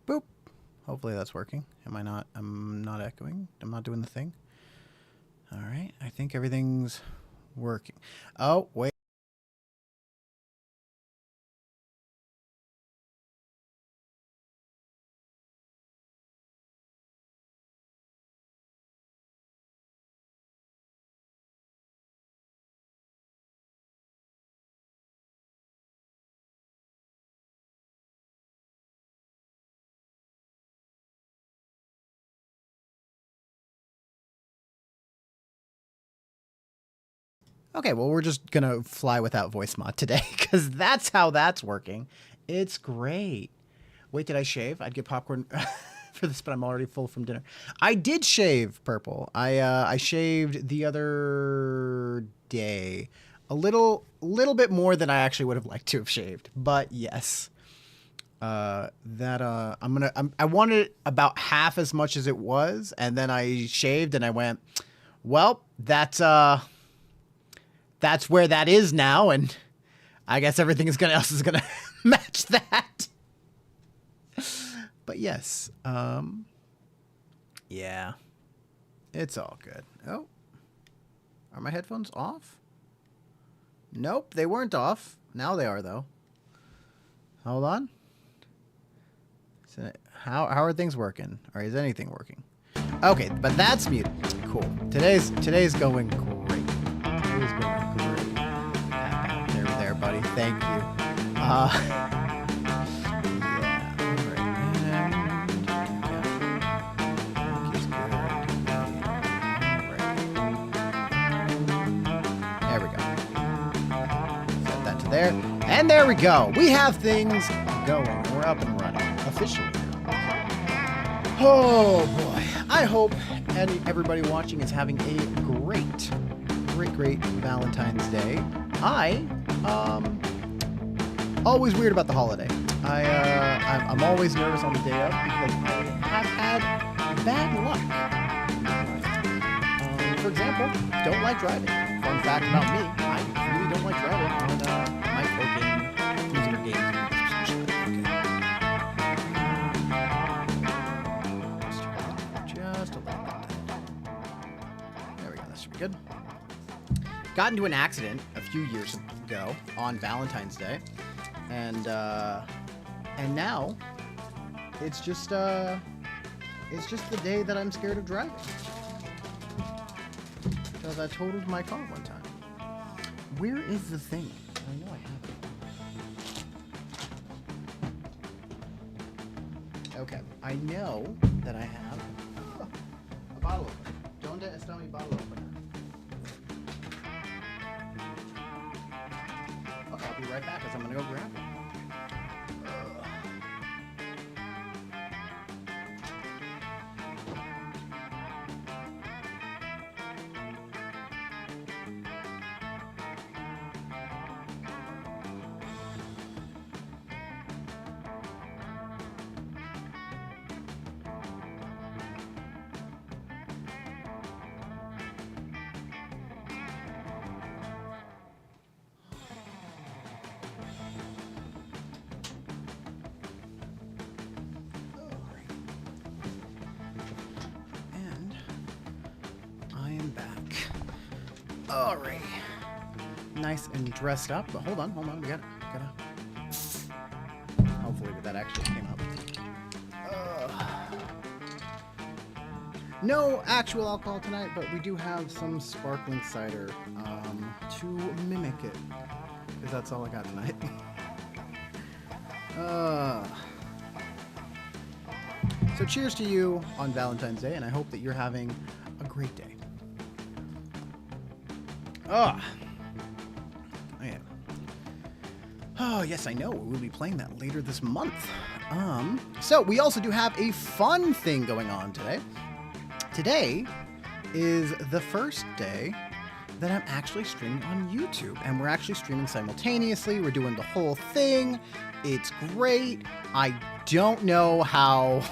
Boop. Hopefully that's working. Am I not? I'm not echoing. I'm not doing the thing. All right. I think everything's working. Oh, wait. Okay, well, we're just going to fly without voice mod today because that's how that's working. It's great. Wait, did I shave? I'd get popcorn for this, but I'm already full from dinner. I did shave, Purple. I shaved the other day. A little bit more than I actually would have liked to have shaved, but yes. I wanted it about half as much as it was, and then I shaved and I went, well, that's where that is now, and I guess everything else is gonna match that. But yes, yeah, it's all good. Oh, are my headphones off? Nope, they weren't off. Now they are though. Hold on. So how are things working? Or is anything working? Okay, but that's muted. Cool. Today's going great. Today's going great. There, buddy. Thank you. Yeah. All right. There we go. Set that to there. And there we go. We have things going. We're up and running. Officially. Oh boy. I hope everybody watching is having a great Valentine's Day. Always weird about the holiday. I'm always nervous on the day of because I have had bad luck. For example, don't like driving. Fun fact about me, I really don't like driving on my game, music or games. Just a little bit. There we go. That should be good. Got into an accident a few years ago on Valentine's Day, and now it's just the day that I'm scared of driving because I totaled my car one time. Where is the thing? I know I have it. Okay, I know that I have a bottle opener. Don't tell me bottle opener. Okay, I'll be right back because I'm gonna go grab it. Alright. Nice and dressed up, but hold on, we gotta hopefully that actually came up. No actual alcohol tonight, but we do have some sparkling cider to mimic it, because that's all I got tonight. So cheers to you on Valentine's Day, and I hope that you're having a great day. Oh, yeah. Oh, yes, I know. We'll be playing that later this month. So we also do have a fun thing going on today. Today is the first day that I'm actually streaming on YouTube, and we're actually streaming simultaneously. We're doing the whole thing. It's great. I don't know how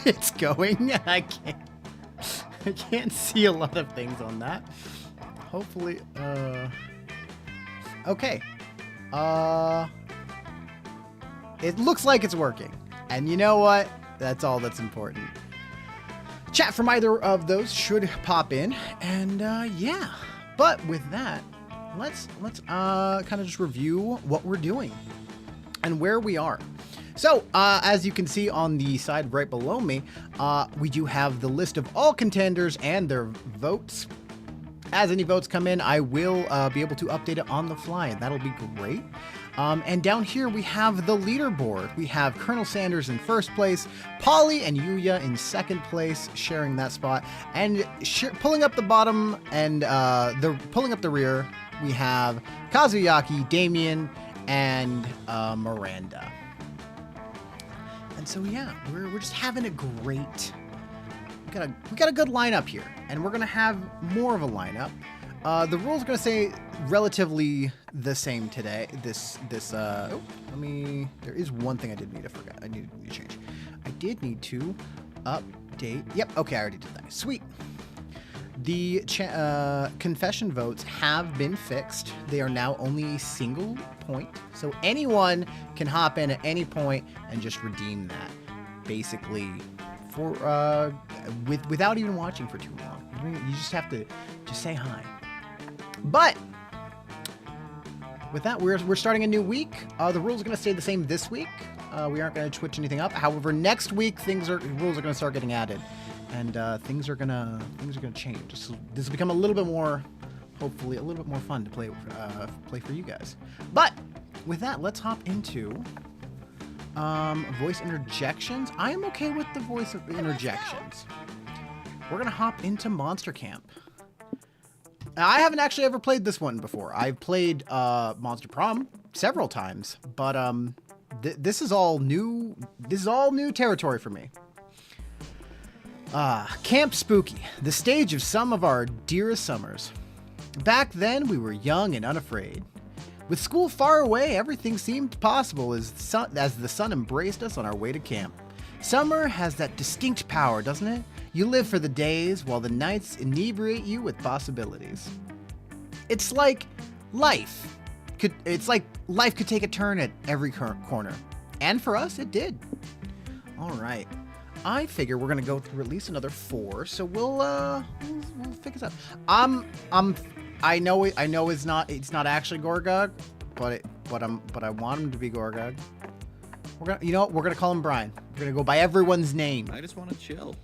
it's going. I can't see a lot of things on that. Hopefully, okay. It looks like it's working. And you know what? That's all that's important. Chat from either of those should pop in, and yeah. But with that, let's kind of just review what we're doing and where we are. So, as you can see on the side right below me, we do have the list of all contenders and their votes. As any votes come in, I will be able to update it on the fly, and that'll be great. And down here, we have the leaderboard. We have Colonel Sanders in first place, Polly and Yuya in second place, sharing that spot. And pulling up the bottom and pulling up the rear, we have Kazuyaki, Damien, and Miranda. And so, yeah, we're just having a great... We got a good lineup here, and we're going to have more of a lineup. The rules are going to stay relatively the same today. There is one thing I did need to forget. I need to change. I did need to update. Yep. Okay. I already did that. Sweet. The confession votes have been fixed. They are now only a single point. So anyone can hop in at any point and just redeem that. Basically for, without even watching for too long. You just have to just say hi. But with that, we're starting a new week. The rules are going to stay the same this week. We aren't going to switch anything up. However, next week rules are going to start getting added, and things are going to change. This will become a little bit more, hopefully, a little bit more fun to play for you guys. But with that, let's hop into voice interjections. I am okay with the voice of interjections. We're going to hop into Monster Camp. I haven't actually ever played this one before. I've played Monster Prom several times, but this is all new. This is all new territory for me. Camp Spooky, the stage of some of our dearest summers. Back then, we were young and unafraid. With school far away, everything seemed possible as the sun embraced us on our way to camp. Summer has that distinct power, doesn't it? You live for the days while the nights inebriate you with possibilities. It's like life could take a turn at every corner. And for us, it did. All right. I figure we're going to go through at least another 4, so we'll figure this out. I know it's not actually Gorgog, but I want him to be Gorgog. We're gonna call him Brian. We're gonna go by everyone's name. I just want to chill.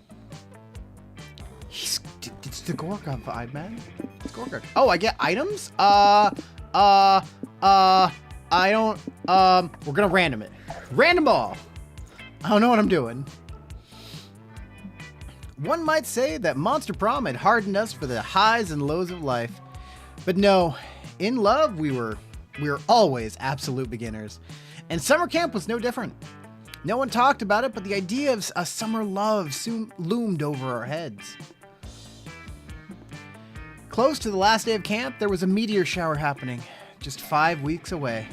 It's the Gorgog vibe, man. It's Gorgog. Oh, I get items? I don't, we're gonna random it. Random ball. I don't know what I'm doing. One might say that Monster Prom had hardened us for the highs and lows of life. But no, in love, we were always absolute beginners. And summer camp was no different. No one talked about it, but the idea of a summer love soon loomed over our heads. Close to the last day of camp, there was a meteor shower happening, just 5 weeks away.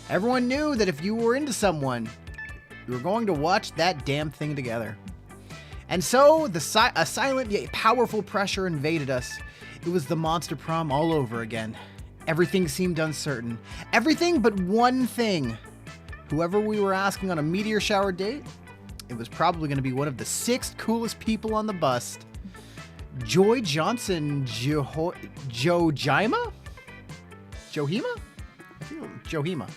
Everyone knew that if you were into someone, you were going to watch that damn thing together. And so, a silent yet powerful pressure invaded us. It was the Monster Prom all over again. Everything seemed uncertain. Everything but one thing. Whoever we were asking on a meteor shower date, it was probably going to be one of the 6 coolest people on the bus. Joy Johnson Johima? Johima? Johima.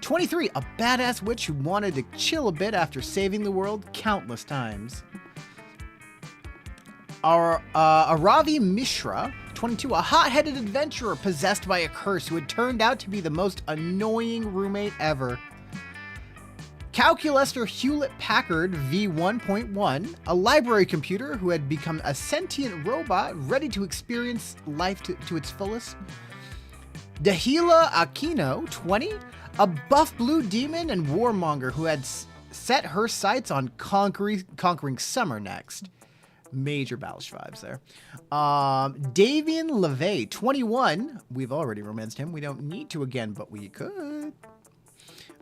23, a badass witch who wanted to chill a bit after saving the world countless times. Aravi Mishra, 22, a hot-headed adventurer possessed by a curse who had turned out to be the most annoying roommate ever. Calculator Hewlett-Packard V1.1, a library computer who had become a sentient robot ready to experience life to its fullest. Dahila Aquino, 20, a buff blue demon and warmonger who had set her sights on conquering summer next. Major Balish vibes there. Davian LeVay, 21. We've already romanced him. We don't need to again, but we could.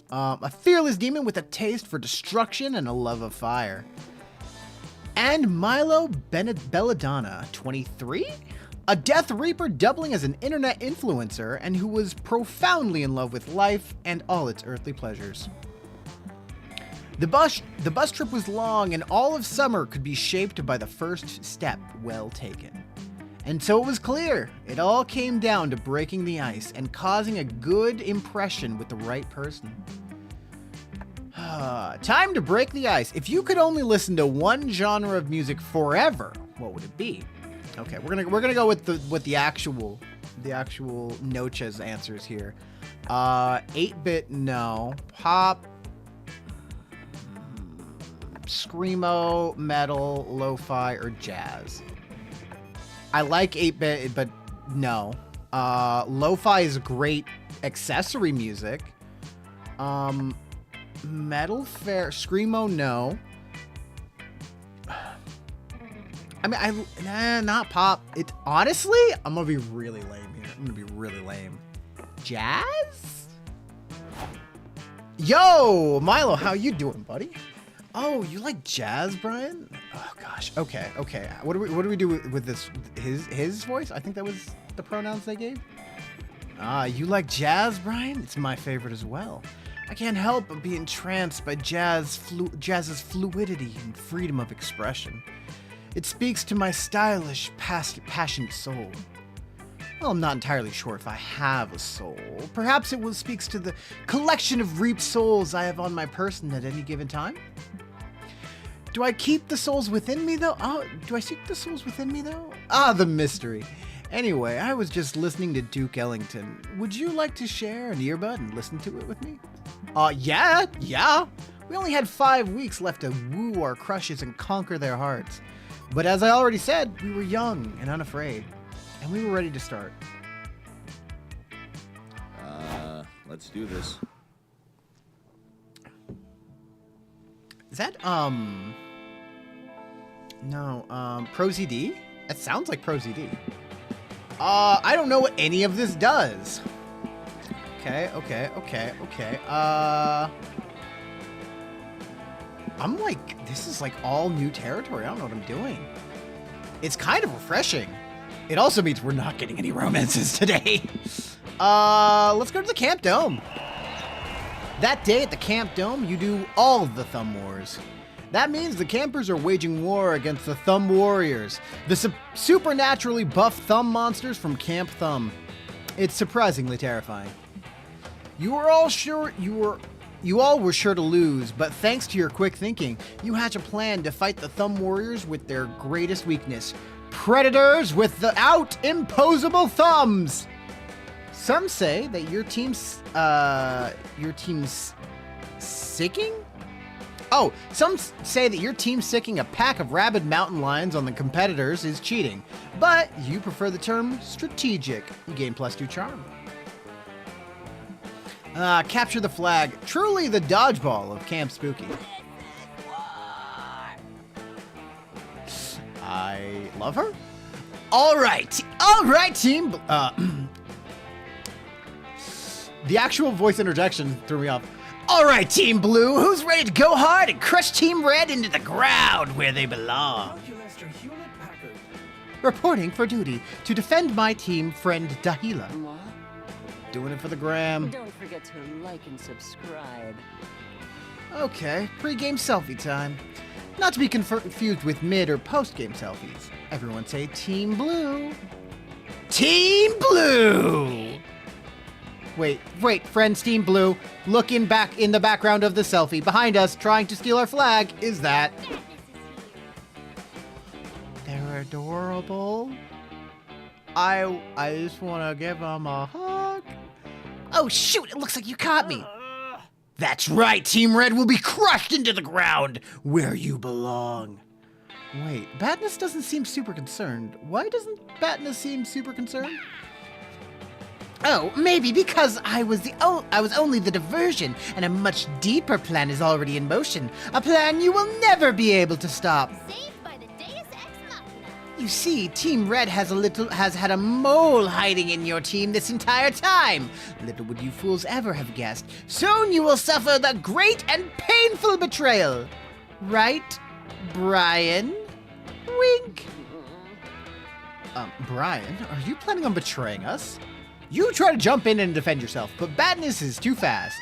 A fearless demon with a taste for destruction and a love of fire. And Milo Belladonna, 23? A Death Reaper doubling as an internet influencer and who was profoundly in love with life and all its earthly pleasures. The bus trip was long, and all of summer could be shaped by the first step well taken. And so it was clear. It all came down to breaking the ice and causing a good impression with the right person. Time to break the ice. If you could only listen to one genre of music forever, what would it be? Okay, we're gonna go with the actual Nocha's answers here. 8-bit, no. Pop, screamo, metal, lo-fi, or jazz. I like 8-bit, but no. Lo-fi is great accessory music. Metal, fair. Screamo, no. I mean, not pop. It honestly, I'm gonna be really lame here. I'm gonna be really lame. Jazz? Yo, Milo, how you doing, buddy? Oh, you like jazz, Brian? Oh gosh. Okay. What do we do with this? His voice? I think that was the pronouns they gave. You like jazz, Brian? It's my favorite as well. I can't help but be entranced by jazz's fluidity and freedom of expression. It speaks to my stylish, passionate soul. Well, I'm not entirely sure if I have a soul. Perhaps it speaks to the collection of reaped souls I have on my person at any given time. Do I keep the souls within me, though? Do I seek the souls within me, though? The mystery. Anyway, I was just listening to Duke Ellington. Would you like to share an earbud and listen to it with me? Yeah. We only had 5 weeks left to woo our crushes and conquer their hearts. But as I already said, we were young and unafraid, and we were ready to start. Let's do this. Is that, no, ProZD? That sounds like ProZD. I don't know what any of this does. Okay. I'm like, this is like all new territory. I don't know what I'm doing. It's kind of refreshing. It also means we're not getting any romances today. Let's go to the Camp Dome. That day at the Camp Dome, you do all of the Thumb Wars. That means the campers are waging war against the Thumb Warriors, the supernaturally buff thumb monsters from Camp Thumb. It's surprisingly terrifying. You all were sure to lose, but thanks to your quick thinking, you hatch a plan to fight the Thumb Warriors with their greatest weakness: predators without imposable thumbs. Some say that your team's sicking? Oh, some say that your team sicking a pack of rabid mountain lions on the competitors is cheating, but you prefer the term strategic. You gain +2 charm. Capture the flag. Truly the dodgeball of Camp Spooky. I love her. All right, team. The actual voice interjection threw me off. All right, Team Blue, who's ready to go hard and crush Team Red into the ground where they belong? Reporting for duty to defend my team friend Dahila. What? Doing it for the gram. Don't forget to like and subscribe. Okay, pre-game selfie time. Not to be confused with mid or post-game selfies. Everyone say Team Blue. Team Blue! Wait, friends, Team Blue, looking back in the background of the selfie, behind us, trying to steal our flag, is that... They're adorable. I just want to give them a hug. Oh, shoot, it looks like you caught me. That's right, Team Red will be crushed into the ground, where you belong. Wait, Badness doesn't seem super concerned. Why doesn't Badness seem super concerned? Oh, maybe because I was only the diversion, and a much deeper plan is already in motion. A plan you will never be able to stop. Saved by the Deus Ex Machina. You see, Team Red has had a mole hiding in your team this entire time. Little would you fools ever have guessed. Soon you will suffer the great and painful betrayal. Right, Brian? Wink. Brian, are you planning on betraying us? You try to jump in and defend yourself, but Badness is too fast.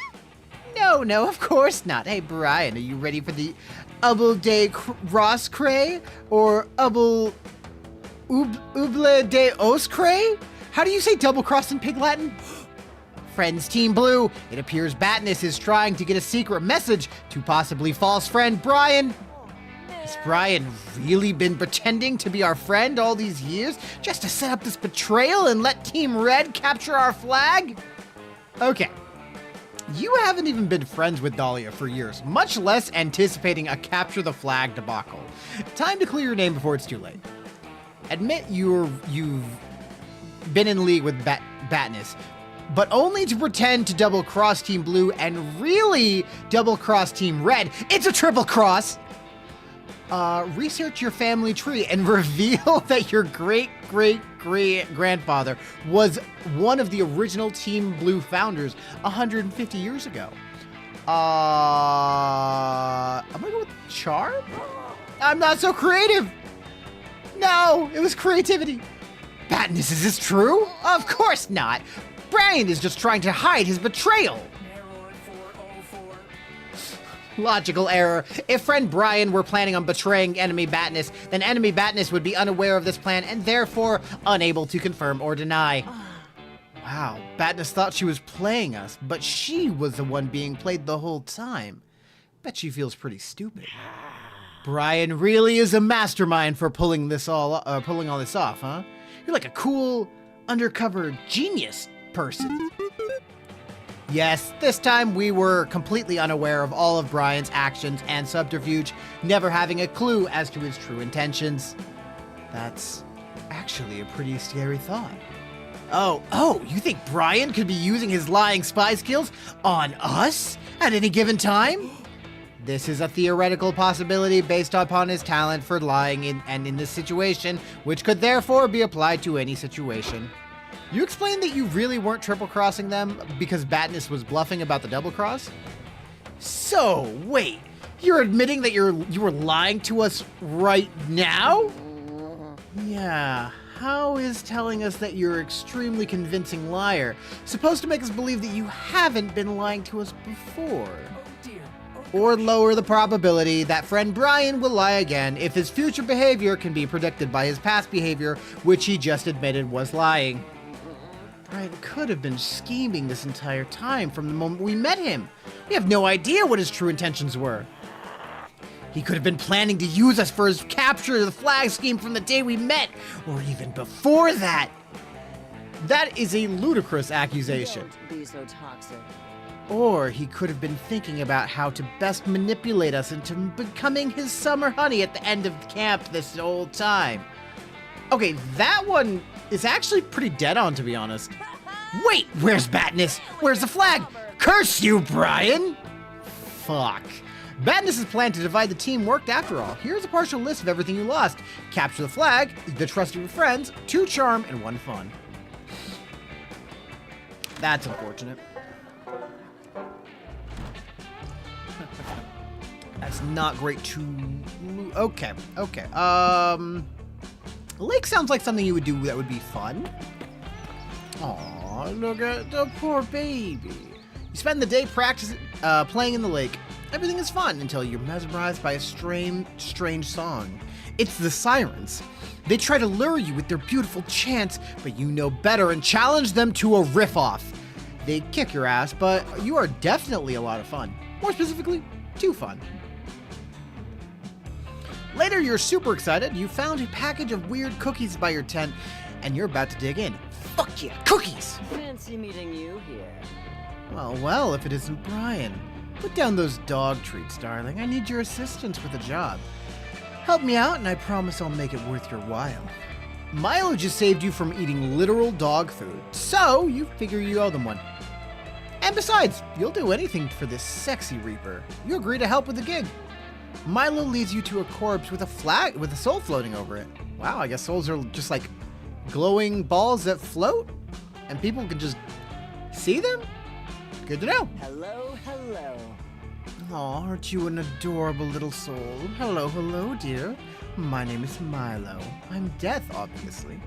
No, of course not. Hey, Brian, are you ready for the Ubble de Ross Cray? Or Ubble Uble de Os Cray? How do you say double cross in Pig Latin? Friends Team Blue, it appears Batnus is trying to get a secret message to possibly false friend Brian. Has Brian really been pretending to be our friend all these years just to set up this betrayal and let Team Red capture our flag? Okay. You haven't even been friends with Dahlia for years, much less anticipating a capture the flag debacle. Time to clear your name before it's too late. Admit you've been in league with Batnus, but only to pretend to double-cross Team Blue and really double-cross Team Red. It's a triple cross! Research your family tree and reveal that your great-great-great-grandfather was one of the original Team Blue founders 150 years ago. I'm gonna go with charm? I'm not so creative! No, it was creativity. Batnus, is this true? Of course not. Brian is just trying to hide his betrayal. Logical error. If friend Brian were planning on betraying enemy Batnus, then enemy Batnus would be unaware of this plan and therefore unable to confirm or deny. Wow, Batnus thought she was playing us, but she was the one being played the whole time. Bet she feels pretty stupid. Brian really is a mastermind for pulling all this off, huh? You're like a cool, undercover genius person. Yes, this time we were completely unaware of all of Brian's actions and subterfuge, never having a clue as to his true intentions. That's actually a pretty scary thought. Oh, you think Brian could be using his lying spy skills on us at any given time? This is a theoretical possibility based upon his talent for lying in this situation, which could therefore be applied to any situation. You explained that you really weren't triple-crossing them because Batnus was bluffing about the double-cross? So, wait, you're admitting that you were lying to us right now? Yeah, how is telling us that you're an extremely convincing liar supposed to make us believe that you haven't been lying to us before? Or lower the probability that friend Brian will lie again if his future behavior can be predicted by his past behavior, which he just admitted was lying. Brian could have been scheming this entire time from the moment we met him. We have no idea what his true intentions were. He could have been planning to use us for his capture of the flag scheme from the day we met, or even before that. That is a ludicrous accusation. Don't be so toxic. Or he could have been thinking about how to best manipulate us into becoming his summer honey at the end of camp this whole time. Okay, that one is actually pretty dead on, to be honest. Wait, where's Batnus? Where's the flag? Curse you, Brian! Fuck. Batnus' plan to divide the team worked after all. Here's a partial list of everything you lost. Capture the flag, the trust of your friends, 2 charm, and 1 fun. That's unfortunate. That's not great to... Okay. Lake sounds like something you would do that would be fun. Aw, look at the poor baby. You spend the day playing in the lake. Everything is fun until you're mesmerized by a strange song. It's the sirens. They try to lure you with their beautiful chants, but you know better and challenge them to a riff-off. They kick your ass, but you are definitely a lot of fun. More specifically, too fun. Later, you're super excited. You found a package of weird cookies by your tent, and you're about to dig in. Fuck yeah, cookies! Fancy meeting you here. Well, if it isn't Brian. Put down those dog treats, darling. I need your assistance with a job. Help me out, and I promise I'll make it worth your while. Milo just saved you from eating literal dog food, so you figure you owe them one. And besides, you'll do anything for this sexy Reaper. You agree to help with the gig. Milo leads you to a corpse with a soul floating over it. Wow, I guess souls are just like glowing balls that float, and people can just see them? Good to know. Hello. Aw, aren't you an adorable little soul? Hello, dear. My name is Milo. I'm Death, obviously.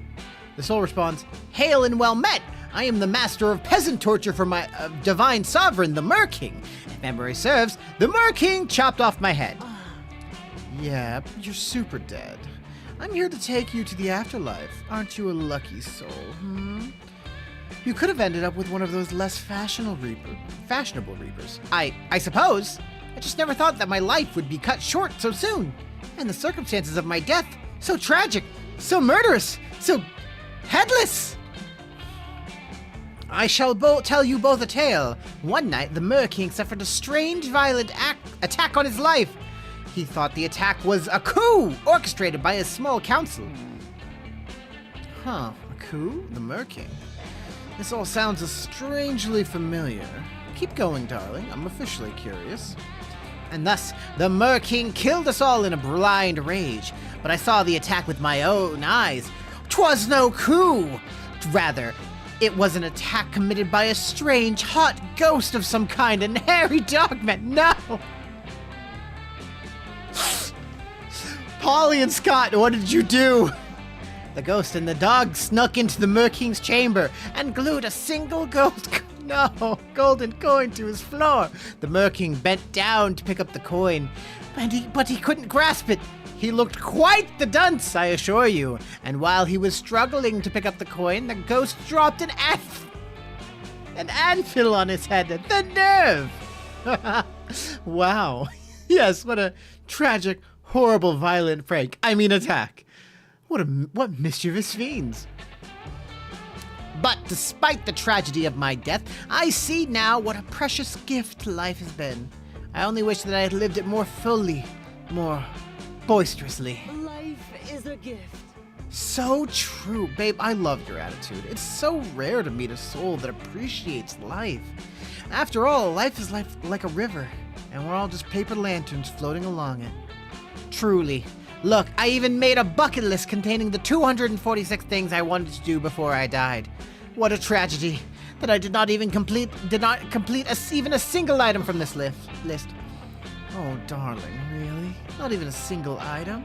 The soul responds, "Hail and well met! I am the master of peasant torture for my divine sovereign, the Mer King. If memory serves, the Mer King chopped off my head." "Yeah, you're super dead. I'm here to take you to the afterlife. Aren't you a lucky soul, You could have ended up with one of those less fashionable reapers. I suppose. I just never thought that my life would be cut short so soon. And the circumstances of my death, so tragic, so murderous, so headless. I shall tell you both a tale. One night, the Mer King suffered a strange, violent attack on his life. He thought the attack was a coup orchestrated by a small council. A coup? The Mer King? This all sounds strangely familiar. Keep going, darling. I'm officially curious. And thus, the Mer King killed us all in a blind rage. But I saw the attack with my own eyes. 'Twas no coup! Rather, it was an attack committed by a strange, hot ghost of some kind, and hairy dogman. No! Polly and Scott, what did you do? The ghost and the dog snuck into the Mer King's chamber and glued a single golden coin to his floor. The Mer King bent down to pick up the coin, but he couldn't grasp it. He looked quite the dunce, I assure you. And while he was struggling to pick up the coin, the ghost dropped an anvil on his head. The nerve! Wow. Yes, what a tragic, horrible, violent attack. What mischievous fiends. But despite the tragedy of my death, I see now what a precious gift life has been. I only wish that I had lived it more fully, more boisterously. Life is a gift. So true. Babe, I love your attitude. It's so rare to meet a soul that appreciates life. After all, life is like a river, and we're all just paper lanterns floating along it. Truly. Look, I even made a bucket list containing the 246 things I wanted to do before I died. What a tragedy that I did not complete even a single item from this list. Oh, darling, really? Not even a single item?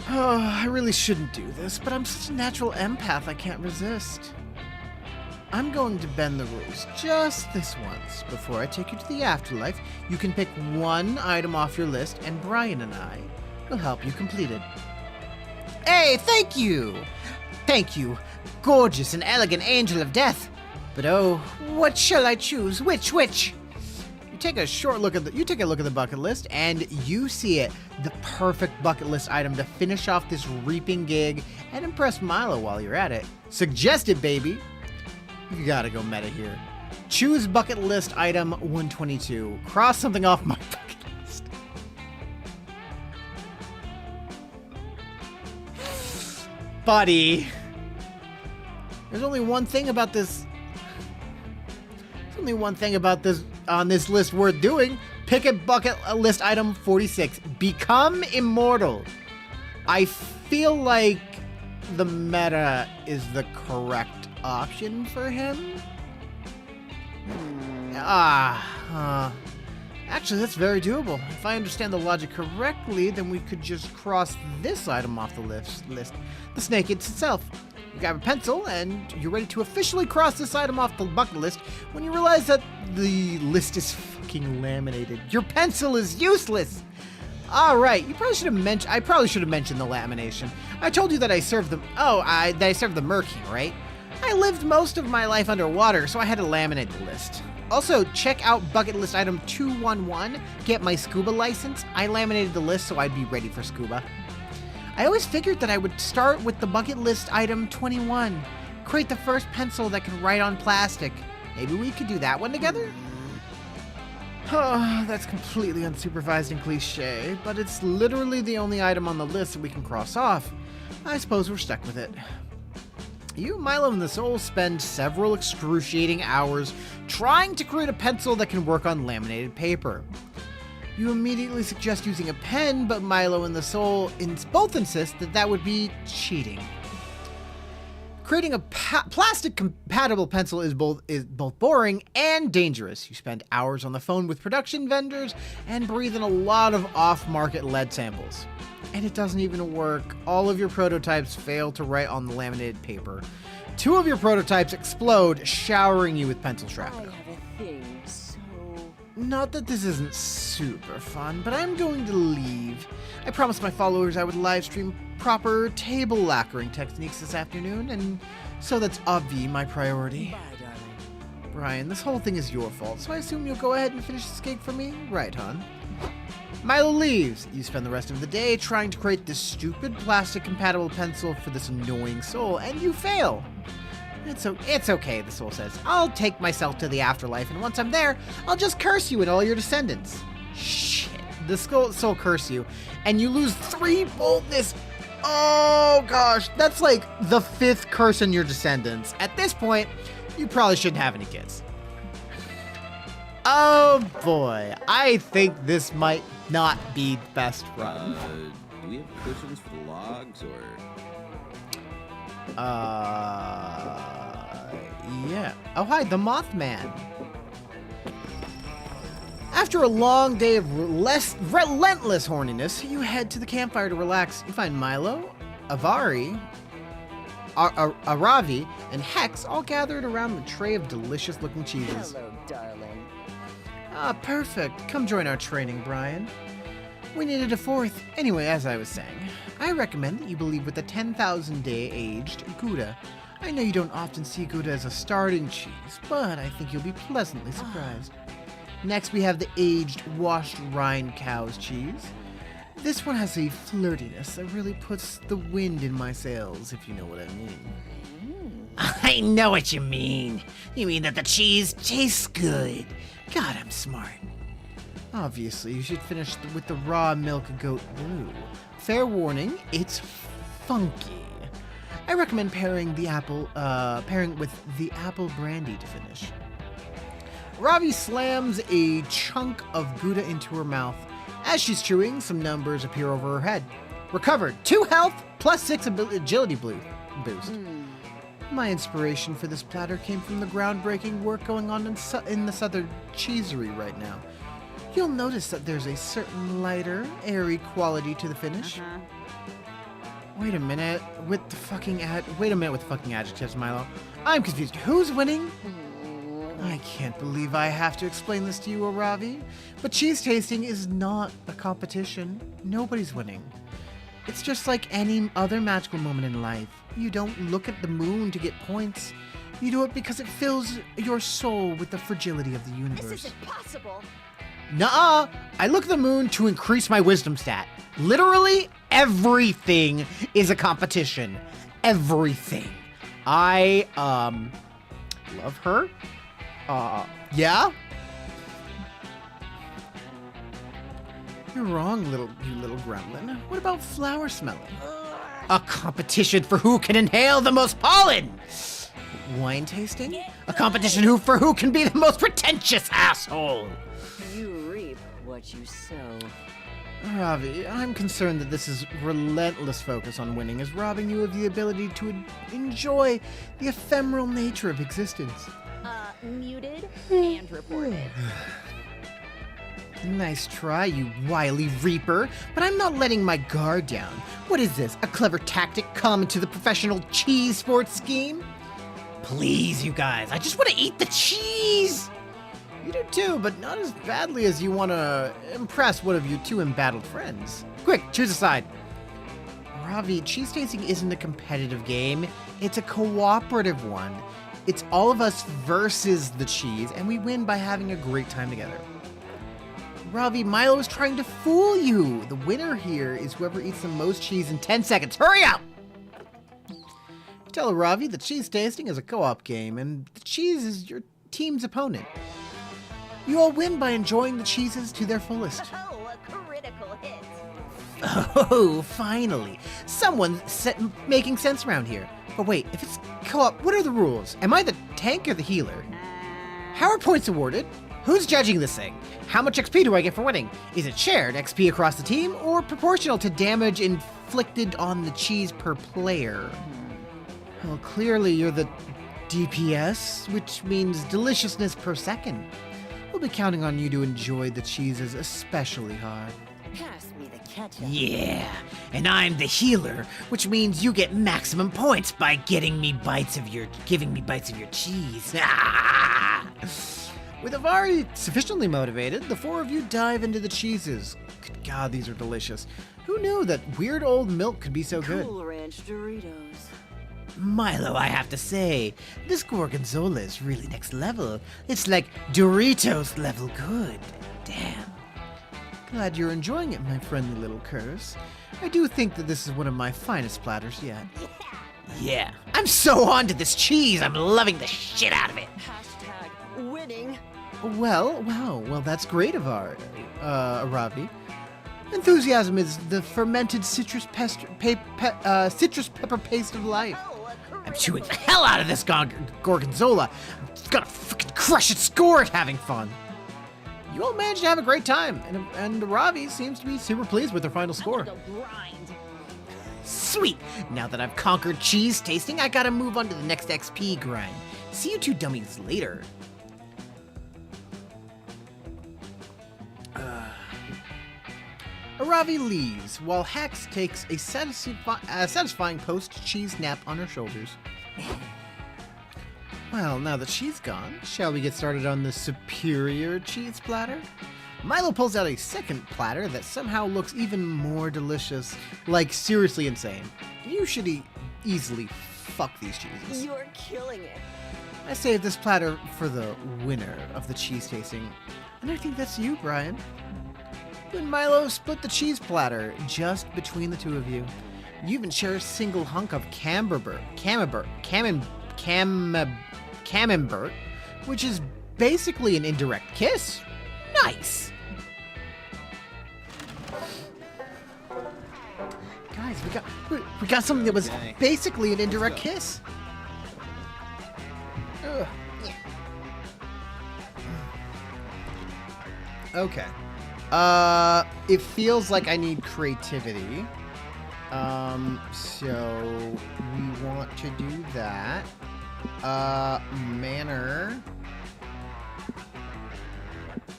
Oh, I really shouldn't do this, but I'm such a natural empath I can't resist. I'm going to bend the rules just this once. Before I take you to the afterlife, you can pick one item off your list, and Brian and I will help you complete it. Hey, thank you! Thank you, gorgeous and elegant angel of death. But oh, what shall I choose? Which? You take a look at the bucket list, and you see it. The perfect bucket list item to finish off this reaping gig and impress Milo while you're at it. Suggested, baby. You gotta go meta here. Choose bucket list item 122. Cross something off my bucket list. Buddy. There's only one thing about this on this list worth doing. Pick a bucket list item 46. Become immortal. I feel like the meta is the correct option for him. Actually, that's very doable. If I understand the logic correctly, then we could just cross this item off the list. The snake itself. You grab a pencil, and you're ready to officially cross this item off the bucket list when you realize that the list is fucking laminated. Your pencil is useless! Alright, I probably should have mentioned the lamination. I told you that I served the Mer King, right? I lived most of my life underwater, so I had to laminate the list. Also, check out bucket list item 211, get my scuba license. I laminated the list so I'd be ready for scuba. I always figured that I would start with the bucket list item 21. Create the first pencil that can write on plastic. Maybe we could do that one together? Oh, that's completely unsupervised and cliche, but it's literally the only item on the list that we can cross off. I suppose we're stuck with it. You, Milo, and the Soul spend several excruciating hours trying to create a pencil that can work on laminated paper. You immediately suggest using a pen, but Milo and the Soul both insist that would be cheating. Creating a plastic-compatible pencil is both boring and dangerous. You spend hours on the phone with production vendors and breathe in a lot of off-market lead samples. and it doesn't even work. All of your prototypes fail to write on the laminated paper. 2 of your prototypes explode, showering you with pencil I shrapnel. have a thing, so... Not that this isn't super fun, but I'm going to leave. I promised my followers I would live stream proper table lacquering techniques this afternoon, and so that's obvi my priority. Bye, darling. Brian, this whole thing is your fault, so I assume you'll go ahead and finish this cake for me? Right, hon? Milo leaves. You spend the rest of the day trying to create this stupid plastic-compatible pencil for this annoying soul, and you fail. It's okay, the soul says. I'll take myself to the afterlife, and once I'm there, I'll just curse you and all your descendants. Shit. The soul curse you, and you lose 3 boldness. Oh, gosh. That's like the 5th curse in your descendants. At this point, you probably shouldn't have any kids. Oh, boy. I think this might not be the best run. Do we have cushions for the logs, or... Yeah. Oh, hi, the Mothman. After a long day of relentless horniness, you head to the campfire to relax. You find Milo, Avari, Aravi, and Hex all gathered around the tray of delicious-looking cheeses. Hello, darling. Ah, perfect. Come join our training, Brian. We needed a 4th. Anyway, as I was saying, I recommend that you believe with the 10,000-day aged Gouda. I know you don't often see Gouda as a starting cheese, but I think you'll be pleasantly surprised. Next, we have the aged washed rind cow's cheese. This one has a flirtiness that really puts the wind in my sails, if you know what I mean. I know what you mean. You mean that the cheese tastes good. God, I'm smart. Obviously, you should finish with the raw milk goat brew. Fair warning, it's funky. I recommend pairing with the apple brandy to finish. Ravi slams a chunk of Gouda into her mouth. As she's chewing, some numbers appear over her head. Recovered 2 health plus 6 agility boost. My inspiration for this platter came from the groundbreaking work going on in the Southern Cheesery right now. You'll notice that there's a certain lighter, airy quality to the finish. Wait a minute with the fucking adjectives, Milo. I'm confused. Who's winning? I can't believe I have to explain this to you, Aravi. But cheese tasting is not a competition. Nobody's winning. It's just like any other magical moment in life. You don't look at the moon to get points. You do it because it fills your soul with the fragility of the universe. This isn't possible. Nuh-uh. I look at the moon to increase my wisdom stat. Literally everything is a competition. Everything. I, love her. Yeah? You're wrong, you little gremlin. What about flower smelling? A competition for who can inhale the most pollen. Wine tasting? A competition for who can be the most pretentious asshole. You reap what you sow. Ravi, I'm concerned that this relentless focus on winning is robbing you of the ability to enjoy the ephemeral nature of existence. Muted and reported. Nice try, you wily reaper, but I'm not letting my guard down. What is this, a clever tactic common to the professional cheese sports scheme? Please, you guys, I just want to eat the cheese! You do too, but not as badly as you want to impress one of your 2 embattled friends. Quick, choose a side. Ravi, cheese tasting isn't a competitive game, it's a cooperative one. It's all of us versus the cheese, and we win by having a great time together. Ravi, Milo is trying to fool you. The winner here is whoever eats the most cheese in 10 seconds. Hurry up! Tell Ravi that cheese tasting is a co-op game, and the cheese is your team's opponent. You all win by enjoying the cheeses to their fullest. Oh, a critical hit. Oh, finally. Someone's making sense around here. But wait, if it's co-op, what are the rules? Am I the tank or the healer? How are points awarded? Who's judging this thing? How much XP do I get for winning? Is it shared XP across the team or proportional to damage inflicted on the cheese per player? Well, clearly you're the DPS, which means deliciousness per second. We'll be counting on you to enjoy the cheeses especially hard. Pass me the ketchup. Yeah, and I'm the healer, which means you get maximum points by giving me bites of your cheese. With Avari sufficiently motivated, the four of you dive into the cheeses. Good God, these are delicious. Who knew that weird old milk could be so good? Cool Ranch Doritos. Milo, I have to say, this gorgonzola is really next level. It's like Doritos level good. Damn. Glad you're enjoying it, my friendly little curse. I do think that this is one of my finest platters yet. Yeah, I'm so onto this cheese. I'm loving the shit out of it. Hashtag winning. Well, that's great, Aravi. Enthusiasm is the fermented citrus pepper paste of life. I'm chewing the hell out of this gorgonzola. I'm gonna fucking crush its score at having fun. You all managed to have a great time, and Ravi seems to be super pleased with their final score. Go grind. Sweet. Now that I've conquered cheese tasting, I gotta move on to the next XP grind. See you two dummies later. Aravi leaves, while Hex takes a satisfying post-cheese nap on her shoulders. Well, now that she's gone, shall we get started on the superior cheese platter? Milo pulls out a second platter that somehow looks even more delicious. Like, seriously insane. You should easily fuck these cheeses. You're killing it. I saved this platter for the winner of the cheese tasting, and I think that's you, Brian. You and Milo split the cheese platter just between the two of you. You even share a single hunk of camembert, which is basically an indirect kiss. Nice. Guys, we got something that was Okay. basically an indirect kiss. Ugh. Okay. It feels like I need creativity. So we want to do that. Manner.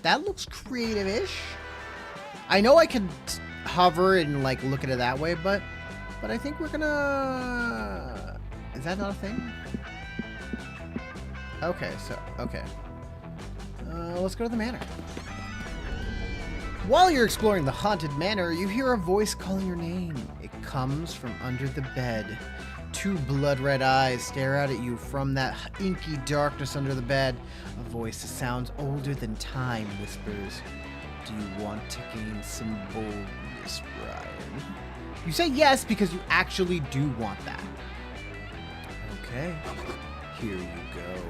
That looks creative-ish. I know I could hover and like look at it that way, but I think we're gonna. Is that not a thing? Okay, okay. Let's go to the manor. While you're exploring the haunted manor, you hear a voice calling your name. It comes from under the bed. Two blood-red eyes stare out at you from that inky darkness under the bed. A voice that sounds older than time whispers, "Do you want to gain some boldness, Brian?" You say yes because you actually do want that. Okay, here you go.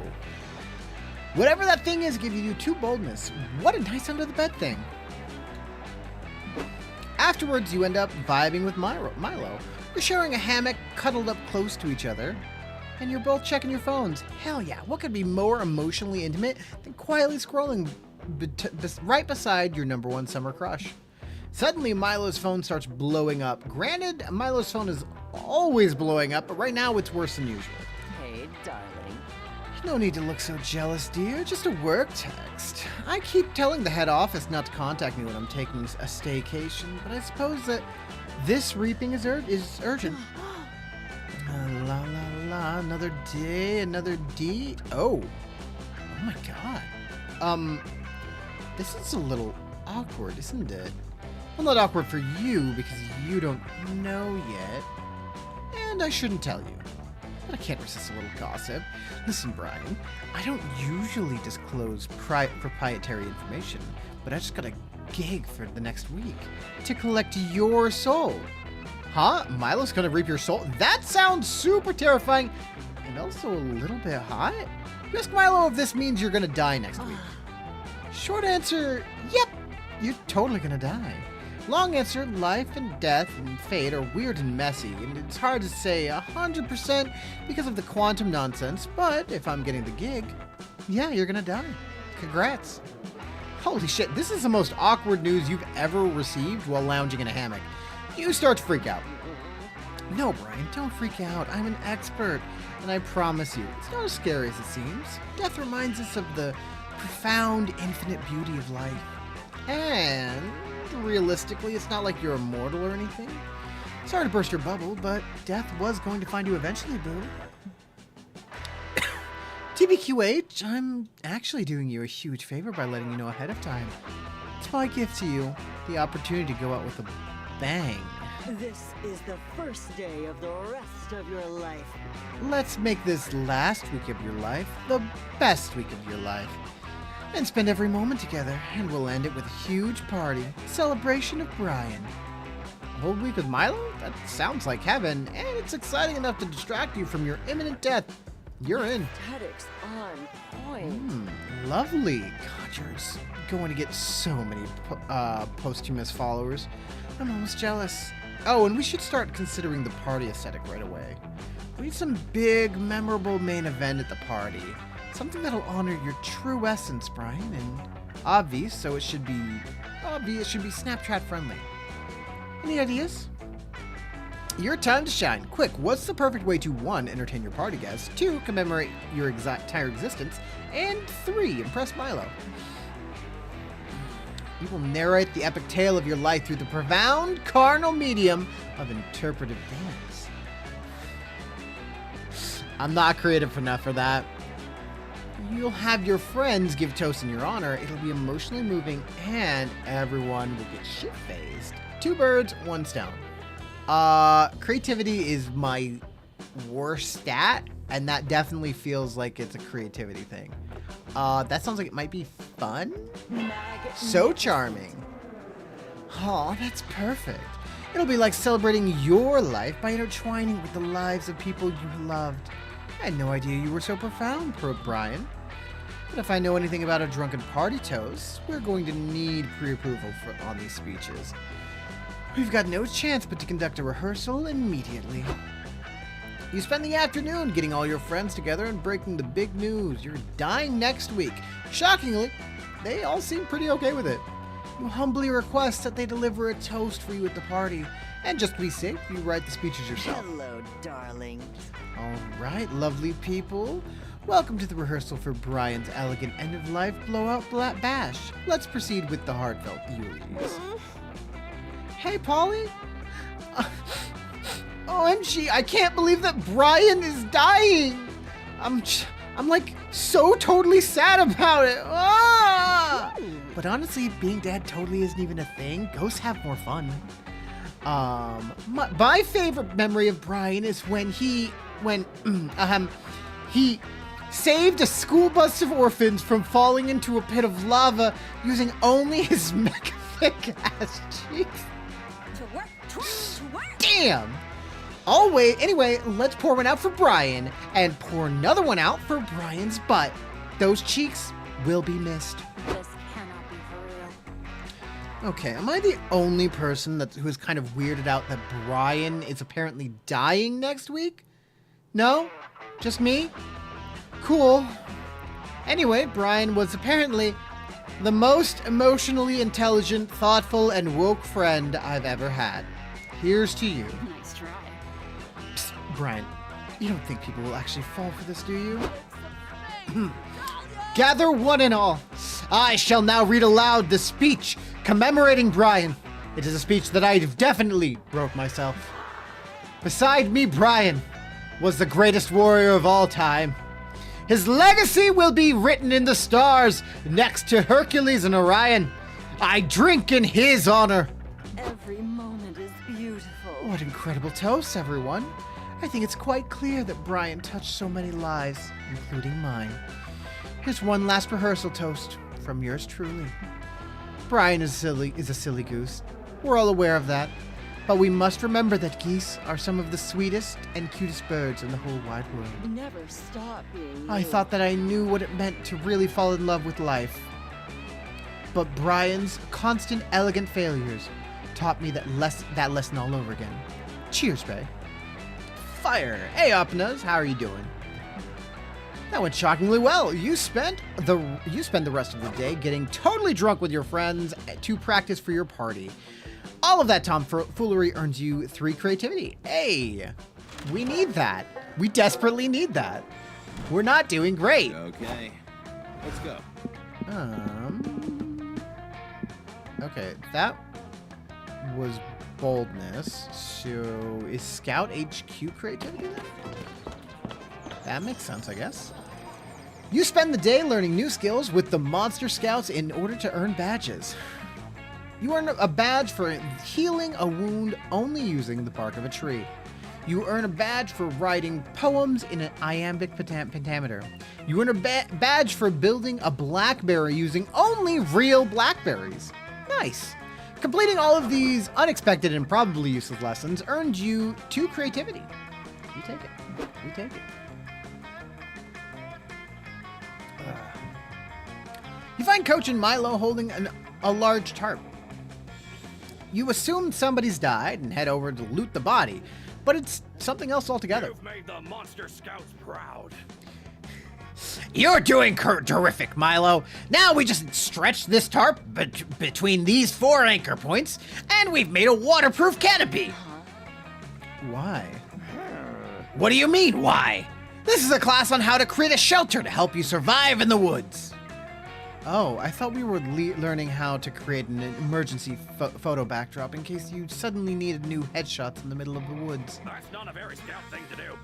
Whatever that thing is giving you 2 boldness. What a nice under the bed thing. Afterwards, you end up vibing with Milo. You're sharing a hammock, cuddled up close to each other, and you're both checking your phones. Hell yeah, what could be more emotionally intimate than quietly scrolling right beside your #1 summer crush? Suddenly, Milo's phone starts blowing up. Granted, Milo's phone is always blowing up, but right now it's worse than usual. Hey, darling. No need to look so jealous, dear. Just a work text. I keep telling the head office not to contact me when I'm taking a staycation, but I suppose that this reaping is urgent. La la la, another day, another D. Oh my god. This is a little awkward, isn't it? Well, not awkward for you because you don't know yet, and I shouldn't tell you. But I can't resist a little gossip. Listen, Brian, I don't usually disclose proprietary information, but I just got a gig for the next week to collect your soul. Huh? Milo's gonna reap your soul? That sounds super terrifying and also a little bit hot. You ask Milo if this means you're gonna die next week. Short answer, yep, you're totally gonna die. Long answer, life and death and fate are weird and messy, and it's hard to say 100% because of the quantum nonsense, but if I'm getting the gig, yeah, you're gonna die. Congrats. Holy shit, this is the most awkward news you've ever received while lounging in a hammock. You start to freak out. No, Brian, don't freak out. I'm an expert, and I promise you, it's not as scary as it seems. Death reminds us of the profound, infinite beauty of life. And realistically, it's not like you're immortal or anything. Sorry to burst your bubble, but death was going to find you eventually, boo. TBQH, I'm actually doing you a huge favor by letting you know ahead of time. It's my gift to you, the opportunity to go out with a bang. This is the first day of the rest of your life. Let's make this last week of your life the best week of your life. And spend every moment together, and we'll end it with a huge party, celebration of Brian. A whole week with Milo? That sounds like heaven, and it's exciting enough to distract you from your imminent death. You're in. Aesthetics on point. Lovely. God, you're going to get so many posthumous followers. I'm almost jealous. Oh, and we should start considering the party aesthetic right away. We need some big, memorable main event at the party. Something that'll honor your true essence, Brian, and obvious, so it should be obvious, should be Snapchat friendly. Any ideas? Your time to shine. Quick, what's the perfect way to 1. Entertain your party guests, 2. Commemorate your entire existence, and 3. Impress Milo. You will narrate the epic tale of your life through the profound carnal medium of interpretive dance. I'm not creative enough for that. You'll have your friends give toasts in your honor. It'll be emotionally moving, and everyone will get shit-faced. 2 birds, 1 stone. Creativity is my worst stat, and that definitely feels like it's a creativity thing. That sounds like it might be fun. So charming. Aw, that's perfect. It'll be like celebrating your life by intertwining with the lives of people you loved. I had no idea you were so profound, Brian. But if I know anything about a drunken party toast, we're going to need pre-approval on these speeches. We've got no chance but to conduct a rehearsal immediately. You spend the afternoon getting all your friends together and breaking the big news. You're dying next week. Shockingly, they all seem pretty okay with it. You humbly request that they deliver a toast for you at the party. And just to be safe, you write the speeches yourself. Hello, darling. All right, lovely people. Welcome to the rehearsal for Brian's elegant end-of-life blowout bash. Let's proceed with the heartfelt eulogies. Hey, Polly. OMG, I can't believe that Brian is dying. I'm like so totally sad about it. Ah! But honestly, being dead totally isn't even a thing. Ghosts have more fun. My favorite memory of Brian is when he saved a school bus of orphans from falling into a pit of lava using only his mega thick ass cheeks. Damn! Anyway, let's pour one out for Brian and pour another one out for Brian's butt. Those cheeks will be missed. This cannot be for real. Okay, am I the only person who is kind of weirded out that Brian is apparently dying next week? No? Just me? Cool. Anyway, Brian was apparently the most emotionally intelligent, thoughtful, and woke friend I've ever had. Here's to you. Nice try. Psst, Brian, you don't think people will actually fall for this, do you? Gather one and all. I shall now read aloud the speech commemorating Brian. It is a speech that I definitely wrote myself. Beside me, Brian was the greatest warrior of all time. His legacy will be written in the stars next to Hercules and Orion. I drink in his honor. Every moment is beautiful. What incredible toasts, everyone. I think it's quite clear that Brian touched so many lives, including mine. Here's one last rehearsal toast from yours truly. Brian is a silly goose. We're all aware of that. But we must remember that geese are some of the sweetest and cutest birds in the whole wide world. Never stop being I you. thought that I knew what it meant to really fall in love with life. But Brian's constant elegant failures taught me that lesson all over again. Cheers, Bay. Fire. Hey, Opnas, how are you doing? That went shockingly well. You spend the rest of the day getting totally drunk with your friends to practice for your party. All of that tomfoolery earns you 3 creativity. Hey, we need that. We desperately need that. We're not doing great. Okay, let's go. Okay, that was boldness. So is Scout HQ creativity then? That makes sense, I guess. You spend the day learning new skills with the Monster Scouts in order to earn badges. You earn a badge for healing a wound only using the bark of a tree. You earn a badge for writing poems in an iambic pentameter. You earn a badge for building a blackberry using only real blackberries. Nice. Completing all of these unexpected and probably useless lessons earned you 2 creativity. We take it. We take it. You find Coach and Milo holding a large tarp. You assume somebody's died and head over to loot the body, but it's something else altogether. You've made the Monster Scouts proud. You're doing terrific, Milo. Now we just stretch this tarp between these 4 anchor points, and we've made a waterproof canopy. Why? What do you mean, why? This is a class on how to create a shelter to help you survive in the woods. Oh, I thought we were learning how to create an emergency photo backdrop in case you suddenly needed new headshots in the middle of the woods. That's not a very scout thing to do.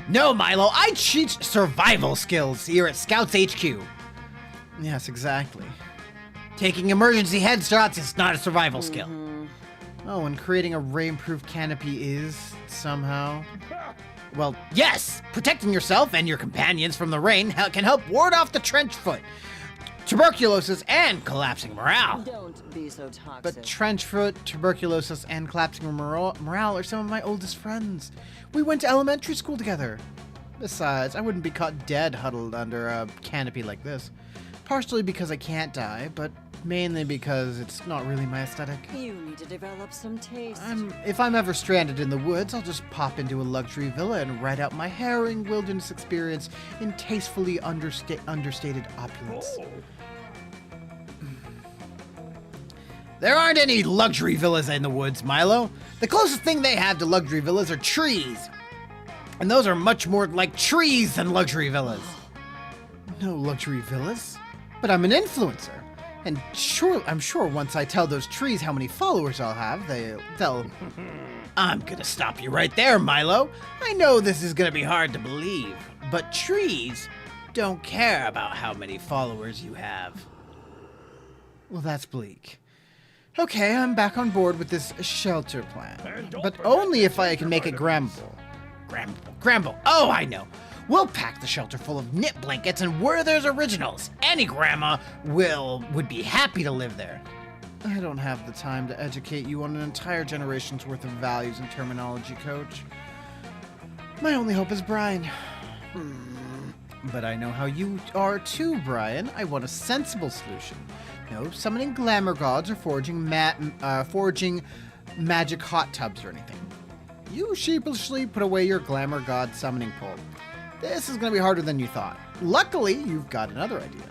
No, Milo, I teach survival skills here at Scouts HQ. Yes, exactly. Taking emergency headshots is not a survival skill. Oh, and creating a rainproof canopy is somehow. Well, yes! Protecting yourself and your companions from the rain can help ward off the trench foot, tuberculosis, and collapsing morale. Don't be so toxic. But trench foot, tuberculosis, and collapsing morale are some of my oldest friends. We went to elementary school together. Besides, I wouldn't be caught dead huddled under a canopy like this. Partially because I can't die, but mainly because it's not really my aesthetic. You need to develop some taste. If I'm ever stranded in the woods, I'll just pop into a luxury villa and write out my harrowing wilderness experience in tastefully understated opulence. There aren't any luxury villas in the woods, Milo. The closest thing they have to luxury villas are trees. And those are much more like trees than luxury villas. No luxury villas? But I'm an influencer. And I'm sure once I tell those trees how many followers I'll have, they'll... I'm gonna stop you right there, Milo. I know this is gonna be hard to believe, but trees don't care about how many followers you have. Well, that's bleak. Okay, I'm back on board with this shelter plan. But only if I can make it grammable. Gramble. Oh, I know. We'll pack the shelter full of knit blankets and Werther's originals. Any grandma would be happy to live there. I don't have the time to educate you on an entire generation's worth of values and terminology, Coach. My only hope is Brian. But I know how you are too, Brian. I want a sensible solution. No summoning glamour gods or forging magic hot tubs or anything. You sheepishly put away your glamour god summoning pole. This is going to be harder than you thought. Luckily, you've got another idea.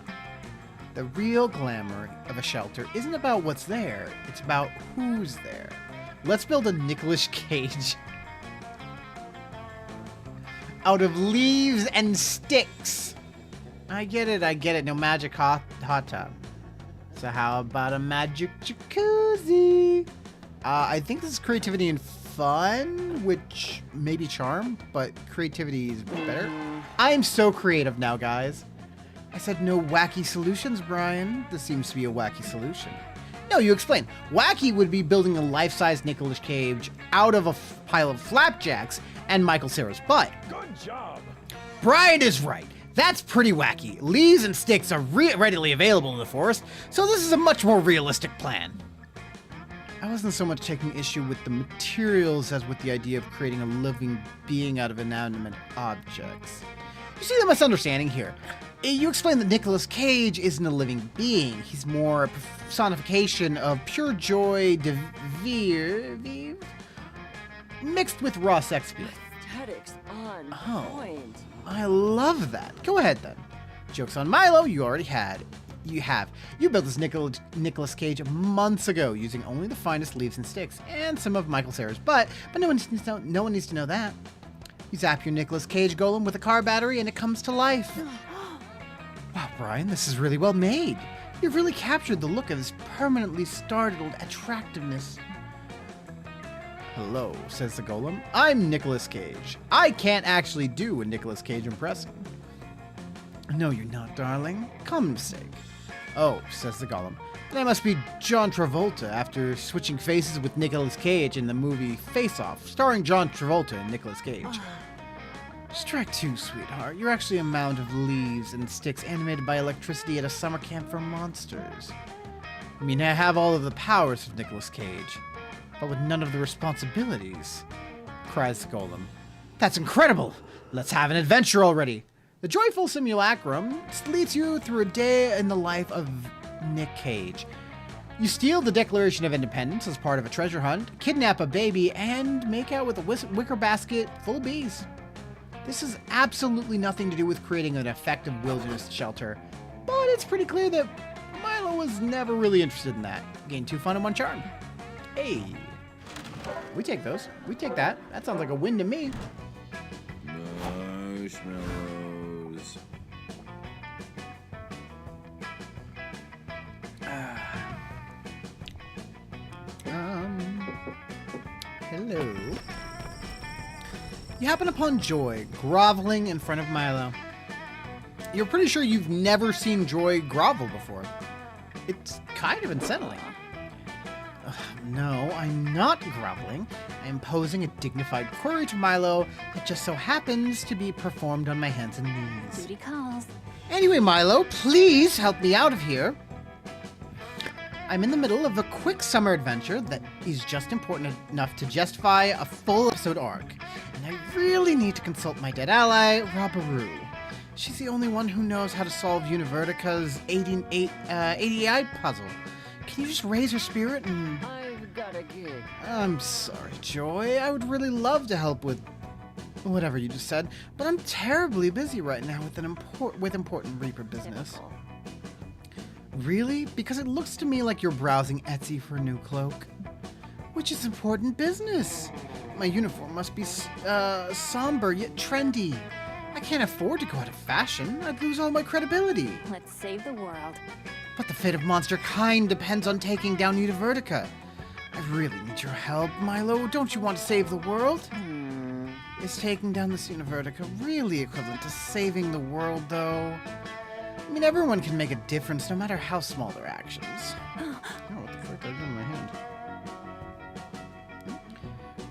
The real glamour of a shelter isn't about what's there, it's about who's there. Let's build a Nicolas Cage out of leaves and sticks. I get it. No magic hot tub. So how about a magic jacuzzi? I think this is creativity and fun, which may be charm, but creativity is better. I'm so creative now, guys. I said no wacky solutions, Brian. This seems to be a wacky solution. No, you explain. Wacky would be building a life-size Nicolas Cage out of a pile of flapjacks and Michael Cera's butt. Good job. Brian is right. That's pretty wacky. Leaves and sticks are readily available in the forest, so this is a much more realistic plan. I wasn't so much taking issue with the materials as with the idea of creating a living being out of inanimate objects. You see the misunderstanding here. You explain that Nicolas Cage isn't a living being. He's more a personification of pure joy de vivre mixed with raw sex appeal. Aesthetics on point. I love that. Go ahead then. Joke's on Milo, you already had. You built this Nicolas Cage months ago using only the finest leaves and sticks and some of Michael Cera's butt, but no one needs to know that. You zap your Nicolas Cage golem with a car battery and it comes to life. Wow, Brian, this is really well made. You've really captured the look of his permanently startled attractiveness. Hello, says the golem. I'm Nicolas Cage. I can't actually do a Nicolas Cage impression. No, you're not, darling. Common mistake. Oh, says the golem. Then I must be John Travolta after switching faces with Nicolas Cage in the movie Face Off, starring John Travolta and Nicolas Cage. Strike two, sweetheart. You're actually a mound of leaves and sticks animated by electricity at a summer camp for monsters. I mean, I have all of the powers of Nicolas Cage, but with none of the responsibilities, cries the golem. That's incredible! Let's have an adventure already! The joyful simulacrum leads you through a day in the life of Nick Cage. You steal the Declaration of Independence as part of a treasure hunt, kidnap a baby, and make out with a wicker basket full of bees. This has absolutely nothing to do with creating an effective wilderness shelter, but it's pretty clear that Milo was never really interested in that. Gain 2 fun and 1 charm. Hey. We take those. We take that. That sounds like a win to me. Marshmallows. Hello. You happen upon Joy groveling in front of Milo. You're pretty sure you've never seen Joy grovel before. It's kind of unsettling. No, I'm not groveling. I am posing a dignified query to Milo that just so happens to be performed on my hands and knees. Duty calls. Anyway, Milo, please help me out of here. I'm in the middle of a quick summer adventure that is just important enough to justify a full episode arc. And I really need to consult my dead ally, Robaroo. She's the only one who knows how to solve Univertica's 88 puzzle. Can you just raise her spirit and... I've got a gig. I'm sorry, Joy. I would really love to help with whatever you just said, but I'm terribly busy right now with important Reaper business. Typical. Really? Because it looks to me like you're browsing Etsy for a new cloak. Which is important business. My uniform must be somber yet trendy. I can't afford to go out of fashion. I'd lose all my credibility. Let's save the world. But the fate of monster kind depends on taking down Univertica. I really need your help, Milo. Don't you want to save the world? Is taking down this Univertica really equivalent to saving the world, though? I mean, everyone can make a difference, no matter how small their actions. Oh, what the frick? I did in my hand.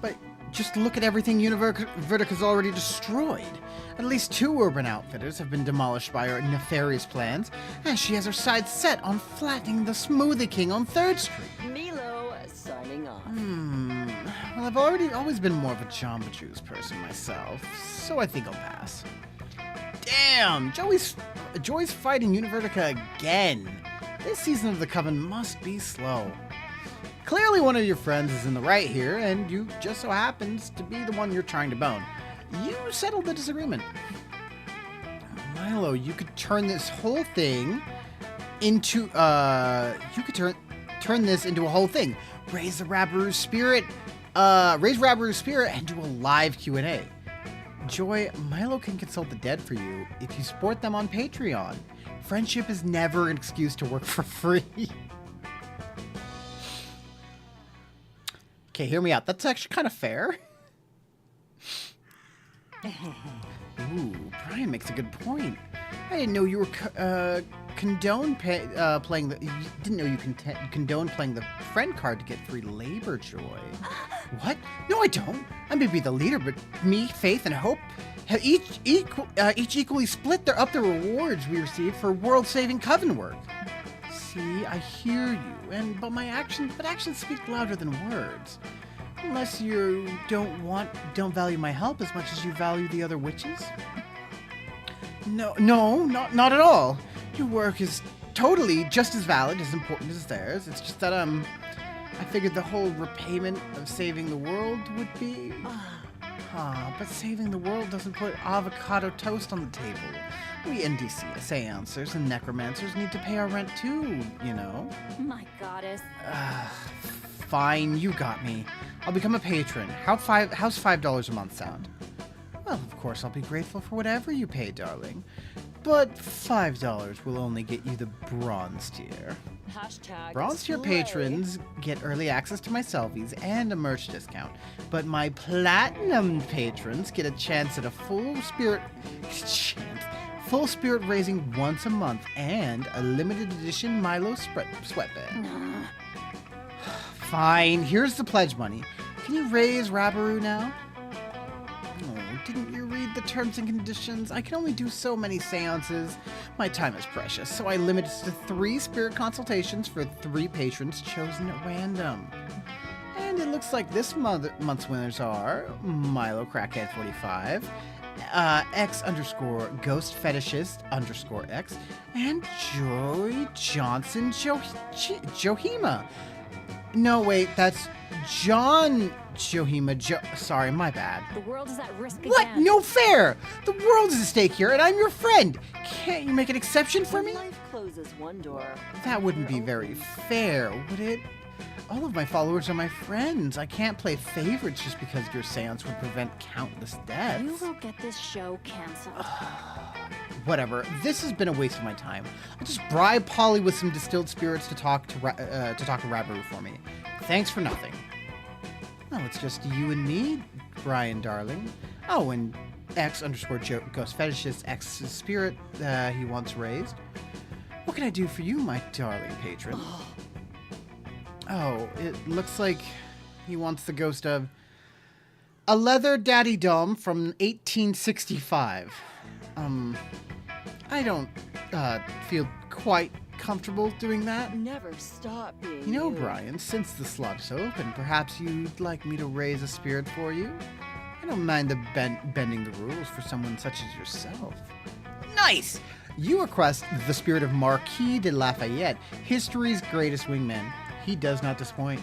But just look at everything Univertica's already destroyed. At least 2 urban outfitters have been demolished by her nefarious plans, and she has her sights set on flattening the Smoothie King on 3rd Street. Milo signing off. Well, I've always been more of a Jamba Juice person myself, so I think I'll pass. Damn! Joy's fighting Univertica again. This season of the Coven must be slow. Clearly one of your friends is in the right here, and you just so happens to be the one you're trying to bone. You settled the disagreement. Milo, you could turn this whole thing into, turn this into a whole thing. Raise Raburu's spirit and do a live Q&A. Joy, Milo can consult the dead for you if you support them on Patreon. Friendship is never an excuse to work for free. Okay, hear me out. That's actually kind of fair. Ooh, Brian makes a good point. I didn't know you were condone playing the. You didn't know you condone playing the friend card to get free labor, Joy. What? No, I don't. I may be the leader, but me, Faith, and Hope have each equally split up the rewards we receive for world-saving Coven work. See, I hear you, but actions speak louder than words. Unless you don't value my help as much as you value the other witches. No, not at all. Your work is totally just as valid, as important as theirs. It's just that I figured the whole repayment of saving the world would be. But saving the world doesn't put avocado toast on the table. We NDC seancers and necromancers need to pay our rent too, you know. My goddess. Fine, you got me. I'll become a patron. How's $5 a month sound? Well, of course, I'll be grateful for whatever you pay, darling. but $5 will only get you the bronze tier. Bronze tier slay. patrons get early access to my selfies and a merch discount, but my platinum patrons get a chance at a full spirit raising once a month and a limited edition Milo sweatband. Fine, here's the pledge money. Can you raise Rabaru now? Oh, didn't you read the terms and conditions? I can only do so many seances. My time is precious, so I limit it to 3 spirit consultations for 3 patrons chosen at random. And it looks like this month's winners are Milo Crackhead 45, X underscore Ghost Fetishist underscore X, and Joy Johnson Johima. No, wait, that's John Johima. Sorry, my bad. The world is at risk again. What? No fair! The world is at stake here, and I'm your friend. Can't you make an exception for When me? life closes one door, That wouldn't be very fair, would it? All of my followers are my friends. I can't play favorites just because your seance would prevent countless deaths. You will get this show canceled. Whatever. This has been a waste of my time. I'll just bribe Polly with some distilled spirits to talk to Rabaru for me. Thanks for nothing. Oh, it's just you and me, Brian, darling. Oh, and X underscore Ghost Fetishist X's spirit he wants raised. What can I do for you, my darling patron? Oh, it looks like he wants the ghost of a leather daddy dome from 1865. I don't feel quite comfortable doing that. never stop being You know, Brian, since the slot's open, perhaps you'd like me to raise a spirit for you? I don't mind the bending the rules for someone such as yourself. Nice! You request the spirit of Marquis de Lafayette, history's greatest wingman. He does not disappoint.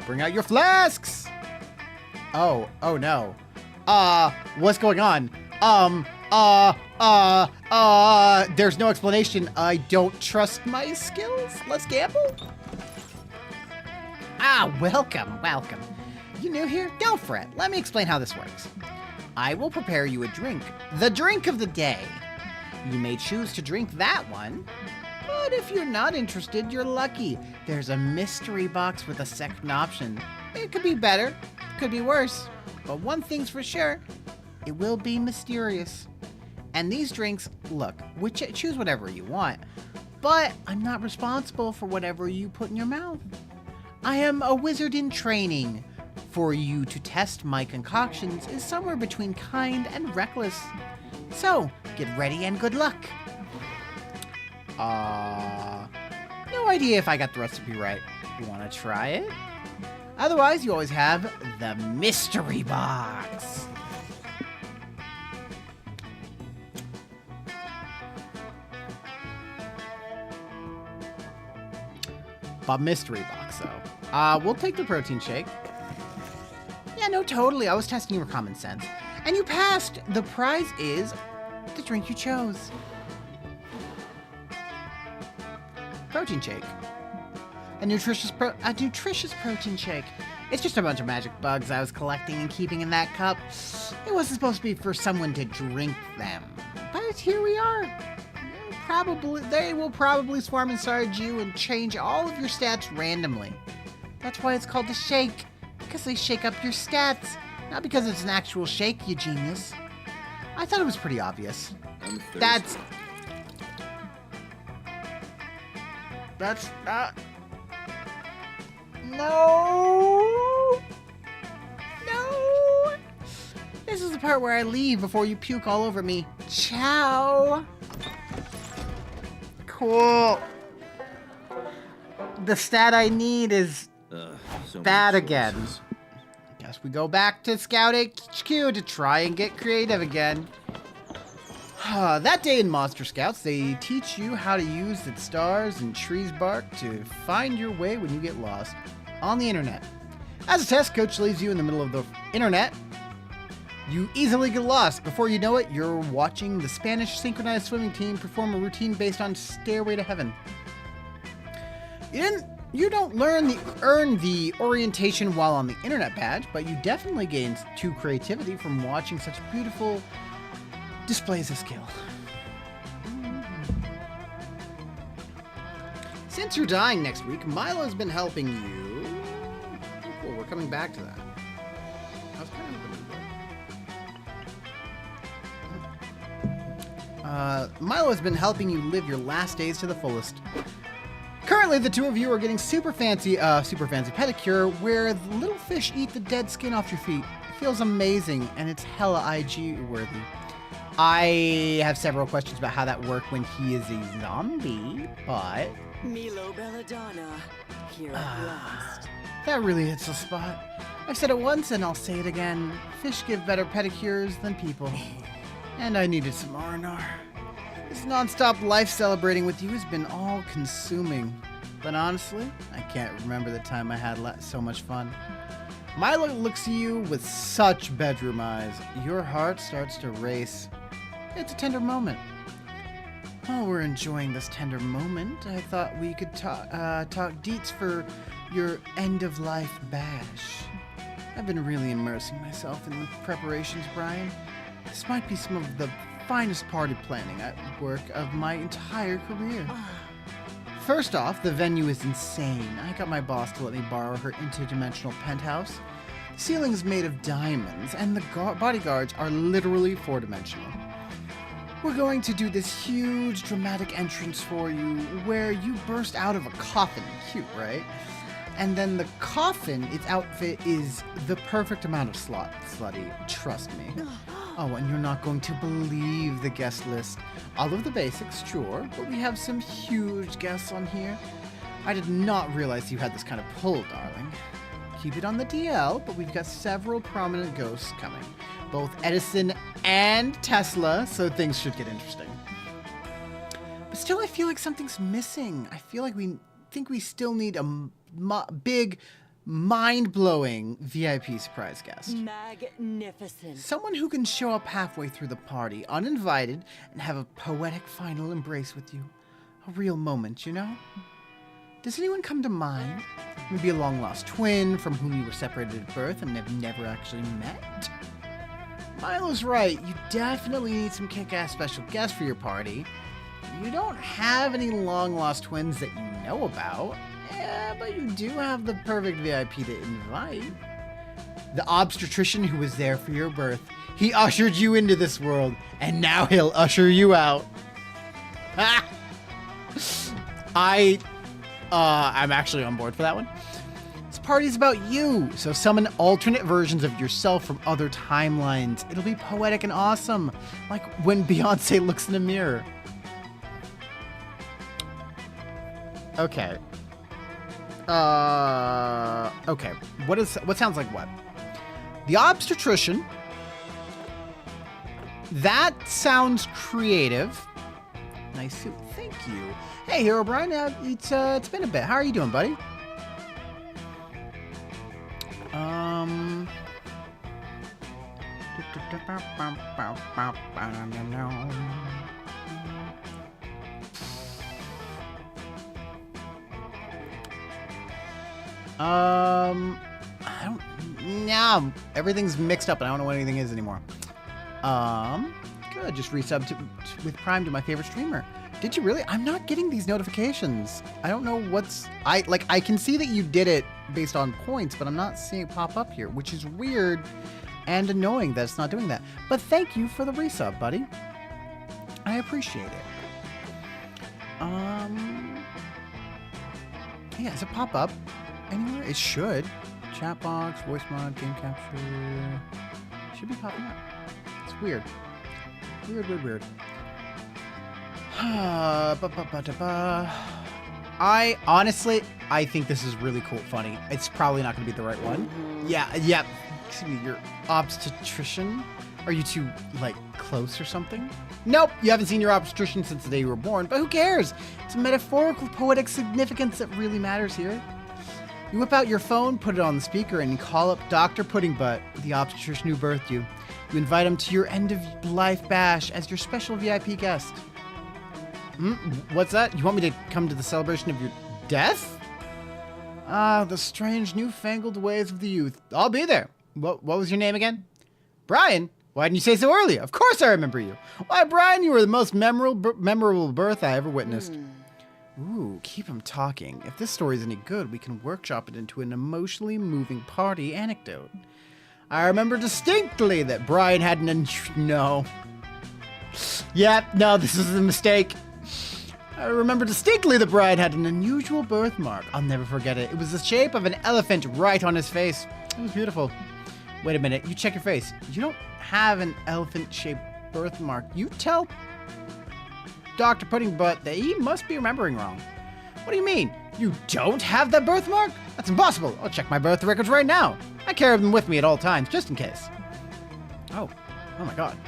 Bring out your flasks! Oh no. What's going on? There's no explanation. I don't trust my skills. Let's gamble. Welcome. You new here? Don't fret. Let me explain how this works. I will prepare you a drink. The drink of the day. You may choose to drink that one, but if you're not interested, you're lucky. There's a mystery box with a second option. It could be better, could be worse, but one thing's for sure. It will be mysterious. And these drinks, look, choose whatever you want, but I'm not responsible for whatever you put in your mouth. I am a wizard in training. For you to test my concoctions is somewhere between kind and reckless. So, get ready and good luck. No idea if I got the recipe right. You want to try it? Otherwise, you always have the mystery box. But mystery box, though. We'll take the protein shake. Yeah, no, totally. I was testing your common sense. And you passed. The prize is the drink you chose. Protein shake. A nutritious protein shake. It's just a bunch of magic bugs I was collecting and keeping in that cup. It wasn't supposed to be for someone to drink them. But here we are. They will probably swarm inside you and change all of your stats randomly. That's why it's called the shake. Because they shake up your stats. Not because it's an actual shake, you genius. I thought it was pretty obvious. That's No! This is the part where I leave before you puke all over me. Ciao! Cool. The stat I need is So bad many again. choices. Guess we go back to Scout HQ to try and get creative again. That day in Monster Scouts, they teach you how to use the stars and trees bark to find your way when you get lost on the internet. As a test, Coach leaves you in the middle of the internet. You easily get lost. Before you know it, you're watching the Spanish synchronized swimming team perform a routine based on Stairway to Heaven. You don't earn the orientation while on the internet badge, but you definitely gain 2 creativity from watching such beautiful displays a skill. Since you're dying next week, Milo's been helping you. Cool, we're coming back to that. I was kind of hoping we would. Milo has been helping you live your last days to the fullest. Currently, the two of you are getting super fancy pedicure where the little fish eat the dead skin off your feet. It feels amazing, and it's hella IG worthy. I have several questions about how that worked when he is a zombie, but Milo Belladonna, here at last. that really hits the spot. I've said it once and I'll say it again. Fish give better pedicures than people. And I needed some R&R. This non-stop life celebrating with you has been all-consuming. But honestly, I can't remember the time I had so much fun. Milo looks at you with such bedroom eyes. Your heart starts to race. It's a tender moment. While we're enjoying this tender moment, I thought we could talk deets for your end-of-life bash. I've been really immersing myself in the preparations, Brian. This might be some of the finest party planning work of my entire career. First off, the venue is insane. I got my boss to let me borrow her interdimensional penthouse. The ceiling is made of diamonds, and the bodyguards are literally four-dimensional. We're going to do this huge dramatic entrance for you where you burst out of a coffin. Cute, right? And then the coffin, its outfit is the perfect amount of slutty. Trust me. Oh, and you're not going to believe the guest list. All of the basics, sure, but we have some huge guests on here. I did not realize you had this kind of pull, darling. Keep it on the DL, but we've got several prominent ghosts coming. Both Edison and Tesla, so things should get interesting. But still, I feel like something's missing. I feel like we still need a big, mind-blowing VIP surprise guest. Magnificent. Someone who can show up halfway through the party, uninvited, and have a poetic final embrace with you. A real moment, you know? Does anyone come to mind? Maybe a long-lost twin from whom you were separated at birth and have never actually met? Milo's right. You definitely need some kick-ass special guests for your party. You don't have any long-lost twins that you know about. Yeah, but you do have the perfect VIP to invite. The obstetrician who was there for your birth. He ushered you into this world, and now he'll usher you out. I'm actually on board for that one. This party's about you, so summon alternate versions of yourself from other timelines. It'll be poetic and awesome, like when Beyonce looks in a mirror. Okay. Okay. What sounds like what? The obstetrician. That sounds creative. Nice suit. Thank you. Hey, Hero Brian. It's been a bit. How are you doing, buddy? I don't. Nah, everything's mixed up, and I don't know what anything is anymore. Good. Just resubbed with Prime to my favorite streamer. Did you really? I'm not getting these notifications. I don't know what's. I can see that you did it based on points, but I'm not seeing it pop up here, which is weird and annoying that it's not doing that. But thank you for the resub, buddy. I appreciate it. Yeah, does it pop up anywhere? It should. Chat box, voice mod, game capture. Should be popping up. It's weird. Weird. I honestly think this is really cool, funny. It's probably not going to be the right one. Yeah. Excuse me, your obstetrician? Are you two, close or something? Nope, you haven't seen your obstetrician since the day you were born, but who cares? It's a metaphorical, poetic significance that really matters here. You whip out your phone, put it on the speaker, and call up Dr. Puddingbutt, the obstetrician who birthed you. You invite him to your end-of-life bash as your special VIP guest. What's that? You want me to come to the celebration of your death? The strange newfangled ways of the youth. I'll be there. What was your name again? Brian? Why didn't you say so earlier? Of course I remember you. Why, Brian, you were the most memorable birth I ever witnessed. Ooh, keep him talking. If this story's any good, we can workshop it into an emotionally moving party anecdote. I remember distinctly that Brian had no. Yeah, no, this is a mistake. I remember distinctly that Brian had an unusual birthmark. I'll never forget it. It was the shape of an elephant right on his face. It was beautiful. Wait a minute, you check your face. You don't have an elephant-shaped birthmark. You tell Dr. Pudding Butt that he must be remembering wrong. What do you mean? You don't have that birthmark? That's impossible. I'll check my birth records right now. I carry them with me at all times, just in case. Oh my god.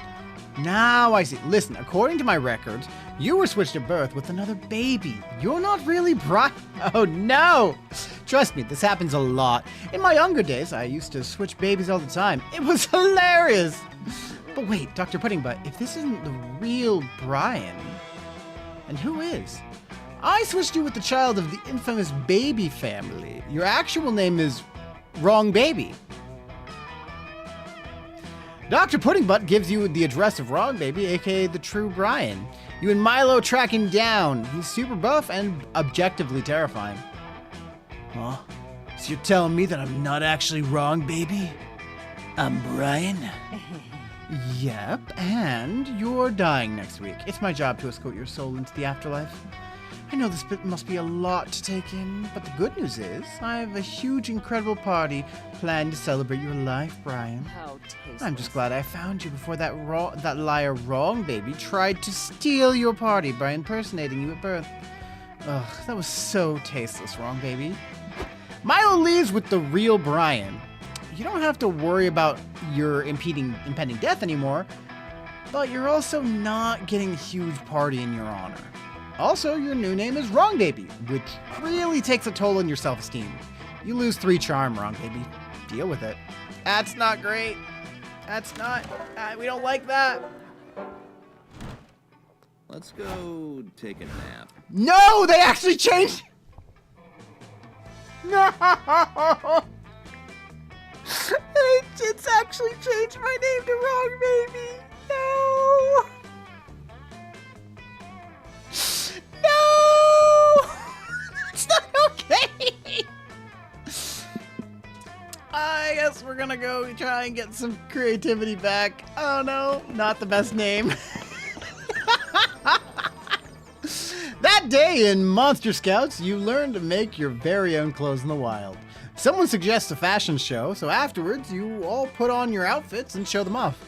Now I see. Listen, according to my records, you were switched at birth with another baby. You're not really Brian. Oh no! Trust me, this happens a lot. In my younger days, I used to switch babies all the time. It was hilarious! But wait, Dr. Pudding Butt, if this isn't the real Brian, and who is? I switched you with the child of the infamous Baby family. Your actual name is Wrong Baby. Dr. Pudding Butt gives you the address of Wrong Baby, aka the true Brian. You and Milo track him down. He's super buff and objectively terrifying. Huh? So you're telling me that I'm not actually Wrong Baby? I'm Brian? Yep, and you're dying next week. It's my job to escort your soul into the afterlife. I know this bit must be a lot to take in, but the good news is I have a huge, incredible party planned to celebrate your life, Brian. How tasteless. I'm just glad I found you before that liar Wrong Baby tried to steal your party by impersonating you at birth. Ugh, that was so tasteless, Wrong Baby. Milo leaves with the real Brian. You don't have to worry about your impending death anymore, but you're also not getting a huge party in your honor. Also, your new name is Wrong Baby, which really takes a toll on your self-esteem. You lose 3 charm, Wrong Baby. Deal with it. That's not great. That's not... we don't like that. Let's go take a nap. No! They actually changed... No! It's actually changed my name to Wrong Baby. No! No! It's not okay! I guess we're gonna go try and get some creativity back. Oh no, not the best name. That day in Monster Scouts, you learn to make your very own clothes in the wild. Someone suggests a fashion show, so afterwards you all put on your outfits and show them off.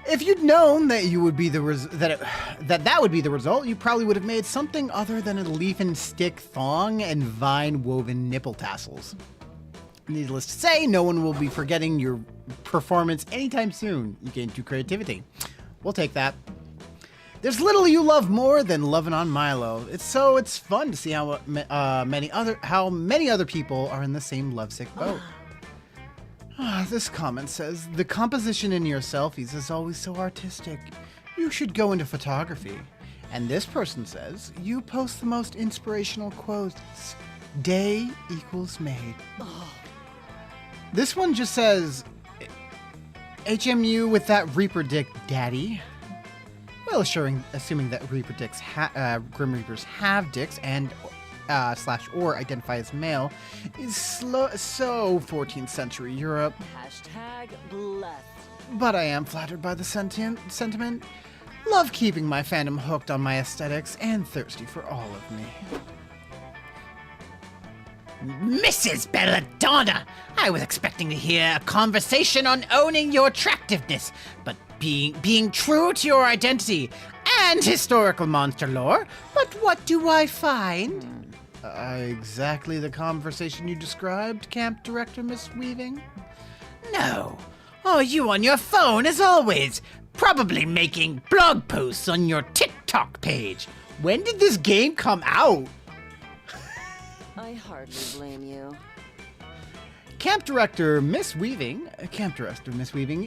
If you'd known that you would be that would be the result, you probably would have made something other than a leaf and stick thong and vine woven nipple tassels. Needless to say, no one will be forgetting your performance anytime soon. You gained 2 creativity. We'll take that. There's little you love more than loving on Milo. It's fun to see how many other people are in the same lovesick boat. This comment says, the composition in your selfies is always so artistic. You should go into photography. And this person says, you post the most inspirational quotes. Day equals made. This one just says, HMU with that Reaper dick, daddy. Well, assuming that Reaper dicks Grim Reapers have dicks and /or identify as male is so 14th century Europe. Hashtag blessed. But I am flattered by the sentiment. Love keeping my fandom hooked on my aesthetics and thirsty for all of me. Mrs. Belladonna, I was expecting to hear a conversation on owning your attractiveness, but being true to your identity and historical monster lore. But what do I find? Exactly the conversation you described, Camp Director Miss Weaving? No. Oh, you on your phone as always. Probably making blog posts on your TikTok page. When did this game come out? I hardly blame you. Camp Director Miss Weaving,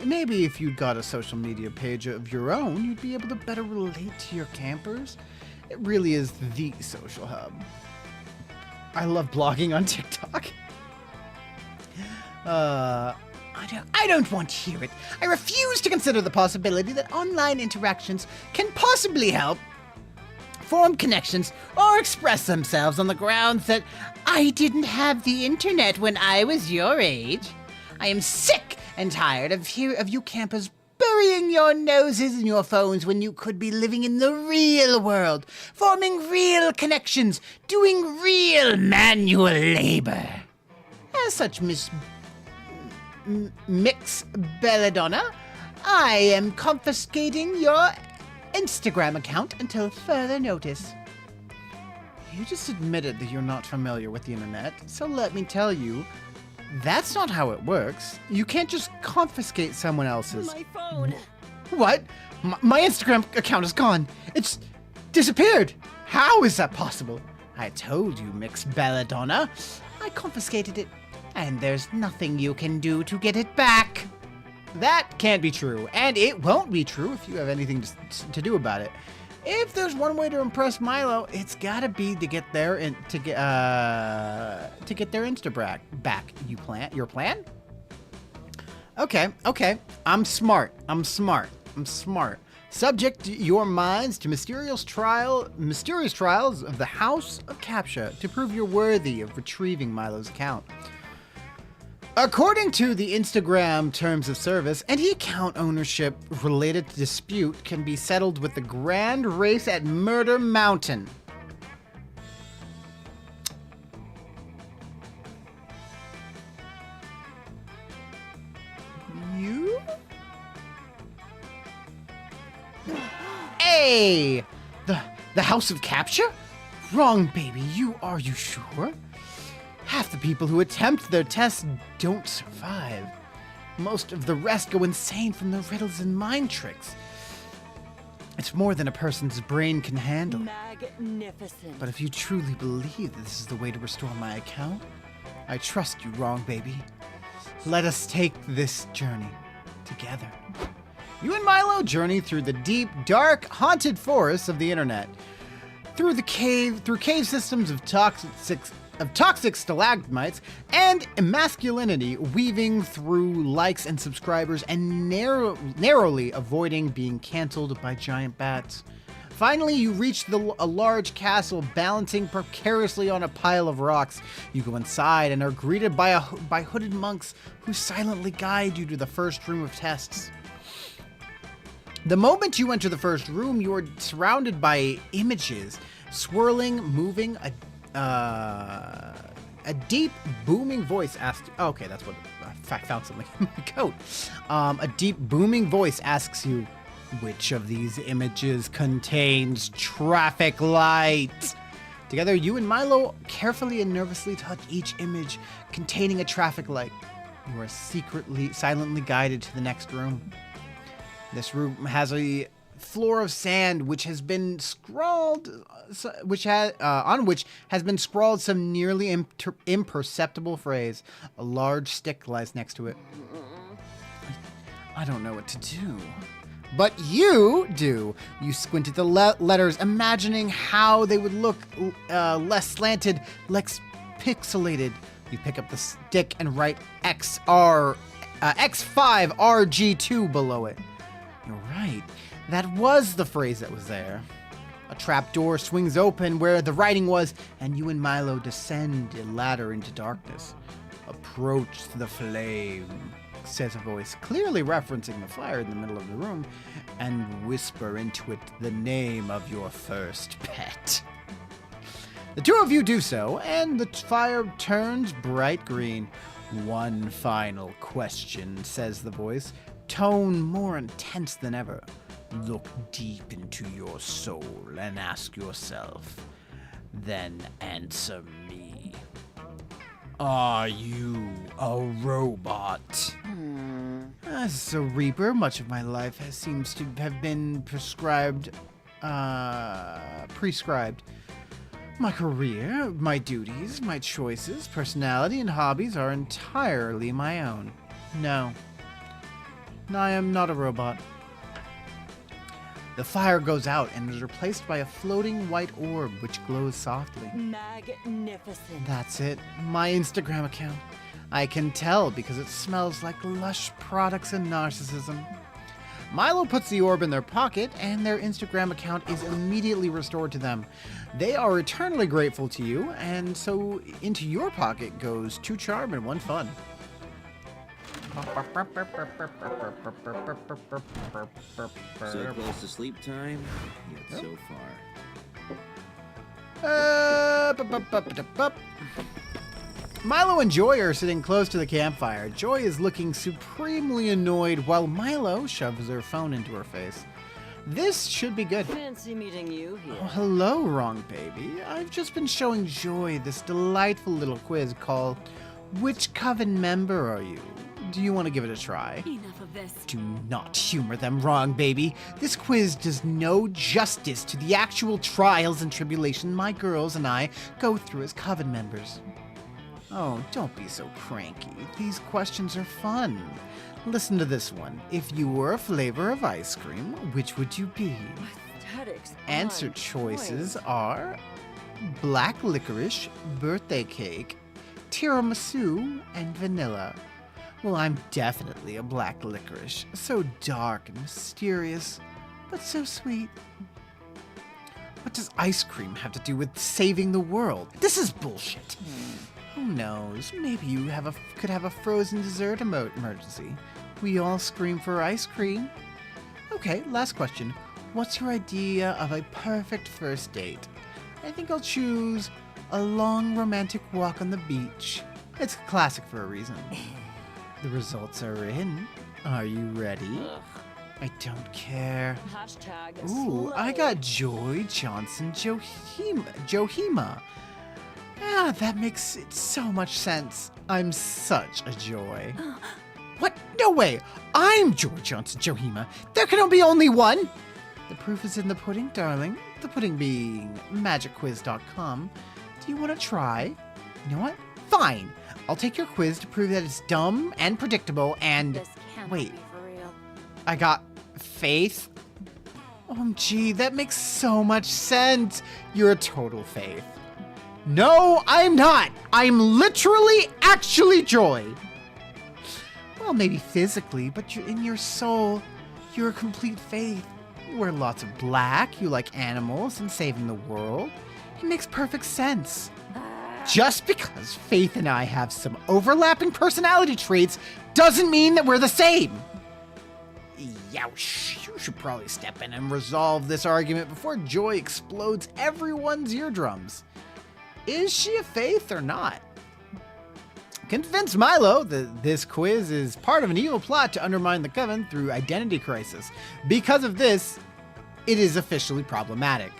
maybe if you'd got a social media page of your own, you'd be able to better relate to your campers. It really is the social hub. I love blogging on TikTok. I don't want to hear it. I refuse to consider the possibility that online interactions can possibly help form connections or express themselves on the grounds that I didn't have the internet when I was your age. I am sick and tired of you campers burying your noses in your phones when you could be living in the real world, forming real connections, doing real manual labor. As such, Mix Belladonna, I am confiscating your Instagram account until further notice. You just admitted that you're not familiar with the internet, so let me tell you, that's not how it works. You can't just confiscate someone else's. My phone. What? My Instagram account is gone. It's disappeared. How is that possible? I told you, Mix Belladonna. I confiscated it, and there's nothing you can do to get it back. That can't be true, and it won't be true if you have anything to do about it. If there's one way to impress Milo, it's gotta be to get their Insta back. Your plan? Okay. I'm smart. Subject your minds to mysterious trials of the House of Captcha to prove you're worthy of retrieving Milo's account. According to the Instagram terms of service, any account ownership related dispute can be settled with the grand race at Murder Mountain. You? Hey! The House of Captcha? Wrong, baby. Are you sure? Half the people who attempt their tests don't survive. Most of the rest go insane from the riddles and mind tricks. It's more than a person's brain can handle. Magnificent. But if you truly believe that this is the way to restore my account, I trust you, Wrong Baby. Let us take this journey together. You and Milo journey through the deep, dark, haunted forests of the internet. Through cave systems of toxic stalagmites and masculinity, weaving through likes and subscribers and narrowly avoiding being canceled by giant bats. Finally, you reach a large castle balancing precariously on a pile of rocks. You go inside and are greeted by hooded monks who silently guide you to the first room of tests. The moment you enter the first room, you are surrounded by images, swirling, moving. A deep, booming voice asks. Oh, okay, that's what. I found something in my coat. A deep, booming voice asks you, which of these images contains traffic lights? Together, you and Milo carefully and nervously touch each image containing a traffic light. You are silently guided to the next room. This room has a floor of sand which has been scrawled, on which has been scrawled some nearly imperceptible phrase. A large stick lies next to it. I don't know what to do. But you do. You squint at the letters, imagining how they would look less slanted, less pixelated. You pick up the stick and write X5RG2 below it. You're right. That was the phrase that was there. A trap door swings open where the writing was, and you and Milo descend a ladder into darkness. Approach the flame, says a voice, clearly referencing the fire in the middle of the room, and whisper into it the name of your first pet. The two of you do so, and the fire turns bright green. One final question, says the voice, tone more intense than ever. Look deep into your soul and ask yourself, then answer me. Are you a robot? As a Reaper, much of my life seems to have been prescribed. My career, my duties, my choices, personality, and hobbies are entirely my own. No, I am not a robot. The fire goes out and is replaced by a floating white orb which glows softly. Magnificent. That's it. My Instagram account. I can tell because it smells like lush products and narcissism. Milo puts the orb in their pocket, and their Instagram account is immediately restored to them. They are eternally grateful to you, and so into your pocket goes 2 charm and 1 fun. So close to sleep time, yet so far. Milo and Joy are sitting close to the campfire. Joy is looking supremely annoyed while Milo shoves her phone into her face. This should be good. Fancy meeting you here. Oh, hello, Wrong Baby. I've just been showing Joy this delightful little quiz called Which Coven Member Are You? Do you want to give it a try? Enough of this. Do not humor them, Wrong Baby. This quiz does no justice to the actual trials and tribulation my girls and I go through as Coven members. Oh, don't be so cranky. These questions are fun. Listen to this one. If you were a flavor of ice cream, which would you be? Aesthetics Answer on choices point. are black licorice, birthday cake, tiramisu, and vanilla. Well, I'm definitely a black licorice. So dark and mysterious, but so sweet. What does ice cream have to do with saving the world? This is bullshit. Who knows? Maybe you could have a frozen dessert emergency. We all scream for ice cream. Okay, last question. What's your idea of a perfect first date? I think I'll choose a long romantic walk on the beach. It's a classic for a reason. The results are in. Are you ready? I don't care. Hashtag Ooh, I slay. got Joy Johnson Johima. Yeah, that makes it so much sense. I'm such a joy. What? No way! I'm Joy Johnson Johima. There can be only one! The proof is in the pudding, darling. The pudding being magicquiz.com. Do you want to try? You know what? Fine! I'll take your quiz to prove that it's dumb and predictable and... This cannot Wait. be for real. I got faith? OMG, that makes so much sense. You're a total faith. No, I'm not. I'm literally, actually Joy. Well, maybe physically, but you're in your soul. You're a complete faith. You wear lots of black, you like animals and saving the world. It makes perfect sense. Just because Faith and I have some overlapping personality traits doesn't mean that we're the same. Youch, you should probably step in and resolve this argument before Joy explodes everyone's eardrums. Is she a Faith or not? Convince Milo that this quiz is part of an evil plot to undermine the Coven through identity crisis. Because of this, it is officially problematic.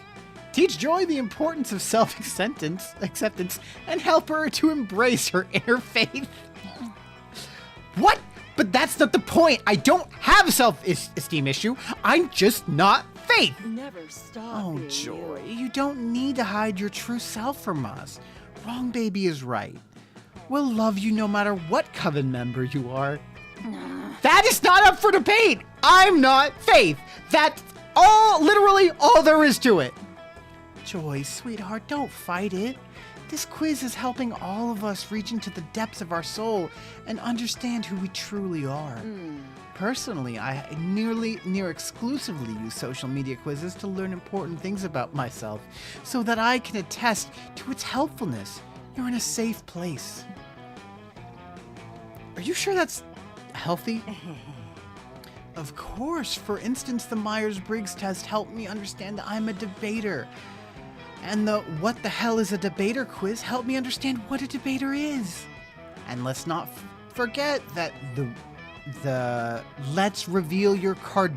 Teach Joy the importance of self-acceptance and help her to embrace her inner faith. What? But that's not the point. I don't have a self-esteem issue. I'm just not Faith. Never stop. Oh, being Joy, you. you don't need to hide your true self from us. Wrong Baby is right. We'll love you no matter what Coven member you are. That is not up for debate. I'm not Faith. That's literally all there is to it. Joy, sweetheart, don't fight it. This quiz is helping all of us reach into the depths of our soul and understand who we truly are. Personally, I near exclusively use social media quizzes to learn important things about myself so that I can attest to its helpfulness. You're in a safe place. Are you sure that's healthy? Of course. For instance, the Myers-Briggs test helped me understand that I'm a debater. And the What the Hell is a Debater quiz helped me understand what a debater is. And let's not forget that the Let's Reveal Your Kardashian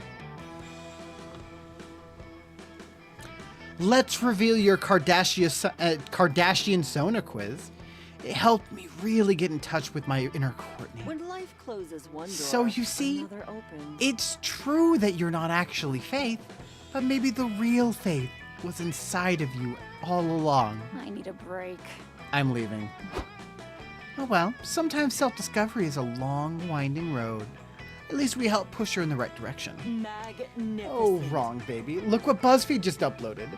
Sona quiz. It helped me really get in touch with my inner Courtney. When life closes one door, So you see, another opens. it's true that you're not actually Faith, but maybe the real Faith was inside of you all along. I need a break. I'm leaving. Oh well, sometimes self-discovery is a long, winding road. At least we help push her in the right direction. Magnificent. Oh, Wrong Baby. Look what BuzzFeed just uploaded.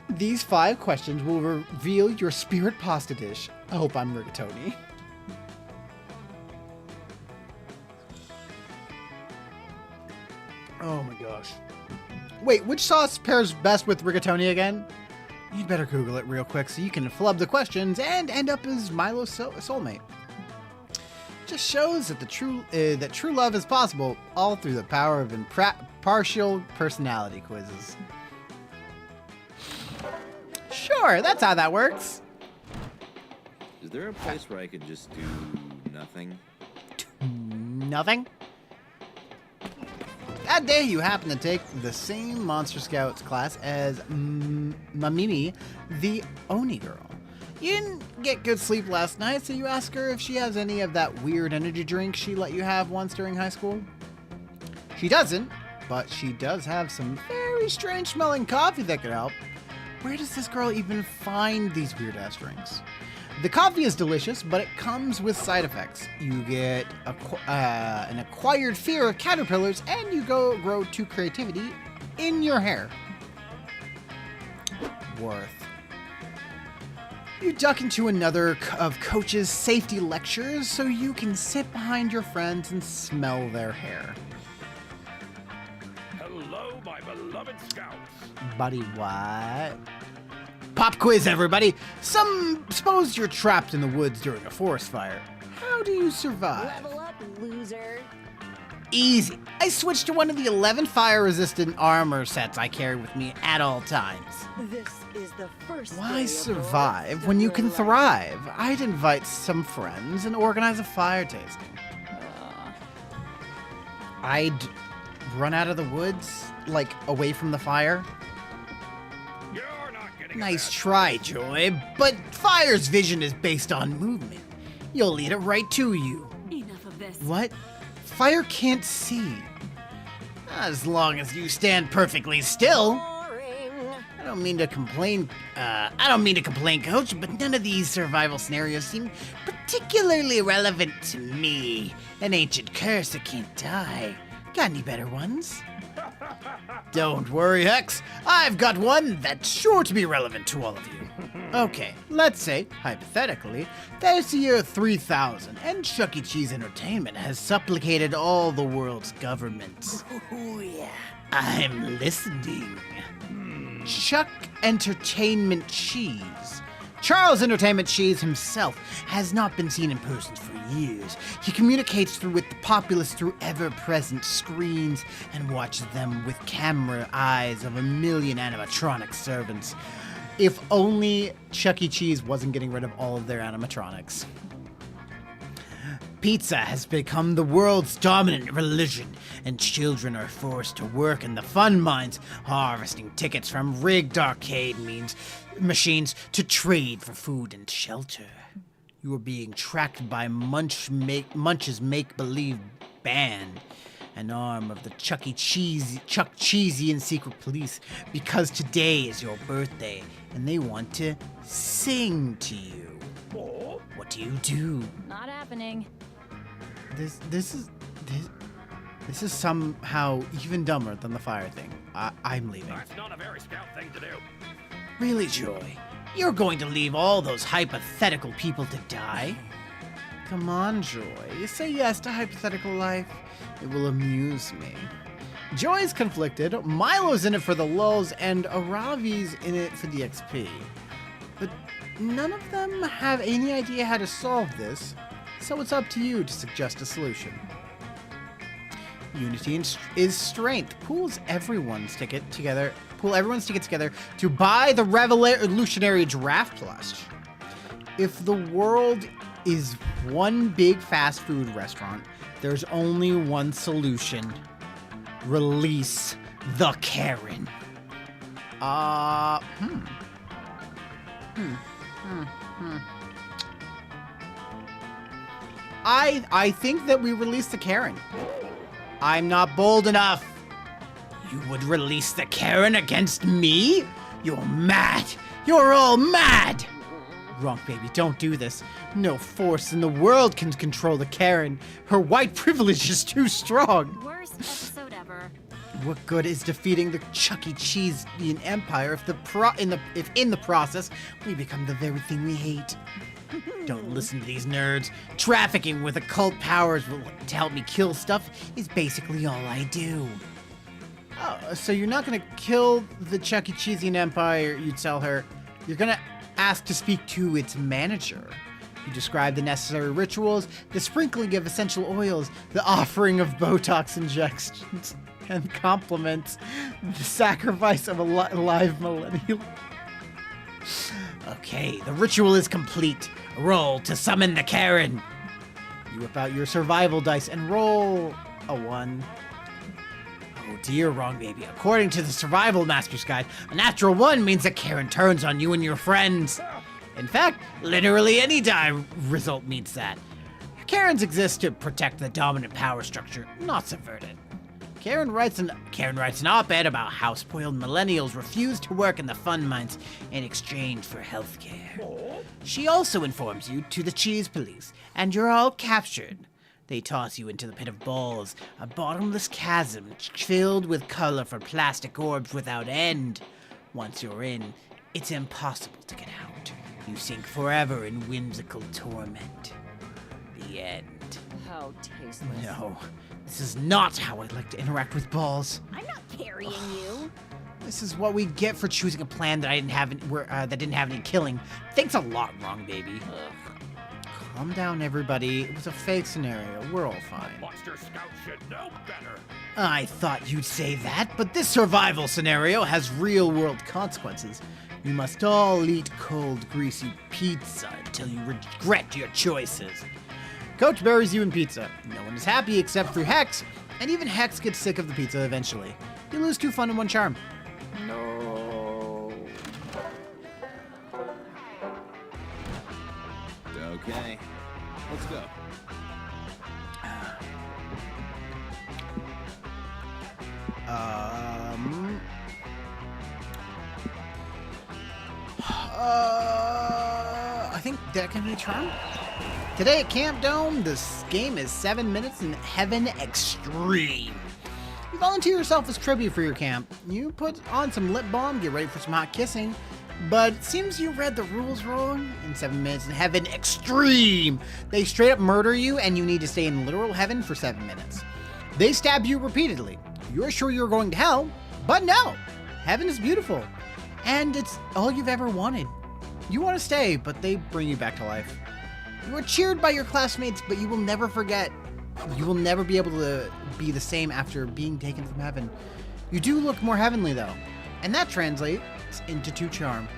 These 5 questions will reveal your spirit pasta dish. I hope I'm rigatoni. Oh my gosh. Wait, which sauce pairs best with rigatoni again? You'd better Google it real quick so you can flub the questions and end up as Milo's soulmate. Just shows that true love is possible, all through the power of impartial personality quizzes. Sure, that's how that works. Is there a place where I could just do nothing? Nothing? That day you happen to take the same Monster Scouts class as Mamimi, the Oni girl. You didn't get good sleep last night, so you ask her if she has any of that weird energy drink she let you have once during high school. She doesn't, but she does have some very strange smelling coffee that could help. Where does this girl even find these weird ass drinks? The coffee is delicious, but it comes with side effects. You get an acquired fear of caterpillars, and you grow to creativity in your hair. Worth. You duck into another of Coach's safety lectures so you can sit behind your friends and smell their hair. Hello, my beloved scouts. Buddy, what? Pop quiz, everybody. Suppose you're trapped in the woods during a forest fire. How do you survive? Level up, loser. Easy. I switched to one of the 11 fire-resistant armor sets I carry with me at all times. This is the first Why day of the survive rest when of you your can life. thrive? I'd invite some friends and organize a fire tasting. I'd run out of the woods, like away from the fire. You're not getting Nice that. try, Joy, but fire's vision is based on movement. You'll lead it right to you. Enough of this. What? Fire can't see. As long as you stand perfectly still. Boring. I don't mean to complain, Coach, but none of these survival scenarios seem particularly relevant to me. An ancient curse that can't die. Got any better ones? Don't worry, Hex. I've got one that's sure to be relevant to all of you. Okay, let's say, hypothetically, that it's the year 3000, and Chuck E. Cheese Entertainment has supplicated all the world's governments. Oh yeah. I'm listening. Chuck Entertainment Cheese. Charles Entertainment Cheese himself has not been seen in person for years. He communicates with the populace through ever-present screens and watches them with camera eyes of a million animatronic servants. If only Chuck E. Cheese wasn't getting rid of all of their animatronics. Pizza has become the world's dominant religion, and children are forced to work in the fun mines, harvesting tickets from rigged arcade machines to trade for food and shelter. You are being tracked by Munch's make-believe band, an arm of the Chuck Cheesy and Secret Police, because today is your birthday, and they want to sing to you. What do you do? Not happening. This is somehow even dumber than the fire thing. I'm leaving. That's not a very scout thing to do. Really, Joy? You're going to leave all those hypothetical people to die? Come on, Joy. Say yes to hypothetical life. It will amuse me. Joy's conflicted, Milo's in it for the lulz, and Aravi's in it for the XP. But none of them have any idea how to solve this, so it's up to you to suggest a solution. Unity is strength. Pull everyone's ticket together to buy the revolutionary draft plush. If the world is one big fast food restaurant, there's only one solution. Release the Karen. I think that we release the Karen. I'm not bold enough. You would release the Karen against me? You're mad. You're all mad. Wrong, baby. Don't do this. No force in the world can control the Karen. Her white privilege is too strong. Worst episode ever. What good is defeating the Chuck E. Cheesian Empire if in the process we become the very thing we hate? Don't listen to these nerds. Trafficking with occult powers to help me kill stuff is basically all I do. Oh, so you're not going to kill the Chuck E. Cheesian Empire, you tell her. You're going to ask to speak to its manager. You describe the necessary rituals, the sprinkling of essential oils, the offering of Botox injections, and compliments the sacrifice of a live millennial. Okay, the ritual is complete. Roll to summon the Karen. You whip out your survival dice and roll a 1. Oh dear, wrong baby. According to the Survival Master's Guide, a natural 1 means that Karen turns on you and your friends. In fact, literally any die result means that. Karens exist to protect the dominant power structure, not subvert it. Karen writes an op-ed about how spoiled millennials refuse to work in the fun mines in exchange for healthcare. She also informs you to the cheese police, and you're all captured. They toss you into the pit of balls, a bottomless chasm filled with colorful plastic orbs without end. Once you're in, it's impossible to get out. You sink forever in whimsical torment. The end. How tasteless. No, this is not how I'd like to interact with balls. I'm not carrying you. This is what we get for choosing a plan that that didn't have any killing. Thanks a lot, wrong baby. Calm down, everybody. It was a fake scenario. We're all fine. Monster Scout should know better. I thought you'd say that, but this survival scenario has Real-world consequences. You must all eat cold, greasy pizza until you regret your choices. Coach buries you in pizza. No one is happy except for Hex, and even Hex gets sick of the pizza eventually. You lose 2 fun and 1 charm. No. Okay. Let's go. I think that can be a charm. Today at Camp Dome, this game is 7 minutes in Heaven Extreme. You volunteer yourself as tribute for your camp. You put on some lip balm, get ready for some hot kissing. But it seems you read the rules wrong. In 7 minutes in Heaven Extreme, they straight up murder you and you need to stay in literal heaven for 7 minutes. They stab you repeatedly. You're sure you're going to hell, but no. Heaven is beautiful. And it's all you've ever wanted. You want to stay, but they bring you back to life. You are cheered by your classmates, but you will never forget. You will never be able to be the same after being taken from heaven. You do look more heavenly, though. And that translates into 2 charm.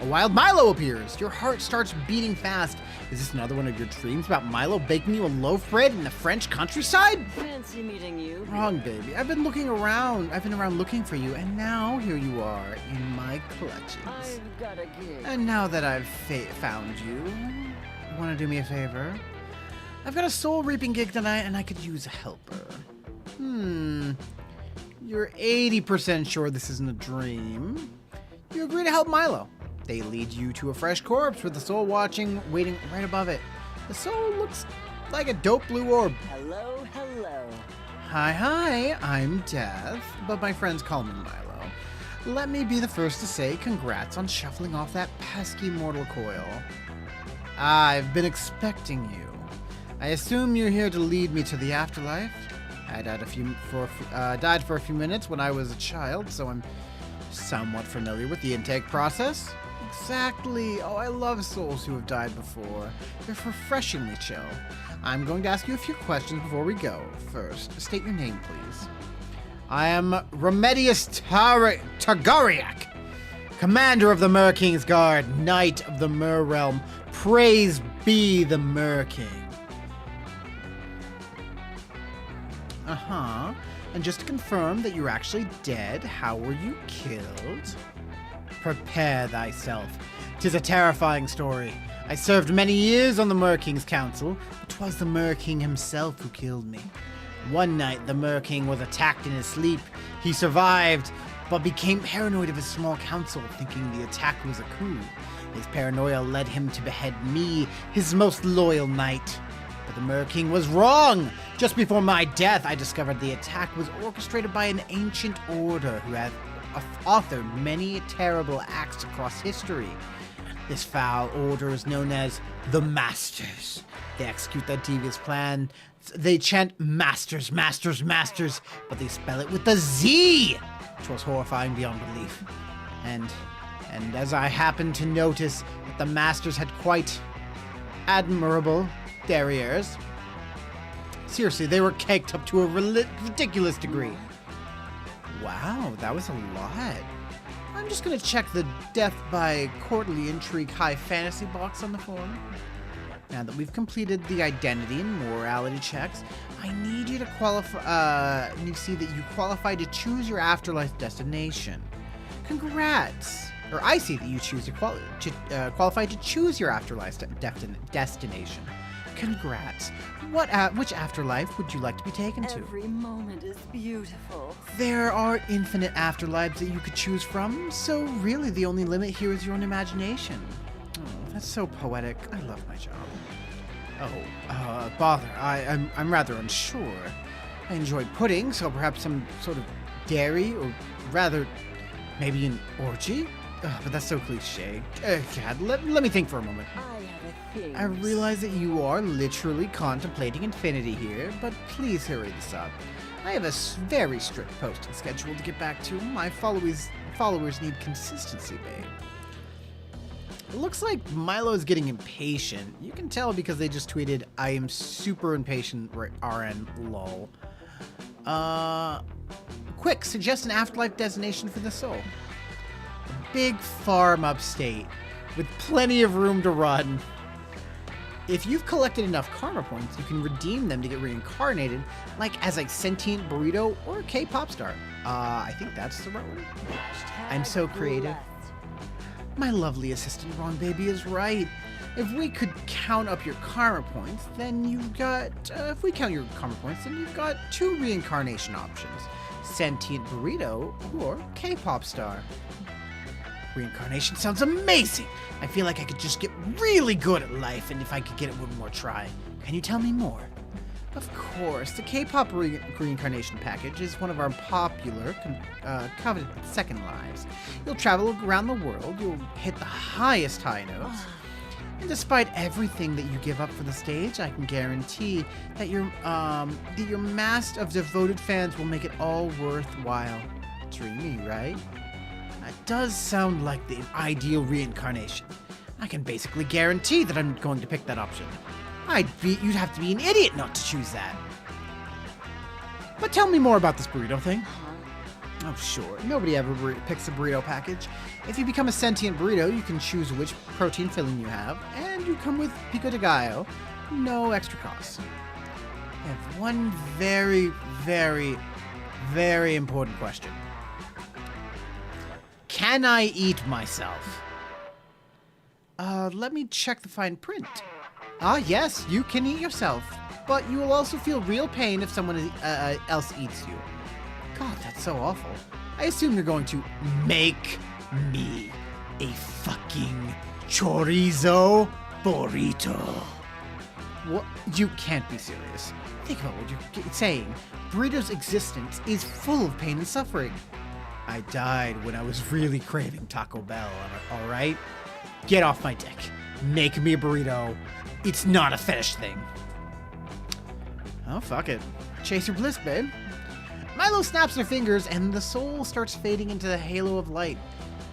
A wild Milo appears. Your heart starts beating fast. Is this another one of your dreams about Milo baking you a loaf bread in the French countryside? Fancy meeting you. Wrong, baby. I've been around looking for you, and now here you are in my clutches. I've got a gig. And now that I've found you, want to do me a favor? I've got a soul-reaping gig tonight, and I could use a helper. You're 80% sure this isn't a dream. You agree to help Milo. They lead you to a fresh corpse with the soul waiting right above it. The soul looks like a dope blue orb. Hello, hello. Hi, I'm Death, but my friends call me Milo. Let me be the first to say congrats on shuffling off that pesky mortal coil. I've been expecting you. I assume you're here to lead me to the afterlife. I died for a few minutes when I was a child, so I'm somewhat familiar with the intake process. Exactly. Oh, I love souls who have died before. They're refreshingly chill. I'm going to ask you a few questions before we go. First, state your name, please. I am Remedius Targariak, Commander of the Mer King's Guard, Knight of the Mer Realm. Praise be the Mer King. And just to confirm that you're actually dead, how were you killed? Prepare thyself. 'Tis a terrifying story. I served many years on the Mer King's council, but 'twas the Mer King himself who killed me. One night, the Mer King was attacked in his sleep. He survived, but became paranoid of his small council, thinking the attack was a coup. His paranoia led him to behead me, his most loyal knight. But the Mer King was wrong! Just before my death, I discovered the attack was orchestrated by an ancient order who had authored many terrible acts across history. This foul order is known as the Masters. They execute their devious plan. They chant Masters, Masters, Masters, but they spell it with a Z, which was horrifying beyond belief. And as I happened to notice that the Masters had quite admirable derrieres. Seriously, they were caked up to a ridiculous degree. Wow, that was a lot. I'm just gonna check the death by courtly intrigue high fantasy box on the forum. Now that we've completed the identity and morality checks, I need you to see that you qualify to choose your afterlife destination. Congrats! Or I see that you choose to qualify to choose your afterlife destination. Congrats. Which afterlife would you like to be taken to? Every moment is beautiful. There are infinite afterlives that you could choose from, so really the only limit here is your own imagination. Oh, that's so poetic. I love my job. Oh, bother. I'm rather unsure. I enjoy pudding, so perhaps some sort of dairy, or rather, maybe an orgy? But that's so cliche. God, let me think for a moment. I have a thing. I realize that you are literally contemplating infinity here, but please hurry this up. I have a very strict posting schedule to get back to. My followers need consistency, babe. It looks like Milo's getting impatient. You can tell because they just tweeted, I am super impatient, RN, lol. Quick, suggest an afterlife destination for the soul. A big farm upstate, with plenty of room to run. If you've collected enough karma points, you can redeem them to get reincarnated, like as a sentient burrito or a K-pop star. I think that's the right one. I'm so creative. My lovely assistant Ron Baby is right. If we could count up your karma points, then you've got... if we count your karma points, then you've got 2 reincarnation options. Sentient burrito or K-pop star. Reincarnation sounds amazing! I feel like I could just get really good at life, and if I could get it one more try. Can you tell me more? Of course, the K-pop reincarnation package is one of our popular, coveted second lives. You'll travel around the world, you'll hit the highest high notes, and despite everything that you give up for the stage, I can guarantee that your mass of devoted fans will make it all worthwhile. Dreamy, right? That does sound like the ideal reincarnation. I can basically guarantee that I'm going to pick that option. You'd have to be an idiot not to choose that. But tell me more about this burrito thing. Oh, sure. Nobody ever picks a burrito package. If you become a sentient burrito, you can choose which protein filling you have, and you come with pico de gallo. No extra cost. I have one very, very, very important question. Can I eat myself? Let me check the fine print. Ah, yes, you can eat yourself, but you will also feel real pain if someone else eats you. God, that's so awful. I assume you're going to make me a fucking chorizo burrito. What? You can't be serious. Think about what you're saying. Burrito's existence is full of pain and suffering. I died when I was really craving Taco Bell, alright? Get off my dick. Make me a burrito. It's not a fetish thing. Oh, fuck it. Chase your bliss, babe. Milo snaps her fingers and the soul starts fading into the halo of light.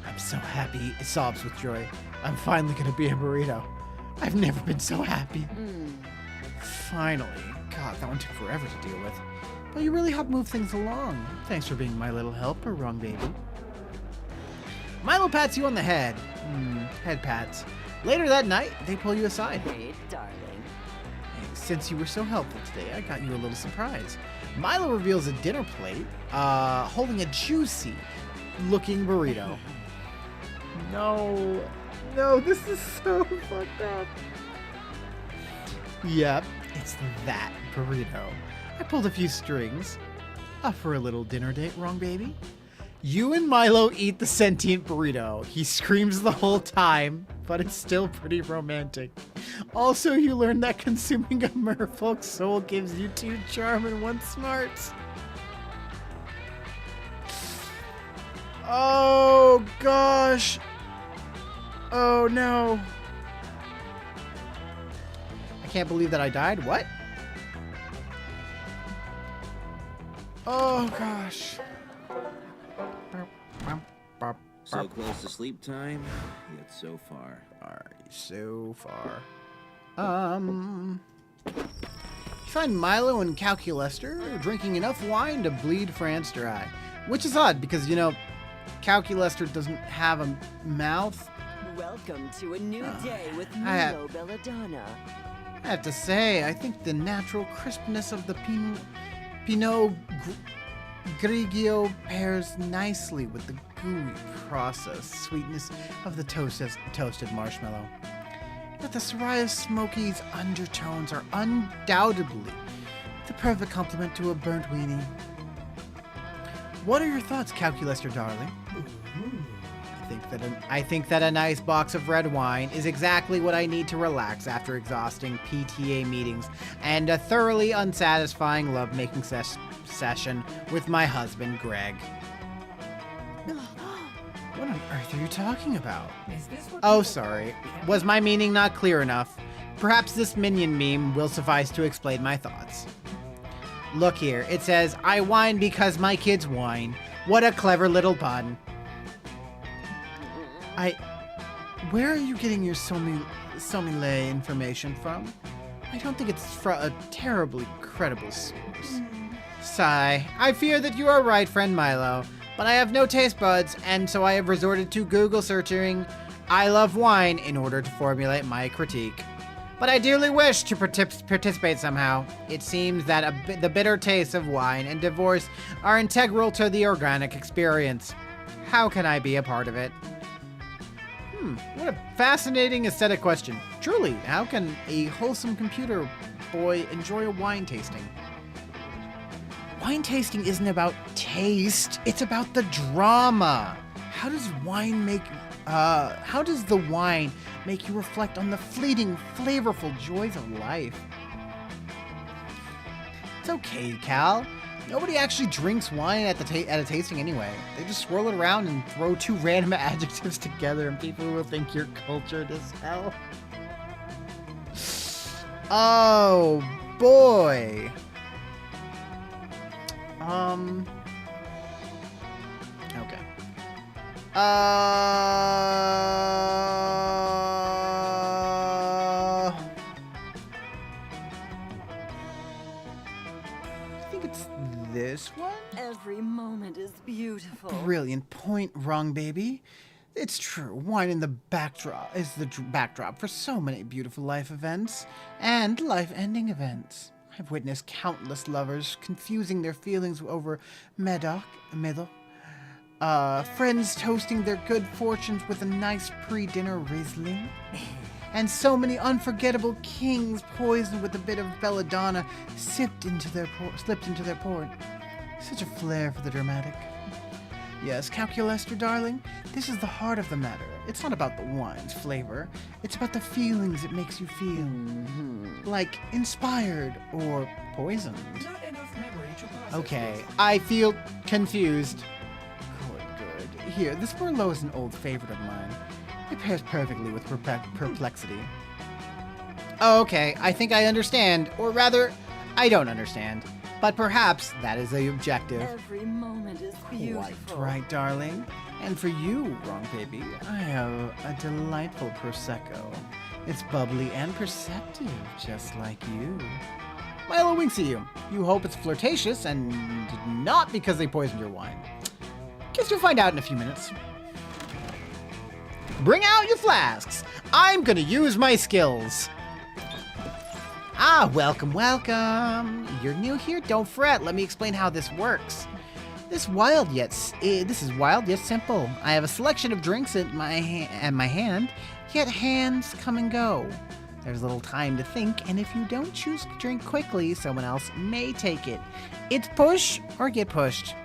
I'm so happy, it sobs with joy. I'm finally gonna be a burrito. I've never been so happy. Finally. God, that one took forever to deal with. But you really helped move things along. Thanks for being my little helper, wrong baby. Milo pats you on the head. Head pats. Later that night, they pull you aside. Hey, darling. Hey, since you were so helpful today, I got you a little surprise. Milo reveals a dinner plate, holding a juicy looking burrito. No, this is so fucked up. Yep, it's that burrito. I pulled a few strings. Up for a little dinner date, wrong baby? You and Milo eat the sentient burrito. He screams the whole time, but it's still pretty romantic. Also, you learn that consuming a merfolk soul gives you 2 charm and 1 smarts. Oh, gosh. Oh no. I can't believe that I died. What? Oh gosh. So close to sleep time, yet so far. Alright, so far. You find Milo and Calculester drinking enough wine to bleed France dry. Which is odd because, you know, Calculester doesn't have a mouth. Welcome to a new day with I have- Milo Belladonna. I have to say, I think the natural crispness of the Pinot Grigio pairs nicely with the gooey processed sweetness of the toasted marshmallow. But the Soraya's Smoky's undertones are undoubtedly the perfect complement to a burnt weenie. What are your thoughts, Calculester darling? I think that a nice box of red wine is exactly what I need to relax after exhausting PTA meetings and a thoroughly unsatisfying lovemaking session with my husband, Greg. What on earth are you talking about? Oh, sorry. Was my meaning not clear enough? Perhaps this minion meme will suffice to explain my thoughts. Look here, it says, I whine because my kids whine. What a clever little pun. Where are you getting your Somile information from? I don't think it's from a terribly credible source. Sigh. I fear that you are right, friend Milo, but I have no taste buds, and so I have resorted to Google searching I love wine in order to formulate my critique. But I dearly wish to participate somehow. It seems that the bitter tastes of wine and divorce are integral to the organic experience. How can I be a part of it? What a fascinating aesthetic question. Truly, how can a wholesome computer boy enjoy a wine tasting? Wine tasting isn't about taste, it's about the drama. How does the wine make you reflect on the fleeting, flavorful joys of life? It's okay, Cal. Nobody actually drinks wine at a tasting anyway. They just swirl it around and throw two random adjectives together, and people will think you're cultured as hell. Oh boy. Okay. I think it's this one? Every moment is beautiful. Brilliant point, wrong baby. It's true, wine in the backdrop is the backdrop for so many beautiful life events and life-ending events. I've witnessed countless lovers confusing their feelings over Medoc, friends toasting their good fortunes with a nice pre-dinner Riesling, and so many unforgettable kings poisoned with a bit of belladonna slipped into their port. Such a flair for the dramatic. Yes, Calculester, darling, this is the heart of the matter. It's not about the wine's flavor. It's about the feelings it makes you feel. Like inspired or poisoned. Not enough memory to process Okay, this. I feel confused. Good. Here, this Merlot is an old favorite of mine. It pairs perfectly with perplexity. Okay, I think I understand. Or rather, I don't understand. But perhaps that is the objective. Every moment is beautiful. Quite right, darling. And for you, wrong baby, I have a delightful Prosecco. It's bubbly and perceptive, just like you. Milo winks at you. You hope it's flirtatious and not because they poisoned your wine. Guess you'll find out in a few minutes. Bring out your flasks. I'm gonna use my skills. Ah, welcome. You're new here? Don't fret. Let me explain how this works. This is wild yet simple. I have a selection of drinks in my hand, yet hands come and go. There's little time to think, and if you don't choose to drink quickly, someone else may take it. It's push or get pushed.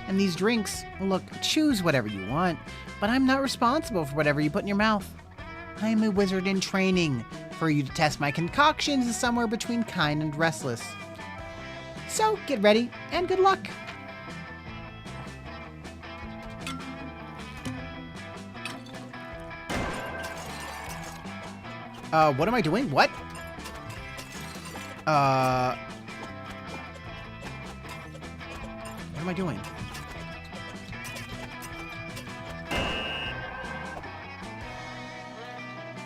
And these drinks, look, choose whatever you want, but I'm not responsible for whatever you put in your mouth. I am a wizard in training. For you to test my concoctions is somewhere between kind and restless. So get ready and good luck. What am I doing? What? What am I doing?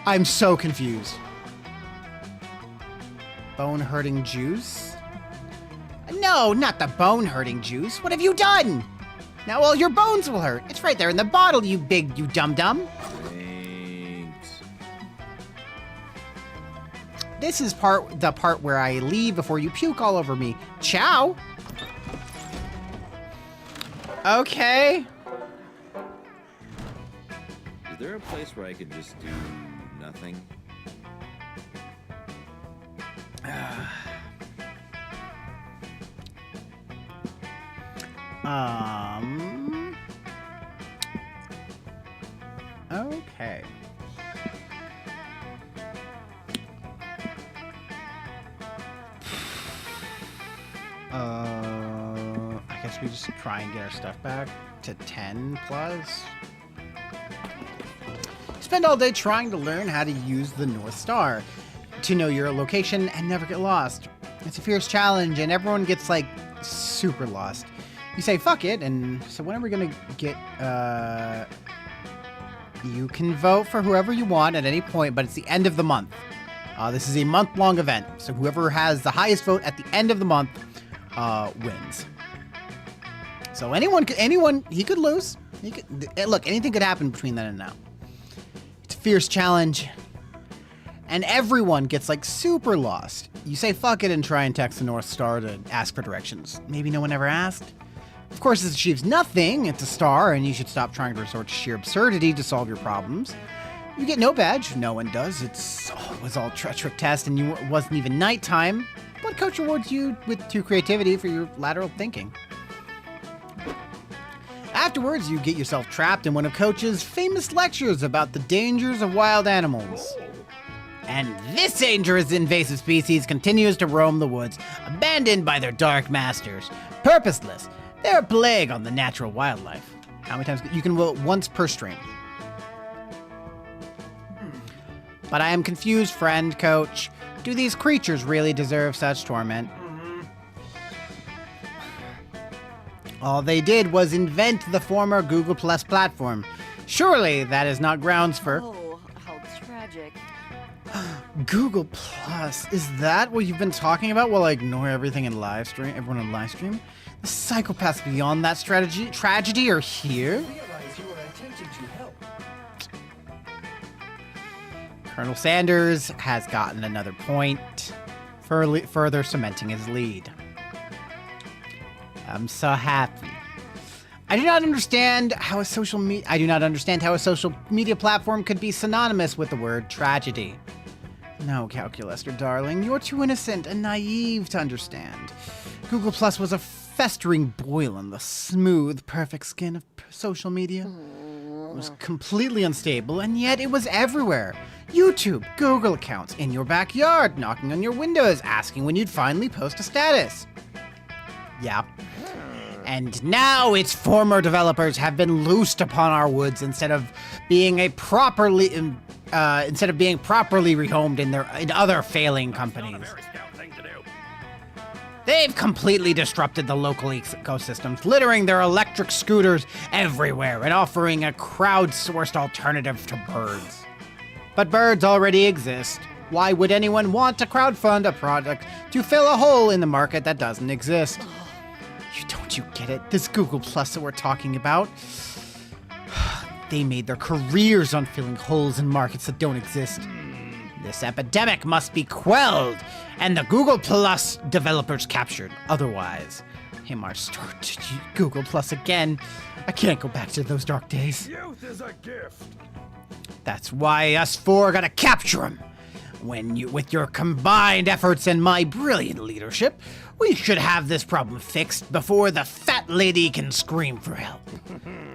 I'm so confused. Bone-hurting juice? No, not the bone-hurting juice. What have you done? Now all your bones will hurt. It's right there in the bottle, you dum-dum. Thanks. This is the part where I leave before you puke all over me. Ciao. Okay. Is there a place where I could just do nothing? Okay. I guess we just try and get our stuff back to 10 plus. Spend all day trying to learn how to use the North Star to know your location and never get lost. It's a fierce challenge and everyone gets like super lost. You say fuck it, and so when are we gonna get you can vote for whoever you want at any point, but it's the end of the month. This is a month-long event, so whoever has the highest vote at the end of the month wins. So anyone, he could lose. Look, anything could happen between then and now. It's a fierce challenge, and everyone gets like super lost. You say fuck it and try and text the North Star to ask for directions. Maybe no one ever asked. Of course, this achieves nothing. It's a star, and you should stop trying to resort to sheer absurdity to solve your problems. You get no badge. No one does. It was all trick test, and it wasn't even nighttime. But Coach rewards you with 2 creativity for your lateral thinking. Afterwards, you get yourself trapped in one of Coach's famous lectures about the dangers of wild animals. And this dangerous invasive species continues to roam the woods, abandoned by their dark masters. Purposeless. They're a plague on the natural wildlife. How many times? You can vote once per stream. But I am confused, friend, Coach. Do these creatures really deserve such torment? All they did was invent the former Google Plus platform. Surely that is not grounds for... Oh, how tragic. Google Plus. Is that what you've been talking about while I ignore everything in live stream? Everyone in live stream? The psychopaths beyond that tragedy are here? Realize you are attempting to help. Colonel Sanders has gotten another point, further cementing his lead. I'm so happy. I do not understand how a social media platform could be synonymous with the word tragedy. No, Calculaster, darling, you're too innocent and naive to understand. Google Plus was a festering boil in the smooth, perfect skin of social media. It was completely unstable, and yet it was everywhere. YouTube, Google accounts, in your backyard, knocking on your windows, asking when you'd finally post a status. Yeah. And now its former developers have been loosed upon our woods instead of being properly rehomed in other failing companies. They've completely disrupted the local ecosystems, littering their electric scooters everywhere and offering a crowdsourced alternative to birds. But birds already exist. Why would anyone want to crowdfund a product to fill a hole in the market that doesn't exist? Don't you get it? This Google Plus that we're talking about, they made their careers on filling holes in markets that don't exist. This epidemic must be quelled, and the Google Plus developers captured. Otherwise, Google Plus again. I can't go back to those dark days. Youth is a gift. That's why us 4 gotta capture him. With your combined efforts and my brilliant leadership, we should have this problem fixed before the fat lady can scream for help.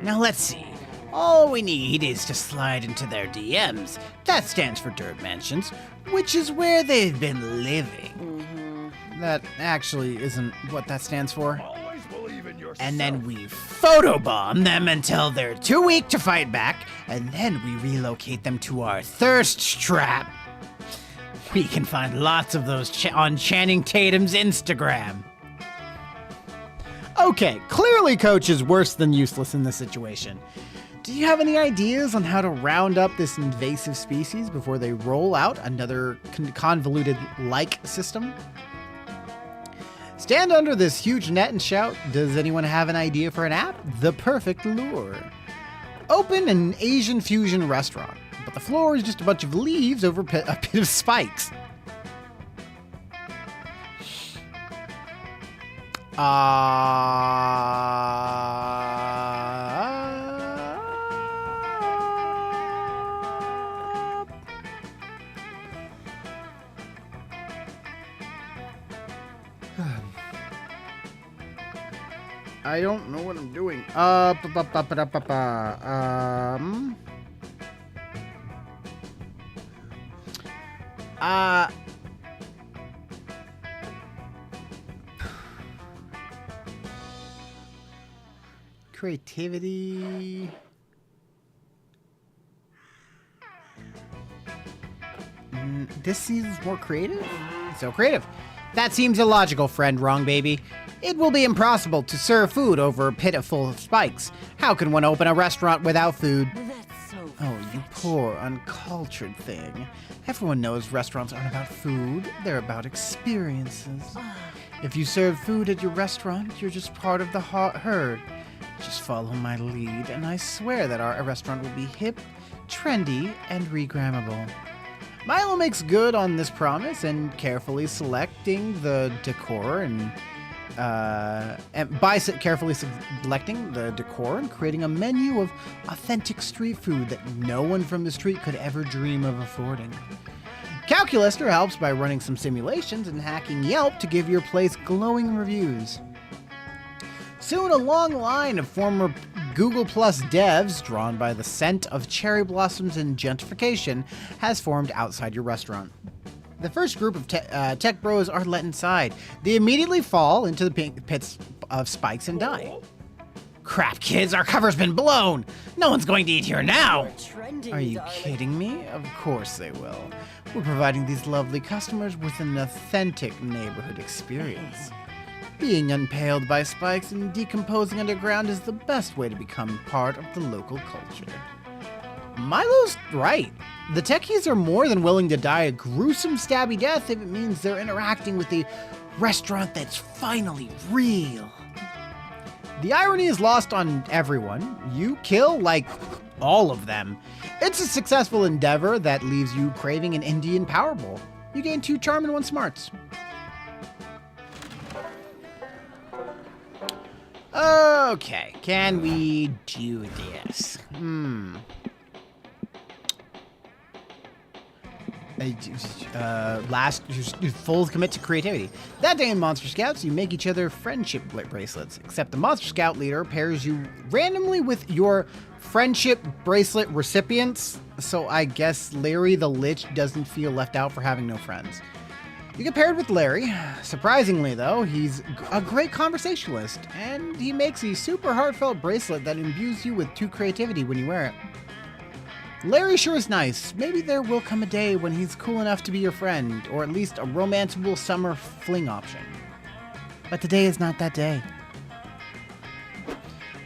Now let's see. All we need is to slide into their DMs. That stands for Dirt Mansions, which is where they've been living. That actually isn't what that stands for. Always believe in yourself. And then we photobomb them until they're too weak to fight back, and then we relocate them to our thirst trap. We can find lots of those on Channing Tatum's Instagram. Okay, clearly Coach is worse than useless in this situation. Do you have any ideas on how to round up this invasive species before they roll out another convoluted like system? Stand under this huge net and shout, does anyone have an idea for an app? The perfect lure. Open an Asian fusion restaurant, but the floor is just a bunch of leaves over a pit of spikes. I don't know what I'm doing. Creativity. This seems more creative? So creative. That seems illogical, friend Wrong Baby. It will be impossible to serve food over a pit full of spikes. How can one open a restaurant without food? That's so Oh, you fetch. poor, uncultured thing. Everyone knows restaurants aren't about food, they're about experiences. If you serve food at your restaurant, you're just part of the herd. Just follow my lead, and I swear that our restaurant will be hip, trendy, and regrammable. Milo makes good on this promise and carefully selecting the decor and carefully selecting the decor and creating a menu of authentic street food that no one from the street could ever dream of affording. Calculator helps by running some simulations and hacking Yelp to give your place glowing reviews. Soon, a long line of former Google Plus devs, drawn by the scent of cherry blossoms and gentrification, has formed outside your restaurant. The first group of tech bros are let inside. They immediately fall into the pits of spikes and die. Crap, kids, our cover's been blown. No one's going to eat here now. You're trending, Are you darling. kidding me? Of course they will. We're providing these lovely customers with an authentic neighborhood experience. Being impaled by spikes and decomposing underground is the best way to become part of the local culture. Milo's right. The techies are more than willing to die a gruesome stabby death if it means they're interacting with a restaurant that's finally real. The irony is lost on everyone. You kill, like, all of them. It's a successful endeavor that leaves you craving an Indian Power Bowl. You gain 2 charm and 1 smarts. Okay, can we do this? Last, full commit to creativity. That day in Monster Scouts, you make each other friendship bracelets, except the Monster Scout leader pairs you randomly with your friendship bracelet recipients, so I guess Larry the Lich doesn't feel left out for having no friends. You get paired with Larry. Surprisingly, though, he's a great conversationalist, and he makes a super heartfelt bracelet that imbues you with 2 creativity when you wear it. Larry sure is nice. Maybe there will come a day when he's cool enough to be your friend, or at least a romanceable summer fling option. But today is not that day.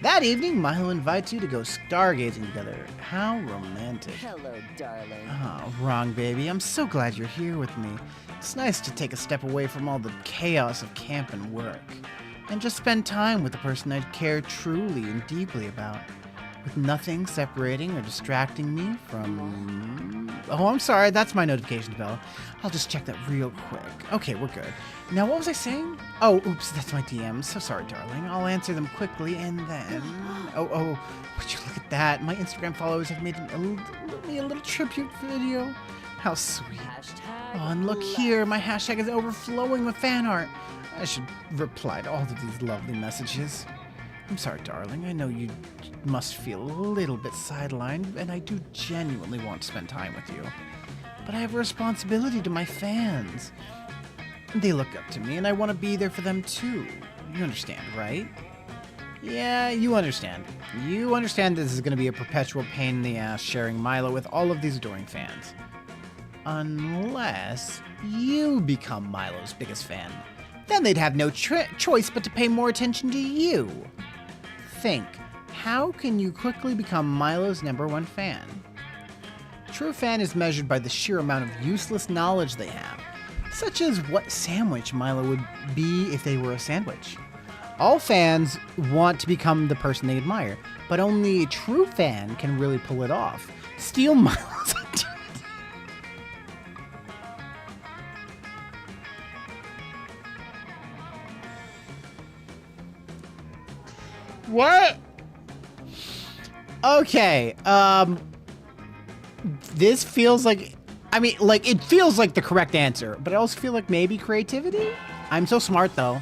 That evening, Milo invites you to go stargazing together. How romantic. Hello, darling. Oh, Wrong Baby, I'm so glad you're here with me. It's nice to take a step away from all the chaos of camp and work, and just spend time with the person I care truly and deeply about, with nothing separating or distracting me from... Oh, I'm sorry, that's my notifications bell. I'll just check that real quick. Okay, we're good. Now, what was I saying? Oh, oops, that's my DM. So sorry, darling. I'll answer them quickly, and then... Oh, would you look at that? My Instagram followers have made me a little tribute video. How sweet. Oh, and look here, my hashtag is overflowing with fan art. I should reply to all of these lovely messages. I'm sorry, darling. I know you must feel a little bit sidelined, and I do genuinely want to spend time with you. But I have a responsibility to my fans. They look up to me, and I want to be there for them too. You understand, right? Yeah, you understand. You understand this is going to be a perpetual pain in the ass sharing Milo with all of these adoring fans. Unless you become Milo's biggest fan. Then they'd have no choice but to pay more attention to you. Think, how can you quickly become Milo's #1 fan? True fan is measured by the sheer amount of useless knowledge they have, such as what sandwich Milo would be if they were a sandwich. All fans want to become the person they admire, but only a true fan can really pull it off. Steal Milo's identity. What? Okay, this feels like, I mean, like, it feels like the correct answer, but I also feel like maybe creativity? I'm so smart, though.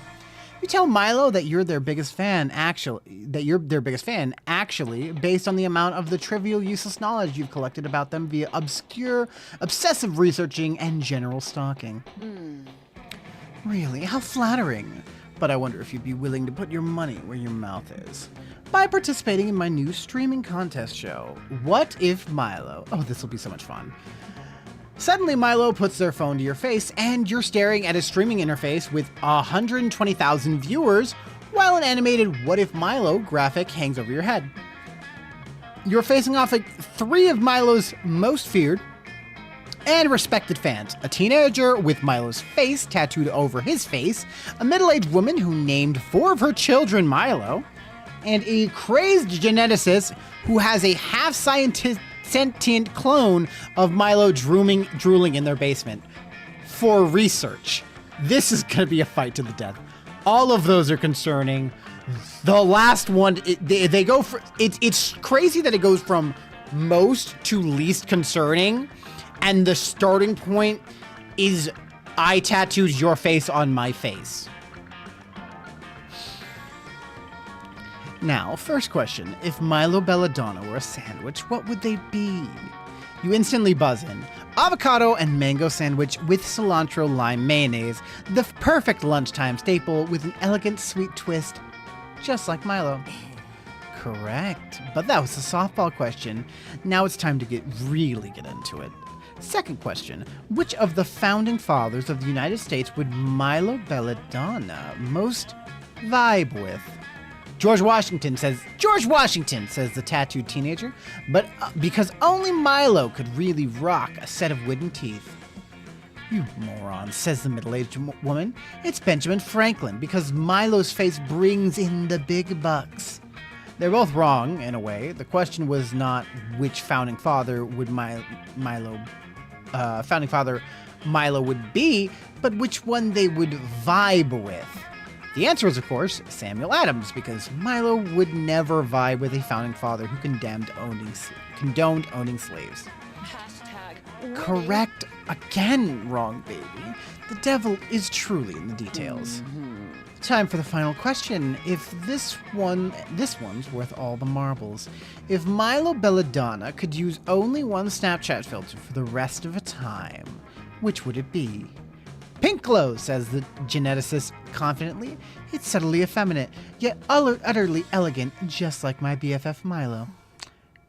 You tell Milo that you're their biggest fan, actually, based on the amount of the trivial, useless knowledge you've collected about them via obscure, obsessive researching and general stalking. Really? How flattering. But I wonder if you'd be willing to put your money where your mouth is. By participating in my new streaming contest show, What If Milo? Oh, this will be so much fun. Suddenly, Milo puts their phone to your face, and you're staring at a streaming interface with 120,000 viewers, while an animated What If Milo graphic hangs over your head. You're facing off like 3 of Milo's most feared and respected fans: a teenager with Milo's face tattooed over his face, a middle-aged woman who named 4 of her children Milo, and a crazed geneticist who has a half-sentient clone of Milo drooling in their basement. For research. This is going to be a fight to the death. All of those are concerning. The last one, they go for... It's crazy that it goes from most to least concerning, and the starting point is I tattooed your face on my face. Now, first question. If Milo Belladonna were a sandwich, what would they be? You instantly buzz in. Avocado and mango sandwich with cilantro lime mayonnaise. The perfect lunchtime staple with an elegant sweet twist. Just like Milo. Correct. But that was a softball question. Now it's time to really get into it. Second question. Which of the founding fathers of the United States would Milo Belladonna most vibe with? George Washington, says the tattooed teenager, but because only Milo could really rock a set of wooden teeth. You moron, says the middle-aged woman. It's Benjamin Franklin, because Milo's face brings in the big bucks. They're both wrong, in a way. The question was not which founding father would Milo would be, but which one they would vibe with. The answer is, of course, Samuel Adams, because Milo would never vibe with a founding father who condoned owning slaves. Correct again, wrong baby. The devil is truly in the details. Time for the final question. If this one's worth all the marbles. If Milo Belladonna could use only one Snapchat filter for the rest of a time, which would it be? Pink glow, says the geneticist confidently. It's subtly effeminate, yet utterly elegant, just like my BFF Milo.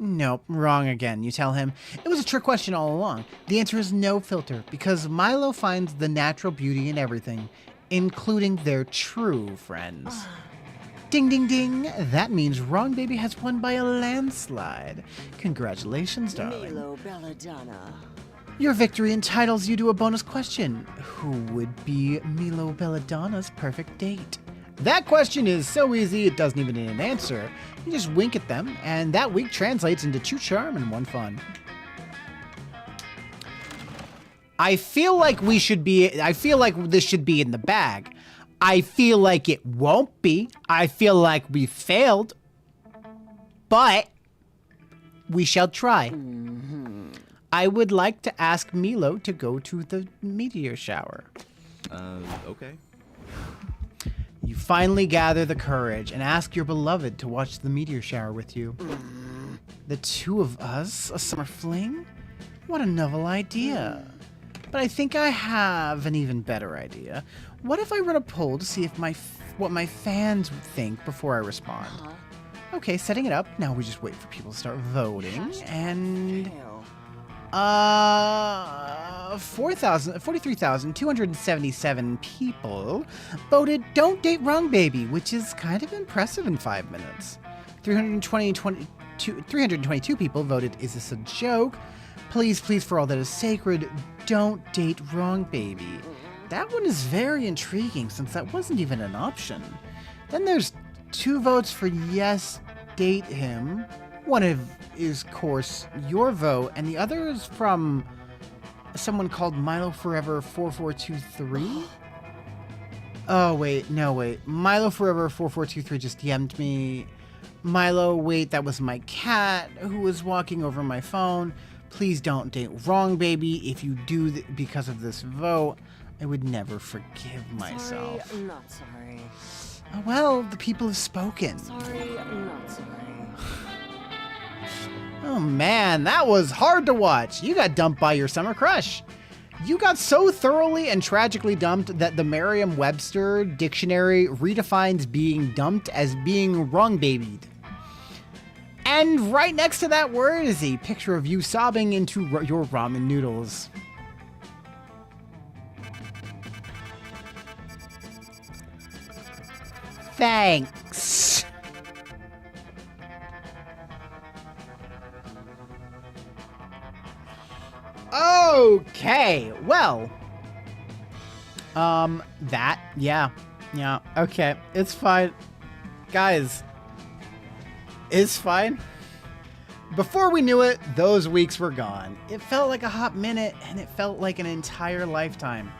Nope, wrong again, you tell him. It was a trick question all along. The answer is no filter, because Milo finds the natural beauty in everything, including their true friends. Ding, ding, ding. That means Wrong Baby has won by a landslide. Congratulations, darling. Milo Belladonna. Your victory entitles you to a bonus question. Who would be Milo Belladonna's perfect date? That question is so easy it doesn't even need an answer. You just wink at them, and that wink translates into 2 charm and 1 fun. I feel like this should be in the bag. I feel like it won't be. I feel like we failed. But we shall try. I would like to ask Milo to go to the meteor shower. Okay. You finally gather the courage and ask your beloved to watch the meteor shower with you. The 2 of us? A summer fling? What a novel idea. But I think I have an even better idea. What if I run a poll to see if what my fans think before I respond? Okay, setting it up. Now we just wait for people to start voting. And... 43,277 people voted Don't Date Wrong Baby, which is kind of impressive in 5 minutes. 322 people voted Is This a Joke? Please, please, for all that is sacred, don't date wrong baby. That one is very intriguing since that wasn't even an option. Then there's 2 votes for yes, date him. One is, of course, your vote, and the other is from someone called Milo Forever 4423. Oh, wait, no, wait. Milo Forever 4423 just DM'd me. Milo, wait, that was my cat who was walking over my phone. Please don't date wrong baby. If you do because of this vote, I would never forgive myself. Sorry, not sorry. Oh, well, the people have spoken. Sorry, not sorry. Oh man, that was hard to watch. You got dumped by your summer crush. You got so thoroughly and tragically dumped that the Merriam-Webster dictionary redefines being dumped as being wrong babied. And right next to that word is a picture of you sobbing into your ramen noodles. Thanks. Okay, well, yeah, okay, it's fine. Guys, it's fine. Before we knew it, those weeks were gone. It felt like a hot minute, and it felt like an entire lifetime.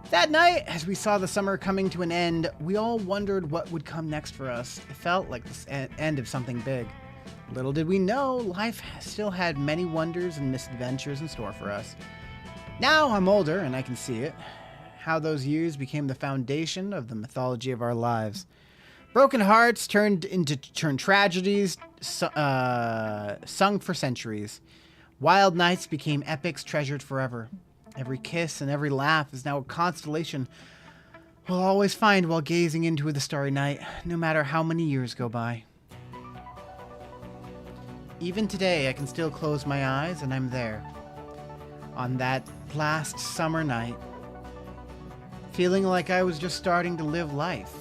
That night, as we saw the summer coming to an end, we all wondered what would come next for us. It felt like the end of something big. Little did we know, life still had many wonders and misadventures in store for us. Now I'm older, and I can see it. How those years became the foundation of the mythology of our lives. Broken hearts turned tragedies, sung for centuries. Wild nights became epics treasured forever. Every kiss and every laugh is now a constellation we'll always find while gazing into the starry night, no matter how many years go by. Even today, I can still close my eyes and I'm there. On that last summer night, feeling like I was just starting to live life.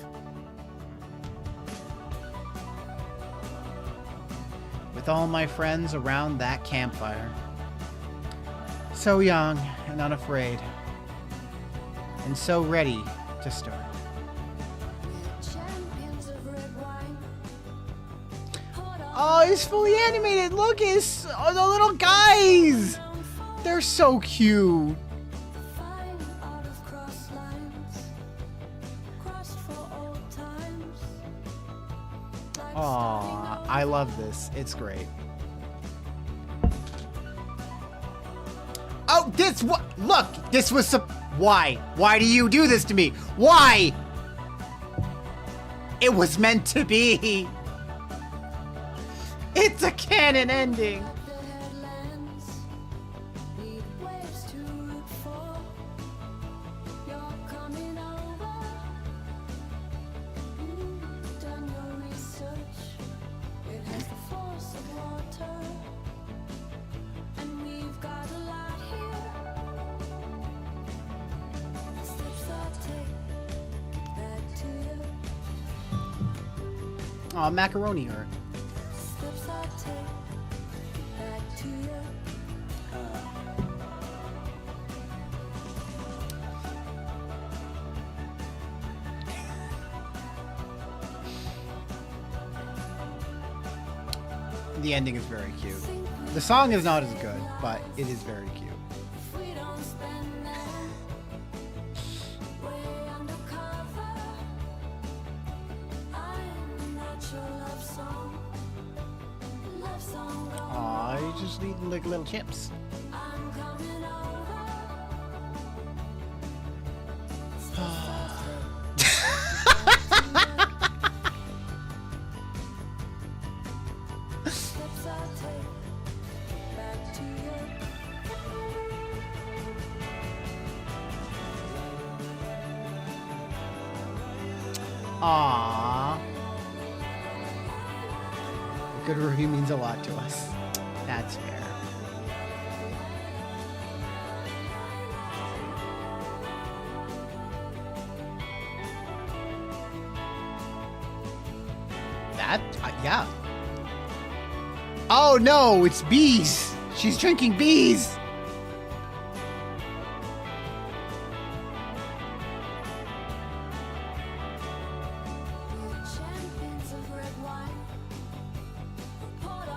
With all my friends around that campfire. So young and unafraid. And so ready to start. Oh, he's fully animated. Look, it's the little guys. They're so cute. Aw, I love this. It's great. Oh, this what? Look, this was why? Why do you do this to me? Why? It was meant to be. It's a canon ending. Aw, macaroni hurt. The ending is very cute. The song is not as good, but it is very cute. Aw, you just eating like little chips. Aww. A good review means a lot to us. That's fair. That, yeah. Oh no, it's bees. She's drinking bees.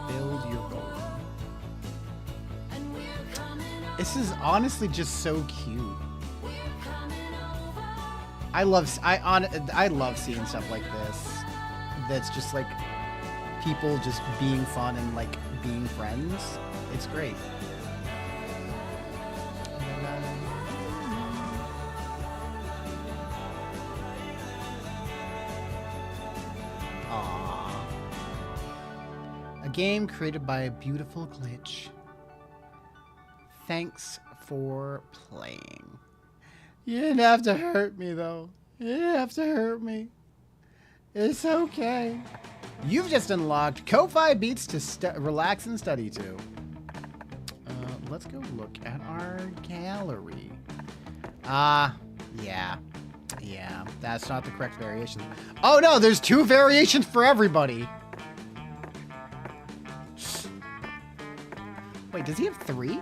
Build your goal. This is honestly just so cute. I love seeing stuff like this. That's just like people just being fun and like being friends. It's great. Aww. A game created by a beautiful glitch. Thanks for playing. You didn't have to hurt me, though. You didn't have to hurt me. It's okay. You've just unlocked Ko-Fi Beats to relax and study to. Let's go look at our gallery. Yeah. Yeah, that's not the correct variation. Oh, no, there's 2 variations for everybody. Wait, does he have 3?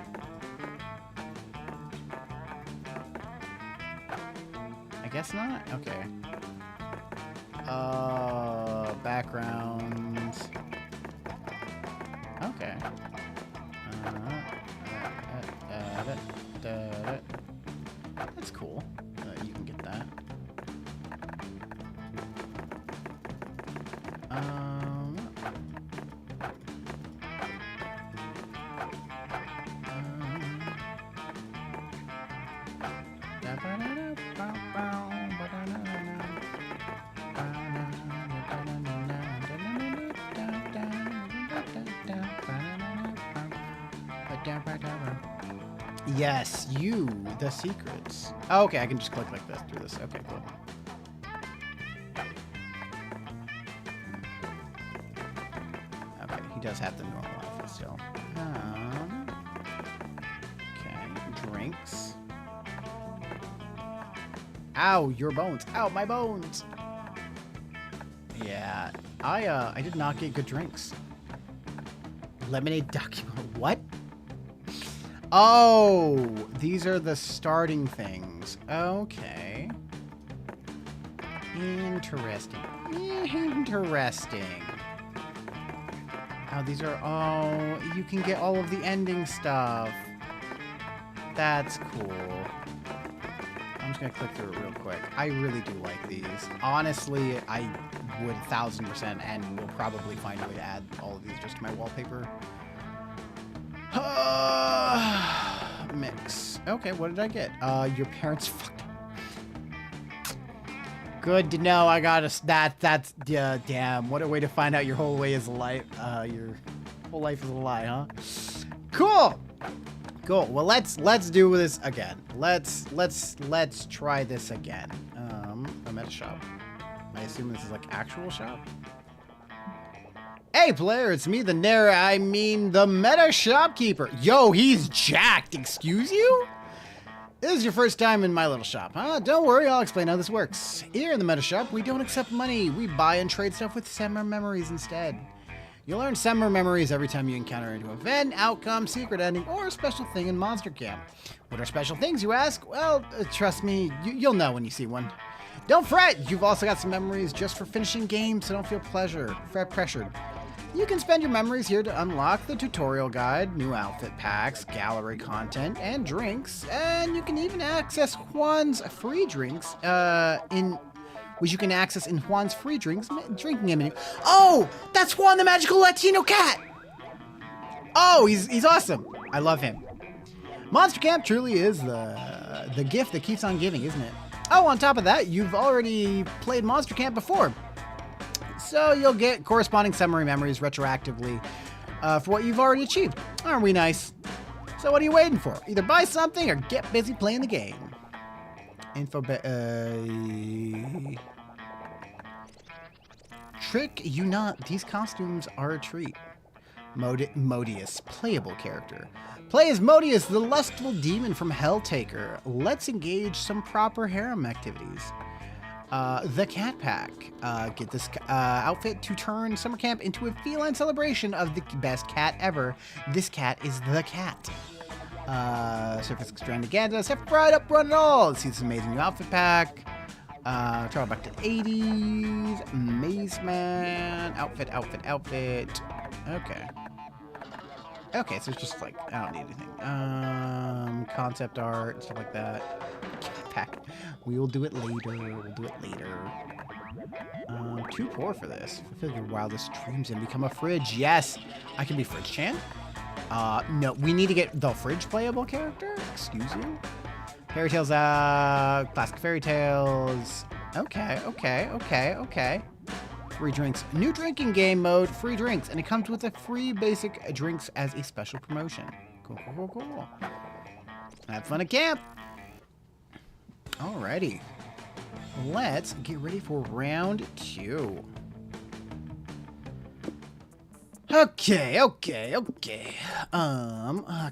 I guess not? Okay. Background. Okay. That's cool. You can get that. Yes, you, the secrets. Oh, okay, I can just click like this through this. Okay, cool. Okay, he does have the normal outfit still. Okay, drinks. Ow, your bones. Ow, my bones. Yeah, I did not get good drinks. Lemonade document. What? Oh, these are the starting things. Okay. Interesting. Interesting. Oh, these are... Oh, you can get all of the ending stuff. That's cool. I'm just going to click through it real quick. I really do like these. Honestly, I would 1000% and will probably find a way to add all of these just to my wallpaper. Mix. Okay, what did I get? Your parents fucked. Good to know. I got a that's damn. What a way to find out your whole way is a lie. Your whole life is a lie, huh? Cool. Cool. Well, let's do this again. Let's try this again. A meta shop. I assume this is like actual shop. Hey player, it's me, the meta shopkeeper. Yo, he's jacked, excuse you? This is your first time in my little shop, huh? Don't worry, I'll explain how this works. Here in the meta shop, we don't accept money. We buy and trade stuff with summer memories instead. You'll earn summer memories every time you encounter a new event, outcome, secret ending, or a special thing in Monster Camp. What are special things, you ask? Well, trust me, you'll know when you see one. Don't fret, you've also got some memories just for finishing games, so don't feel pressured. You can spend your memories here to unlock the tutorial guide, new outfit packs, gallery content, and drinks. And you can even access Juan's free drinks drinking menu. Oh, that's Juan the magical Latino cat. Oh, he's awesome. I love him. Monster Camp truly is the gift that keeps on giving, isn't it? Oh, on top of that, you've already played Monster Camp before. So you'll get corresponding summary memories retroactively for what you've already achieved. Aren't we nice? So what are you waiting for? Either buy something or get busy playing the game. Trick you not, these costumes are a treat. Modius, playable character. Play as Modius, the lustful demon from Helltaker. Let's engage some proper harem activities. The Cat Pack. Get this outfit to turn summer camp into a feline celebration of the best cat ever. This cat is the cat. Surface Extravaganza. Step right up, run it all. Let's see this amazing new outfit pack. Travel back to the 80s. Maze Man. Outfit. Okay. Okay, so it's just like, I don't need anything. Concept art, stuff like that. Pack. We will do it later. Too poor for this. Fulfill your wildest dreams and become a fridge. Yes! I can be Fridge Chan. No, we need to get the fridge playable character? Excuse you? Fairy Tales, classic Fairy Tales. Okay. Free drinks. New drinking game mode, free drinks. And it comes with a free basic drinks as a special promotion. Cool. Have fun at camp. Alrighty. Let's get ready for round 2. Okay.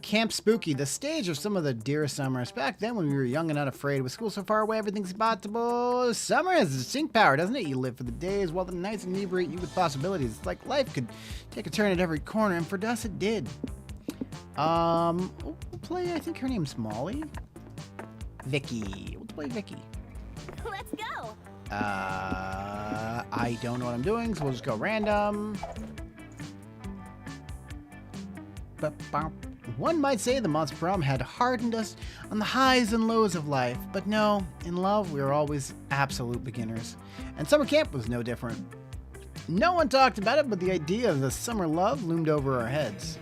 Camp Spooky, the stage of some of the dearest summers. Back then when we were young and unafraid, with school so far away, everything's impossible. Summer has distinct power, doesn't it? You live for the days while the nights inebriate you with possibilities. It's like life could take a turn at every corner, and for us it did. We'll play, I think her name's Molly. Vicky. We'll play Vicky. Let's go. I don't know what I'm doing, so we'll just go random. One might say the Monster Prom had hardened us on the highs and lows of life, but no, in love we were always absolute beginners. And summer camp was no different. No one talked about it, but the idea of the summer love loomed over our heads.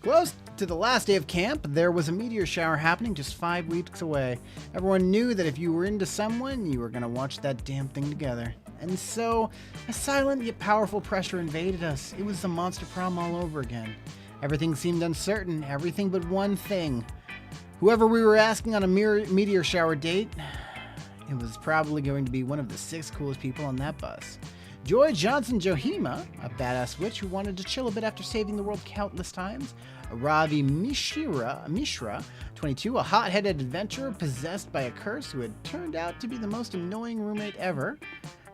Close to the last day of camp, there was a meteor shower happening just 5 weeks away. Everyone knew that if you were into someone, you were going to watch that damn thing together. And so, a silent yet powerful pressure invaded us. It was the Monster Prom all over again. Everything seemed uncertain, everything but one thing. Whoever we were asking on a meteor shower date, it was probably going to be one of the 6 coolest people on that bus. Joy Johnson Johima, a badass witch who wanted to chill a bit after saving the world countless times. Ravi Mishra, 22, a hot-headed adventurer possessed by a curse who had turned out to be the most annoying roommate ever.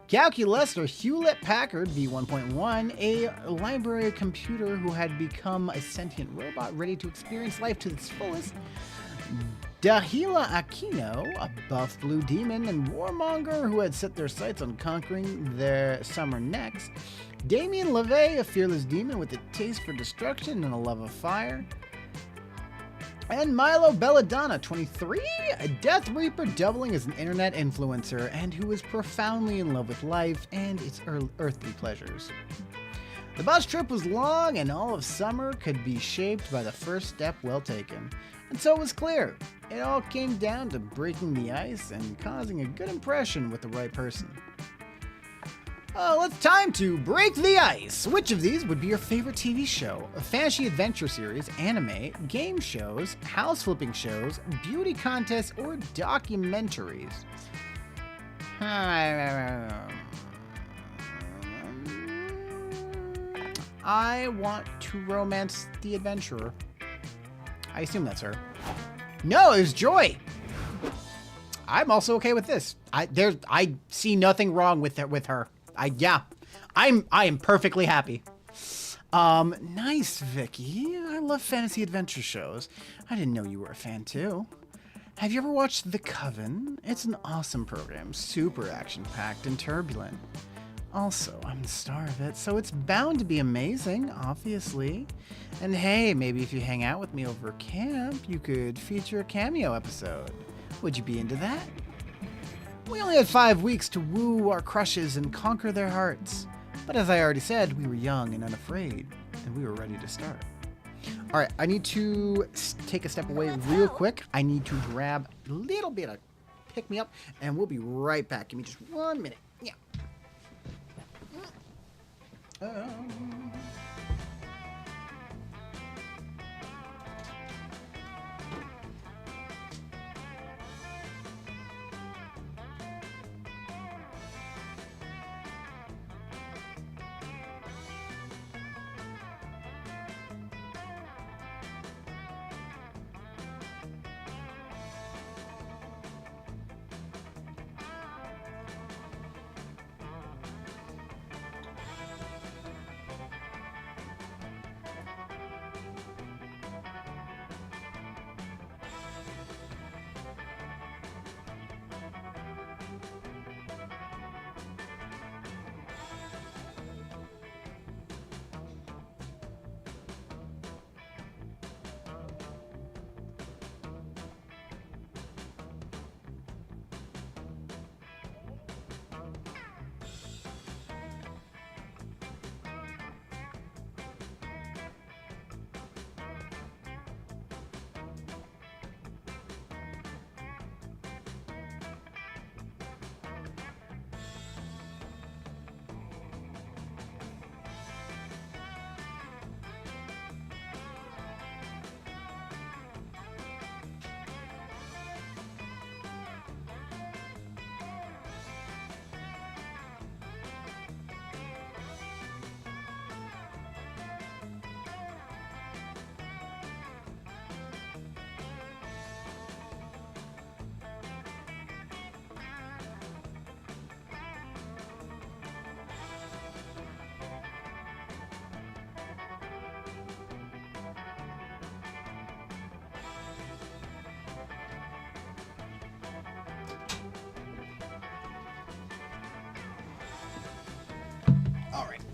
Calculus, or Hewlett Packard V1.1, a library computer who had become a sentient robot ready to experience life to its fullest. Dahila Aquino, a buff blue demon and warmonger who had set their sights on conquering their summer next. Damien LeVay, a fearless demon with a taste for destruction and a love of fire. And Milo Belladonna, 23, a Death Reaper doubling as an internet influencer and who is profoundly in love with life and its earthly pleasures. The bus trip was long and all of summer could be shaped by the first step well taken. And so it was clear. It all came down to breaking the ice and causing a good impression with the right person. Well, it's time to break the ice. Which of these would be your favorite TV show? A fantasy adventure series, anime, game shows, house flipping shows, beauty contests, or documentaries? I want to romance the adventurer. I assume that's her. No, it was Joy. I'm also okay with this. I see nothing wrong with her. I am perfectly happy. Nice, Vicky. I love fantasy adventure shows. I didn't know you were a fan too. Have you ever watched The Coven? It's an awesome program, super action-packed and turbulent. Also, I'm the star of it, so it's bound to be amazing, obviously. And hey, maybe if you hang out with me over camp, you could feature a cameo episode. Would you be into that? We only had 5 weeks to woo our crushes and conquer their hearts. But as I already said, we were young and unafraid, and we were ready to start. All right, I need to take a step away real quick. I need to grab a little bit of pick-me-up, and we'll be right back. Give me just 1 minute. Yeah.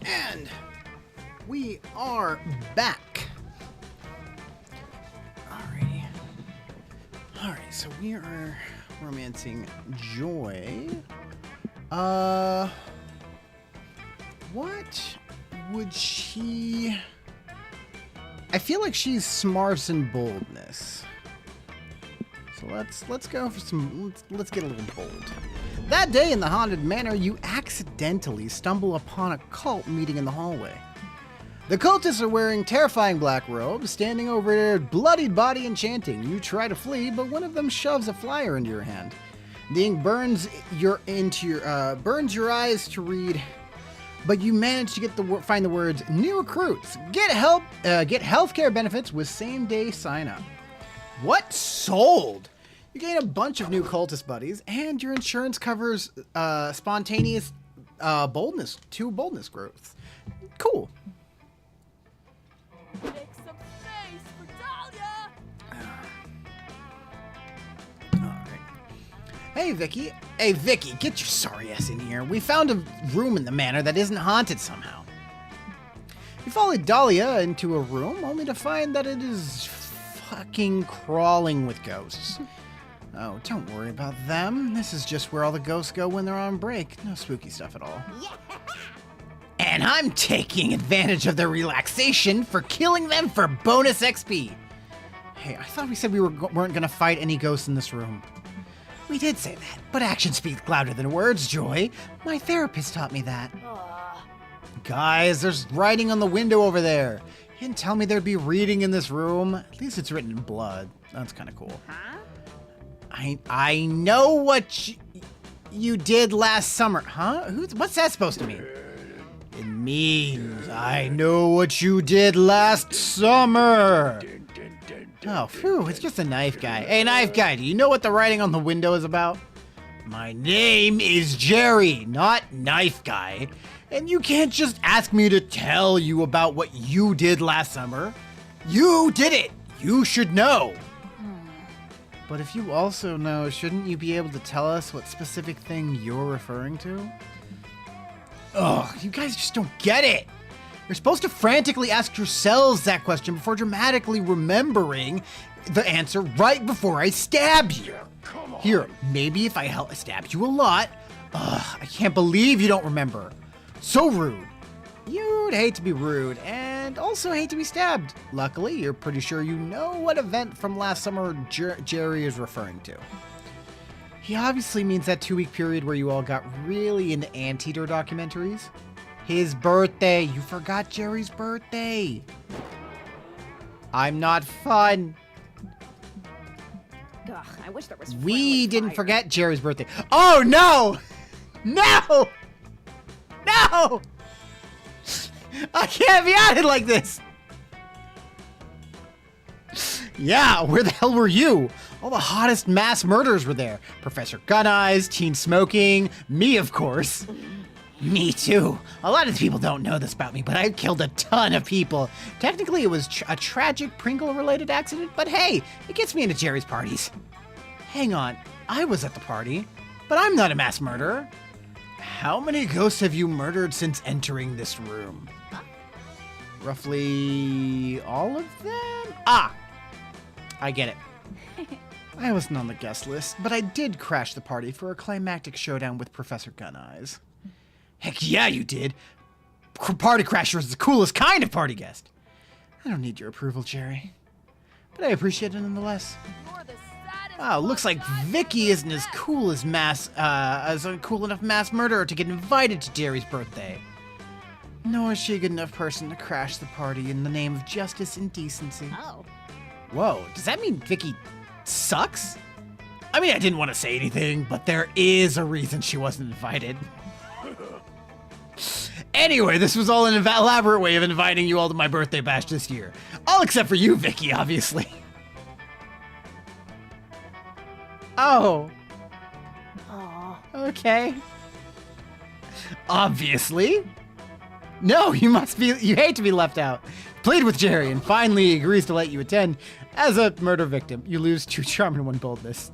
And we are back. Alrighty. Alright, so we are romancing Joy. What would she... I feel like she's smarts and boldness. So let's go for some... Let's get a little bold. That day in the haunted manor, you accidentally stumble upon a cult meeting in the hallway. The cultists are wearing terrifying black robes, standing over their bloodied body and chanting. You try to flee, but one of them shoves a flyer into your hand. The ink burns your eyes to read, but you manage to find the words "New recruits, get healthcare benefits with same-day sign-up." What? Sold! You gain a bunch of new cultist buddies, and your insurance covers spontaneous boldness growth. Cool. Make some space for Dahlia! Alright. Hey, Vicky. Hey, Vicky, get your sorry ass in here. We found a room in the manor that isn't haunted somehow. You follow Dahlia into a room, only to find that it is fucking crawling with ghosts. Oh, don't worry about them. This is just where all the ghosts go when they're on break. No spooky stuff at all. And I'm taking advantage of their relaxation for killing them for bonus XP. Hey, I thought we said we weren't gonna fight any ghosts in this room. We did say that, but actions speak louder than words, Joy. My therapist taught me that. Guys, there's writing on the window over there. You didn't tell me there'd be reading in this room. At least it's written in blood. That's kind of cool. Huh? I know what you did last summer. Huh? What's that supposed to mean? It means I know what you did last summer. Oh, phew, it's just a knife guy. Hey, knife guy, do you know what the writing on the window is about? My name is Jerry, not knife guy. And you can't just ask me to tell you about what you did last summer. You did it. You should know. But if you also know, shouldn't you be able to tell us what specific thing you're referring to? Ugh, you guys just don't get it. You're supposed to frantically ask yourselves that question before dramatically remembering the answer right before I stab you. Here, maybe if I stabbed you a lot. Ugh, I can't believe you don't remember. So rude. You'd hate to be rude and also hate to be stabbed. Luckily, you're pretty sure you know what event from last summer Jerry is referring to. He obviously means that 2-week period where you all got really into anteater documentaries. His birthday. You forgot Jerry's birthday. I'm not fun. Ugh, I wish there was. We didn't forget Jerry's birthday. Oh, no! No! No! I can't be at it like this! Yeah, where the hell were you? All the hottest mass murders were there. Professor Gun Eyes, Teen Smoking, me, of course. Me too. A lot of people don't know this about me, but I killed a ton of people. Technically, it was a tragic Pringle-related accident, but hey, it gets me into Jerry's parties. Hang on, I was at the party, but I'm not a mass murderer. How many ghosts have you murdered since entering this room? Roughly all of them? Ah! I get it. I wasn't on the guest list, but I did crash the party for a climactic showdown with Professor Gun Eyes. Heck yeah, you did. Party Crasher is the coolest kind of party guest. I don't need your approval, Jerry, but I appreciate it nonetheless. You're the saddest Oh, looks like Vicky isn't as cool as as a cool enough mass murderer to get invited to Jerry's birthday. Nor is she a good enough person to crash the party in the name of justice and decency. Oh. Whoa, does that mean Vicky sucks? I mean, I didn't want to say anything, but there is a reason she wasn't invited. Anyway, this was all an elaborate way of inviting you all to my birthday bash this year. All except for you, Vicky, obviously. Oh. Okay. Obviously. No, you hate to be left out. Plead with Jerry and finally agrees to let you attend. As a murder victim, you lose 2 charm and 1 boldness.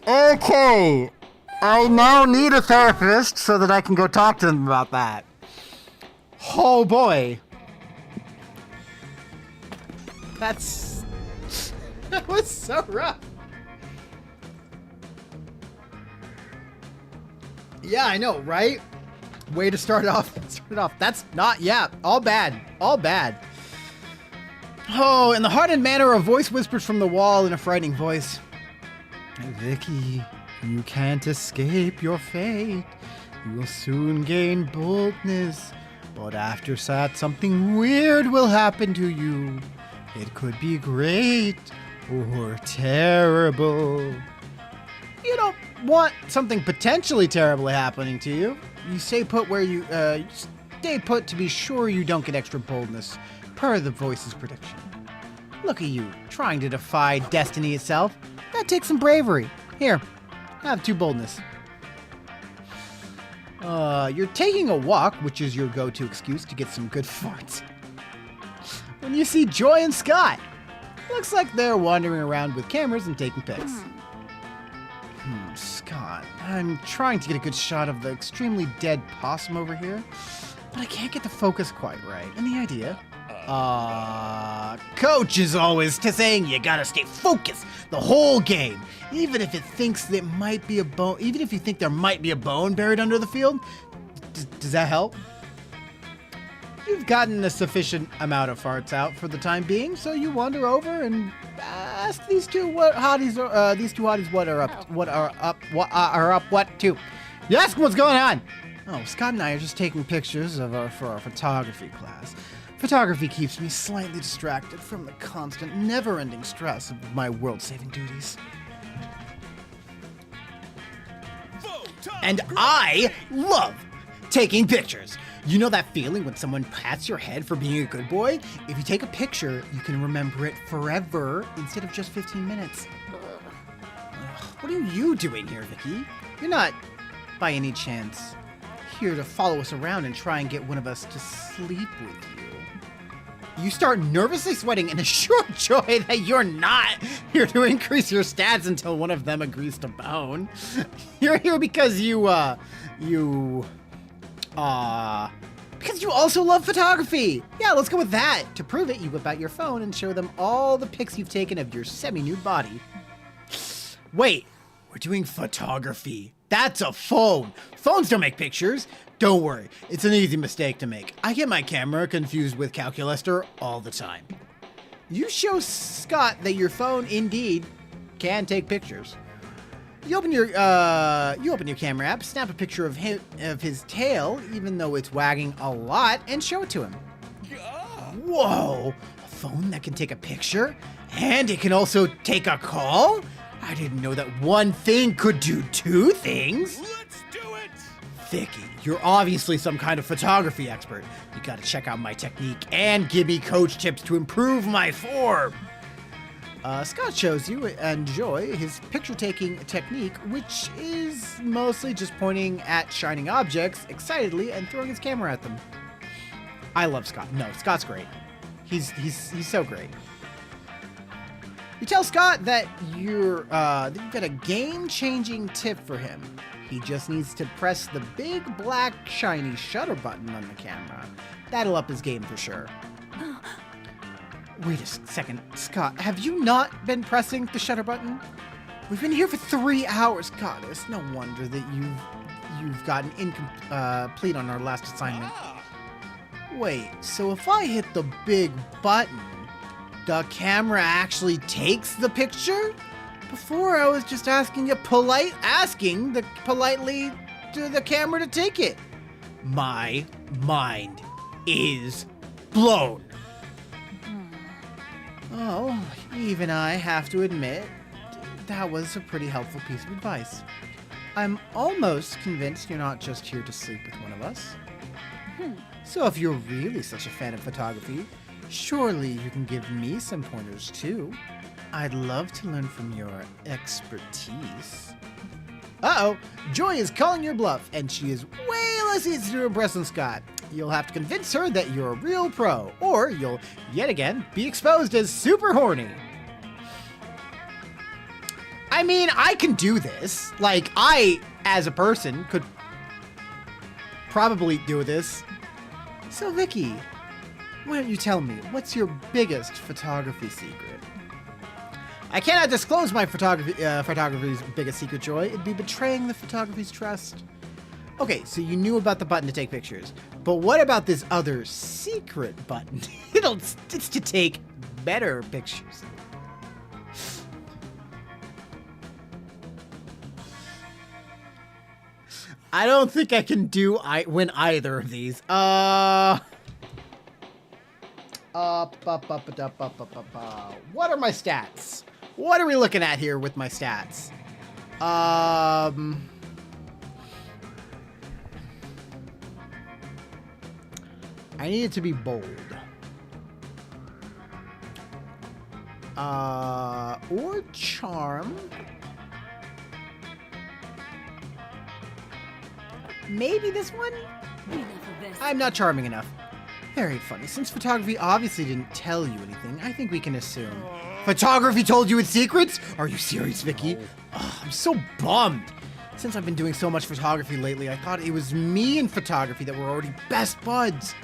Okay. I now need a therapist so that I can go talk to them about that. Oh boy. That was so rough. Yeah, I know, right? Way to start off. That's not, yeah, all bad. All bad. Oh, in the hardened manner, a voice whispers from the wall in a frightening voice. Vicky, you can't escape your fate. You will soon gain boldness. But after that, something weird will happen to you. It could be great or terrible. You don't want something potentially terrible happening to you. You stay put where you stay put to be sure you don't get extra boldness, per the voice's prediction. Look at you, trying to defy destiny itself. That takes some bravery. Here, have 2 boldness. You're taking a walk, which is your go-to excuse to get some good farts. When you see Joy and Scott, looks like they're wandering around with cameras and taking pics. Scott, I'm trying to get a good shot of the extremely dead possum over here, but I can't get the focus quite right. Any idea? Coach is always saying you gotta stay focused the whole game, even if it thinks there might be a bone. Even if you think there might be a bone buried under the field. Does that help? You've gotten a sufficient amount of farts out for the time being, so you wander over and ask these two hotties what to. You ask them what's going on. Oh, Scott and I are just taking pictures for our photography class. Photography keeps me slightly distracted from the constant, never-ending stress of my world-saving duties. And I love taking pictures. You know that feeling when someone pats your head for being a good boy? If you take a picture, you can remember it forever instead of just 15 minutes. What are you doing here, Vicky? You're not, by any chance, here to follow us around and try and get one of us to sleep with you. You start nervously sweating and assure Joy that you're not here to increase your stats until one of them agrees to bone. You're here because because you also love photography. Yeah, let's go with that. To prove it, you whip out your phone and show them all the pics you've taken of your semi-nude body. Wait, we're doing photography. That's a phone. Phones don't make pictures. Don't worry, it's an easy mistake to make. I get my camera confused with Calculaster all the time. You show Scott that your phone indeed can take pictures. You open your camera app, snap a picture of his tail, even though it's wagging a lot, and show it to him. Whoa, a phone that can take a picture, and it can also take a call? I didn't know that one thing could do 2 things. Let's do it! Vicky, you're obviously some kind of photography expert. You gotta check out my technique and give me coach tips to improve my form. Scott shows you and Joy his picture-taking technique, which is mostly just pointing at shining objects excitedly and throwing his camera at them. I love Scott. No, Scott's great. He's so great. You tell Scott that you've got a game-changing tip for him. He just needs to press the big black shiny shutter button on the camera. That'll up his game for sure. Wait a second, Scott, have you not been pressing the shutter button? We've been here for 3 hours. God, it's no wonder that you've gotten incomplete on our last assignment. Wait, so if I hit the big button, the camera actually takes the picture? Before I was just asking politely to the camera to take it. My mind is blown. Oh, even I have to admit, that was a pretty helpful piece of advice. I'm almost convinced you're not just here to sleep with one of us. So if you're really such a fan of photography, surely you can give me some pointers too. I'd love to learn from your expertise. Uh-oh, Joy is calling your bluff, and she is way less easy to impress than Scott. You'll have to convince her that you're a real pro, or you'll, yet again, be exposed as super horny. I mean, I can do this. Like, I, as a person, could probably do this. So, Vicky, why don't you tell me, what's your biggest photography secret? I cannot disclose my photography's biggest secret, Joy. It'd be betraying the photography's trust. Okay, so you knew about the button to take pictures. But what about this other secret button? It's to take better pictures. I don't think I can win either of these. What are my stats? What are we looking at here with my stats? I need it to be bold. Or charm. Maybe this one? I'm not charming enough. Very funny. Since photography obviously didn't tell you anything, I think we can assume. Photography told you its secrets? Are you serious, Vicky? Oh, I'm so bummed. Since I've been doing so much photography lately, I thought it was me and photography that were already best buds.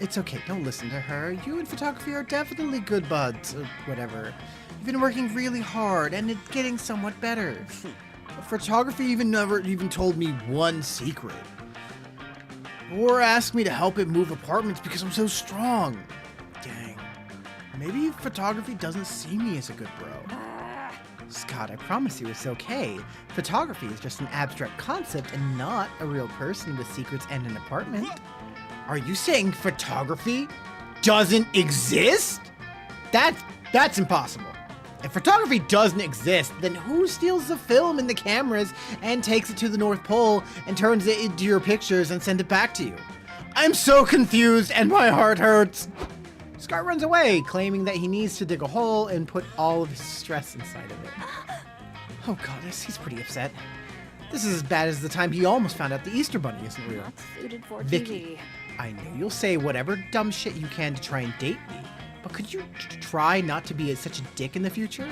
It's okay, don't listen to her. You and photography are definitely good buds, or whatever. You've been working really hard, and it's getting somewhat better. Photography never even told me one secret. Or asked me to help it move apartments because I'm so strong. Dang. Maybe photography doesn't see me as a good bro. Scott, I promise you it's okay. Photography is just an abstract concept and not a real person with secrets and an apartment. Are you saying photography doesn't exist? That's impossible. If photography doesn't exist, then who steals the film and the cameras and takes it to the North Pole and turns it into your pictures and send it back to you? I'm so confused and my heart hurts. Scott runs away, claiming that he needs to dig a hole and put all of his stress inside of it. Oh god, he's pretty upset. This is as bad as the time he almost found out the Easter Bunny isn't real. Not suited for Vicky, I know you'll say whatever dumb shit you can to try and date me, but could you try not to be such a dick in the future?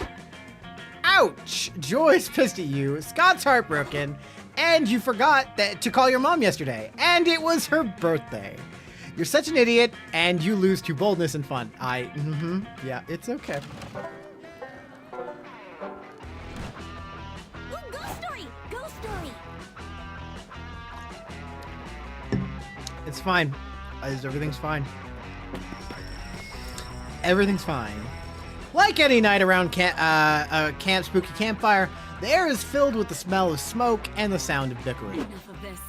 Ouch! Joy's pissed at you, Scott's heartbroken, and you forgot to call your mom yesterday, and it was her birthday. You're such an idiot, and you lose to boldness and fun. Yeah, it's okay. Ooh, ghost story! Ghost story! It's fine. Everything's fine. Everything's fine. Like any night around camp spooky campfire, the air is filled with the smell of smoke and the sound of bickering. Enough of this.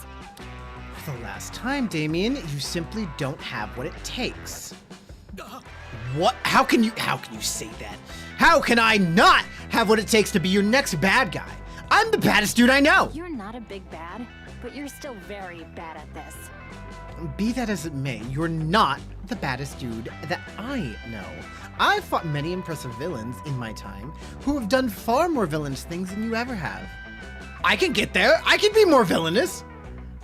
For the last time, Damien, you simply don't have what it takes. What? How can you say that? How can I not have what it takes to be your next bad guy? I'm the baddest dude I know. You're not a big bad, but you're still very bad at this. Be that as it may, you're not the baddest dude that I know. I've fought many impressive villains in my time who have done far more villainous things than you ever have. I can get there. I can be more villainous.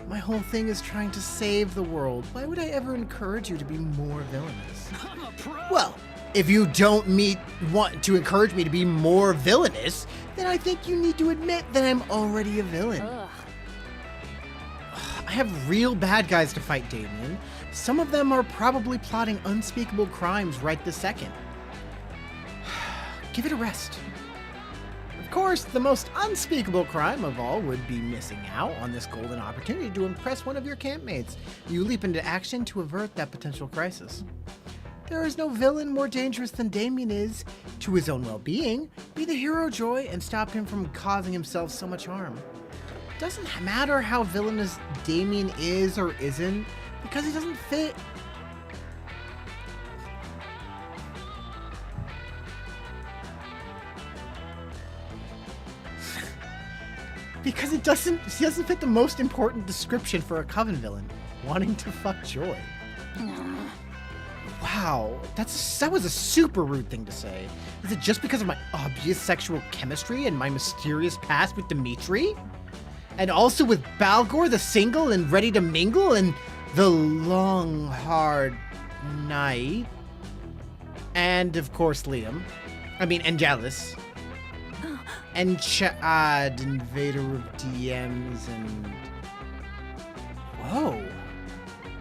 My whole thing is trying to save the world. Why would I ever encourage you to be more villainous? I'm a pro. Well, if you don't want to encourage me to be more villainous, then I think you need to admit that I'm already a villain. Ugh. I have real bad guys to fight, Damien. Some of them are probably plotting unspeakable crimes right this second. Give it a rest. Of course, the most unspeakable crime of all would be missing out on this golden opportunity to impress one of your campmates. You leap into action to avert that potential crisis. There is no villain more dangerous than Damien is to his own well-being. Be the hero, Joy, and stop him from causing himself so much harm. Doesn't matter how villainous Damien is or isn't, because he doesn't fit. Because he doesn't fit the most important description for a coven villain, wanting to fuck Joy. Wow, that was a super rude thing to say. Is it just because of my obvious sexual chemistry and my mysterious past with Dimitri? And also with Balgor, the single and ready to mingle, and the long, hard night. And, of course, Liam. And Jealous. and Chad, invader of DMs, and... Whoa.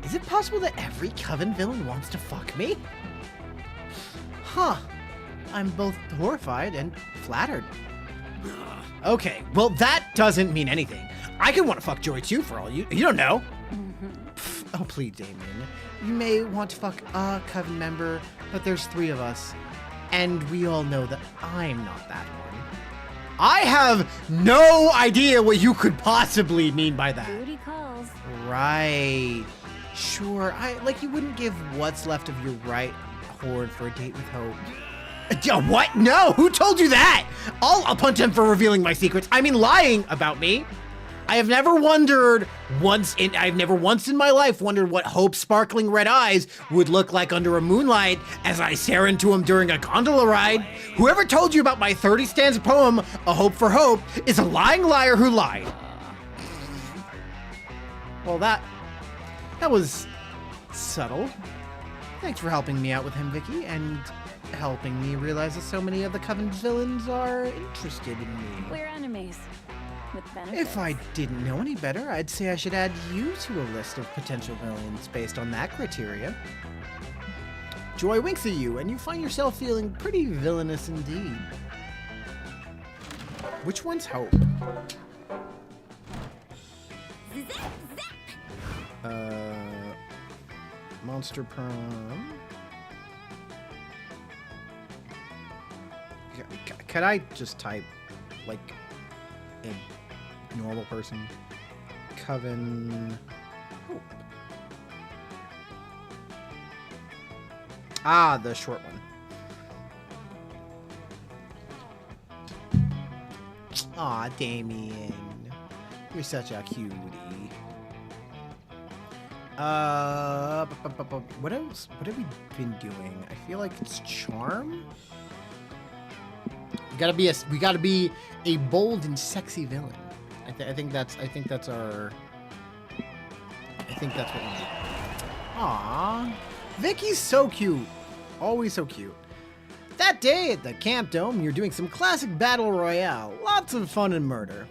Is it possible that every Coven villain wants to fuck me? Huh. I'm both horrified and flattered. Okay, well that doesn't mean anything. I could want to fuck Joy too for all you don't know. Pff, oh please, Damien. You may want to fuck a Coven member, but there's 3 of us. And we all know that I'm not that one. I have no idea what you could possibly mean by that. Booty calls. Right. Sure, you wouldn't give what's left of your right horn for a date with Hope. What? No, who told you that? I'll punch him for revealing my secrets. I mean, lying about me. I've never once in my life wondered what Hope's sparkling red eyes would look like under a moonlight as I stare into them during a gondola ride. Whoever told you about my 30 stanza poem, A Hope for Hope, is a lying liar who lied. Well, that was subtle. Thanks for helping me out with him, Vicky, and helping me realize that so many of the Coven villains are interested in me. We're enemies. With benefits. If I didn't know any better, I'd say I should add you to a list of potential villains based on that criteria. Joy winks at you, and you find yourself feeling pretty villainous indeed. Which one's Hope? Monster Prom. Could I just type, like, a normal person? Coven Hope. Ah, the short one. Aw, Damien. You're such a cutie. What else? What have we been doing? I feel like it's charm. We gotta be a bold and sexy villain. I think that's what we do. Aww, Vicky's so cute. Always so cute. That day at the Camp Dome, you're doing some classic battle royale. Lots of fun and murder.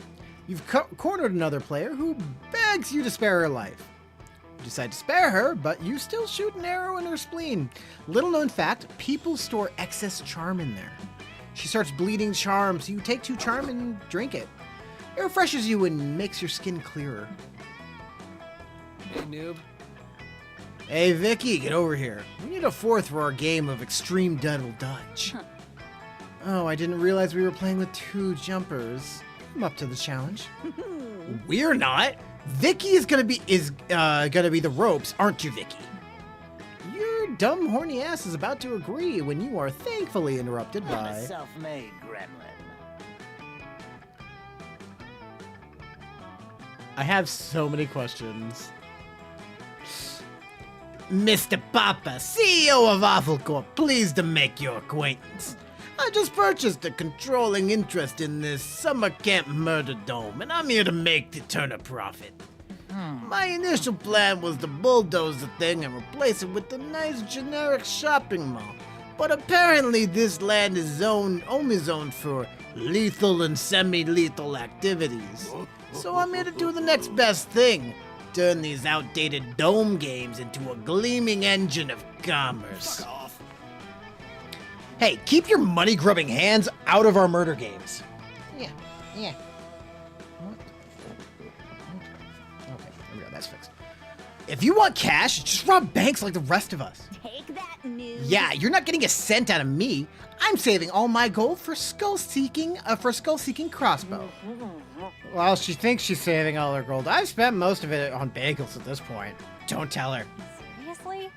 You've cornered another player who begs you to spare her life. You decide to spare her, but you still shoot an arrow in her spleen. Little known fact, people store excess charm in there. She starts bleeding charm, so you take 2 charm and drink it. It refreshes you and makes your skin clearer. Hey, noob. Hey, Vicky, get over here. We need a 4th for our game of Extreme Double Dutch. Oh, I didn't realize we were playing with 2 jumpers. I'm up to the challenge. We're not. Vicky is gonna be the ropes, aren't you, Vicky? Your dumb horny ass is about to agree when you are thankfully interrupted I'm by... a self-made gremlin. I have so many questions. Mr. Papa, CEO of Awfulcorp, pleased to make your acquaintance. I just purchased a controlling interest in this summer camp murder dome, and I'm here to make the turn a profit. My initial plan was to bulldoze the thing and replace it with a nice generic shopping mall. But apparently this land is only zoned for lethal and semi-lethal activities. So I'm here to do the next best thing. Turn these outdated dome games into a gleaming engine of commerce. Fuck off. Hey, keep your money-grubbing hands out of our murder games. Yeah. Okay, there we go, that's fixed. If you want cash, just rob banks like the rest of us. Take that news. Yeah, you're not getting a cent out of me. I'm saving all my gold for skull-seeking crossbow. Well, she thinks she's saving all her gold. I've spent most of it on bagels at this point. Don't tell her. Seriously?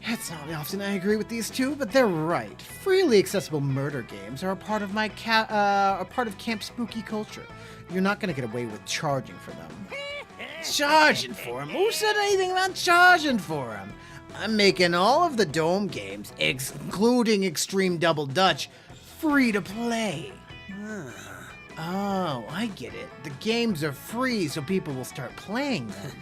It's not often I agree with these two, but they're right. Freely accessible murder games are a part of Camp Spooky culture. You're not gonna get away with charging for them. Charging for them? Who said anything about charging for them? I'm making all of the dome games, including Extreme Double Dutch, free to play. Oh, I get it. The games are free, so people will start playing them.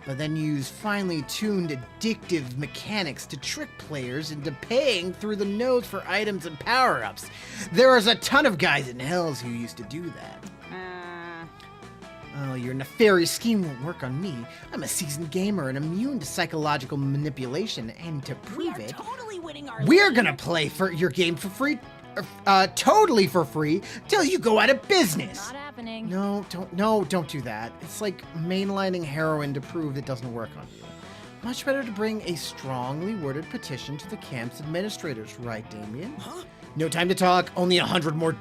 but then use finely tuned addictive mechanics to trick players into paying through the nose for items and power-ups. There is a ton of guys in Hells who used to do that. Oh, your nefarious scheme won't work on me. I'm a seasoned gamer and immune to psychological manipulation, and to prove it, Totally winning our we're gonna play for your game for free, totally for free, till you go out of business. Not happening. No, don't do that. It's like mainlining heroin to prove it doesn't work on you. Much better to bring a strongly worded petition to the camp's administrators, right, Damien? Huh? No time to talk. Only 100 more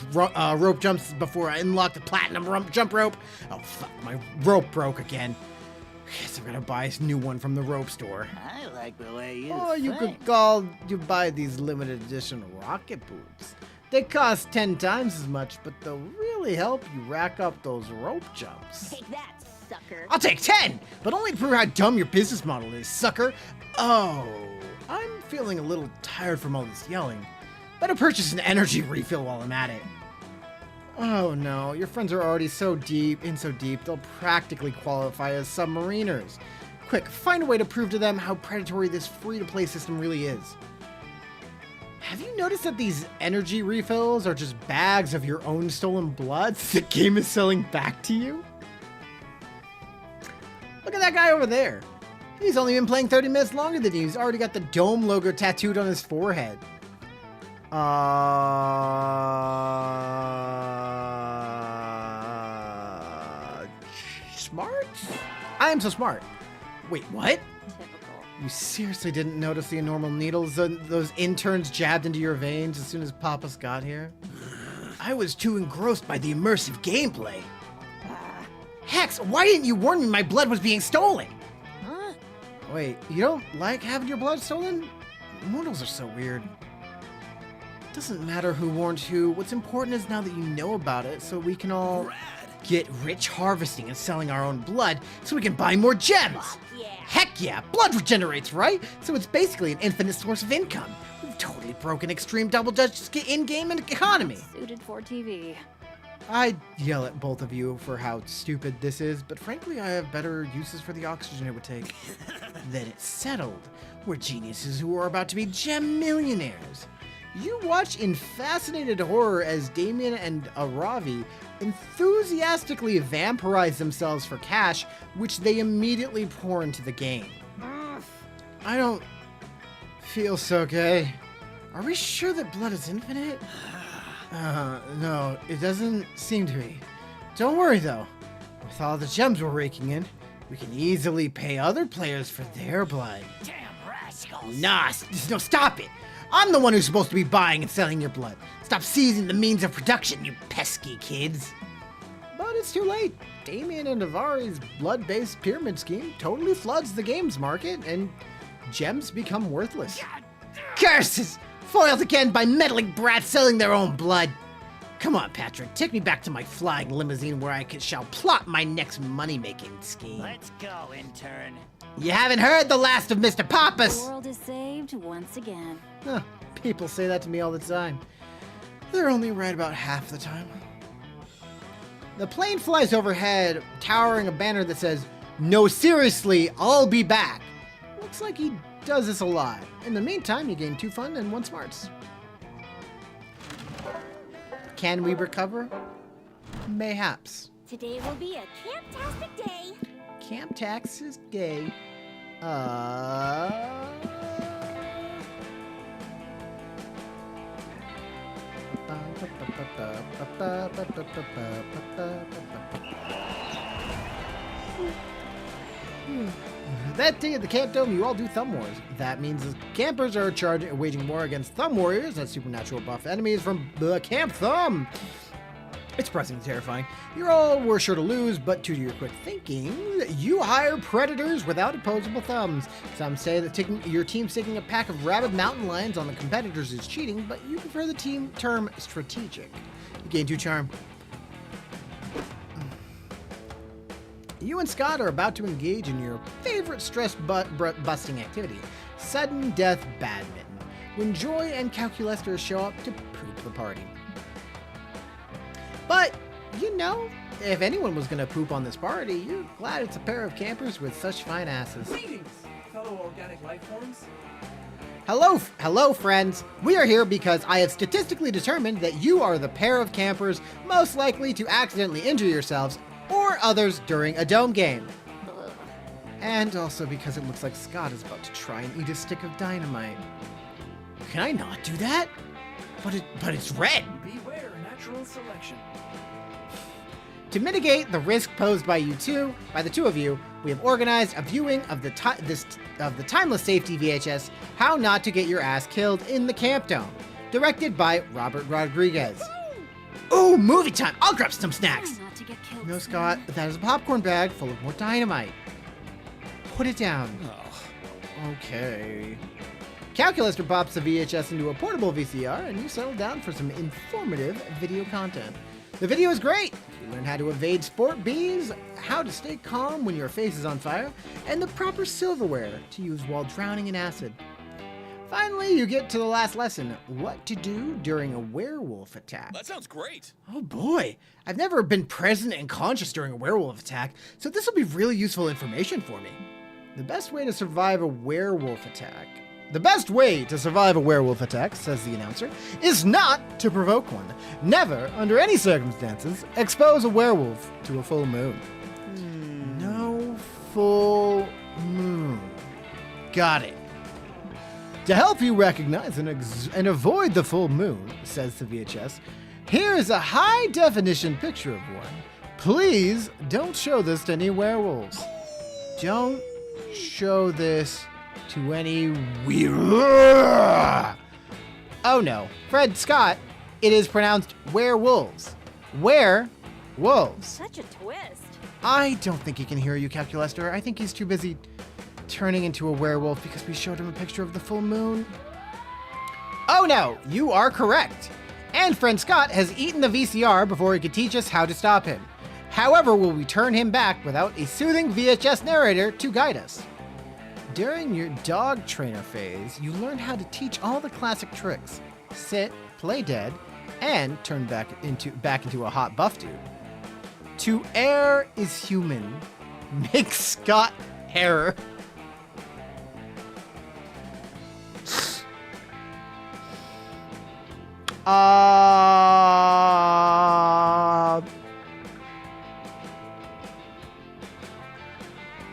rope jumps before I unlock the platinum jump rope. Oh, fuck, my rope broke again. Guess I'm gonna buy a new one from the rope store. I like the way you You think. you buy these limited edition rocket boots. They cost 10 times as much, but they'll really help you rack up those rope jumps. Take that, sucker. I'll take 10, but only to prove how dumb your business model is, sucker. Oh, I'm feeling a little tired from all this yelling. Better purchase an energy refill while I'm at it. Oh no, your friends are already so deep, they'll practically qualify as submariners. Quick, find a way to prove to them how predatory this free-to-play system really is. Have you noticed that these energy refills are just bags of your own stolen blood the game is selling back to you? Look at that guy over there. He's only been playing 30 minutes longer than you. He's already got the dome logo tattooed on his forehead. Smart? I am so smart. Wait, what? Typical. You seriously didn't notice the enormous needles those interns jabbed into your veins as soon as Papas got here? I was too engrossed by the immersive gameplay. Hex, why didn't you warn me my blood was being stolen? Huh? Wait, you don't like having your blood stolen? Mortals are so weird. Doesn't matter who warned who. What's important is now that you know about it, so we can all get rich harvesting and selling our own blood so we can buy more gems. Yeah. Heck yeah, blood regenerates, right? So it's basically an infinite source of income. We've totally broken extreme double dutch in-game economy. Suited for TV. I'd yell at both of you for how stupid this is, but frankly, I have better uses for the oxygen it would take. Then it's settled. We're geniuses who are about to be gem millionaires. You watch in fascinated horror as Damien and Aravi enthusiastically vampirize themselves for cash, which they immediately pour into the game. I don't feel so gay. Are we sure that blood is infinite? No, it doesn't seem to be. Don't worry though. With all the gems we're raking in, we can easily pay other players for their blood. Damn rascals. Nah, no, stop it. I'm the one who's supposed to be buying and selling your blood. Stop seizing the means of production, you pesky kids. But it's too late. Damien and Avari's blood-based pyramid scheme totally floods the game's market, and gems become worthless. Curses! Foiled again by meddling brats selling their own blood. Come on, Patrick, take me back to my flying limousine where I shall plot my next money-making scheme. Let's go, intern. You haven't heard the last of Mr. The Pappas! world is saved once again. Huh, people say that to me all the time. They're only right about half the time. The plane flies overhead, towering a banner that says, "No, seriously, I'll be back." Looks like he does this a lot. In the meantime, you gain 2 fun and 1 smarts. Can we recover? Mayhaps. Today will be a camptastic day. Camp Tax is gay. That day at the Camp Dome, you all do Thumb Wars. That means the campers are waging war against Thumb Warriors, that's supernatural buff enemies from the Camp Thumb. It's surprisingly terrifying. You all were sure to lose, but to your quick thinking, you hire predators without opposable thumbs. Some say that your team's taking a pack of rabid mountain lions on the competitors is cheating, but you prefer the team term strategic. You gain 2 charm. You and Scott are about to engage in your favorite stress-busting activity, sudden death badminton, when Joy and Calculester show up to poop the party. But, you know, if anyone was gonna poop on this party, you're glad it's a pair of campers with such fine asses. Greetings, fellow organic life forms. Hello, friends. We are here because I have statistically determined that you are the pair of campers most likely to accidentally injure yourselves or others during a dome game. And also because it looks like Scott is about to try and eat a stick of dynamite. Can I not do that? But it's red. Beware natural selection. To mitigate the risk posed by the two of you, we have organized a viewing of the timeless safety VHS, How Not to Get Your Ass Killed in the Camp Dome, directed by Robert Rodriguez. Ooh, movie time! I'll grab some snacks! Try not to get killed. No, Scott, that is a popcorn bag full of more dynamite. Put it down. Okay. Calculator pops the VHS into a portable VCR, and you settle down for some informative video content. The video is great! You learn how to evade sport bees, how to stay calm when your face is on fire, and the proper silverware to use while drowning in acid. Finally, you get to the last lesson, what to do during a werewolf attack. That sounds great. Oh boy, I've never been present and conscious during a werewolf attack, so this will be really useful information for me. The best way to survive a werewolf attack, says the announcer, is not to provoke one. Never, under any circumstances, expose a werewolf to a full moon. No full moon. Got it. To help you recognize and avoid the full moon, says the VHS, here is a high-definition picture of one. Please don't show this to any werewolves. Don't show this to any Oh no, Fred Scott, it is pronounced werewolves. Werewolves. Such a twist. I don't think he can hear you, Calculator. I think he's too busy turning into a werewolf because we showed him a picture of the full moon. Oh no, you are correct. And friend Scott has eaten the VCR before he could teach us how to stop him. However, we'll return him back without a soothing VHS narrator to guide us. During your dog trainer phase, you learn how to teach all the classic tricks. Sit, play dead, and turn back into a hot buff dude. To err is human. Make Scott error.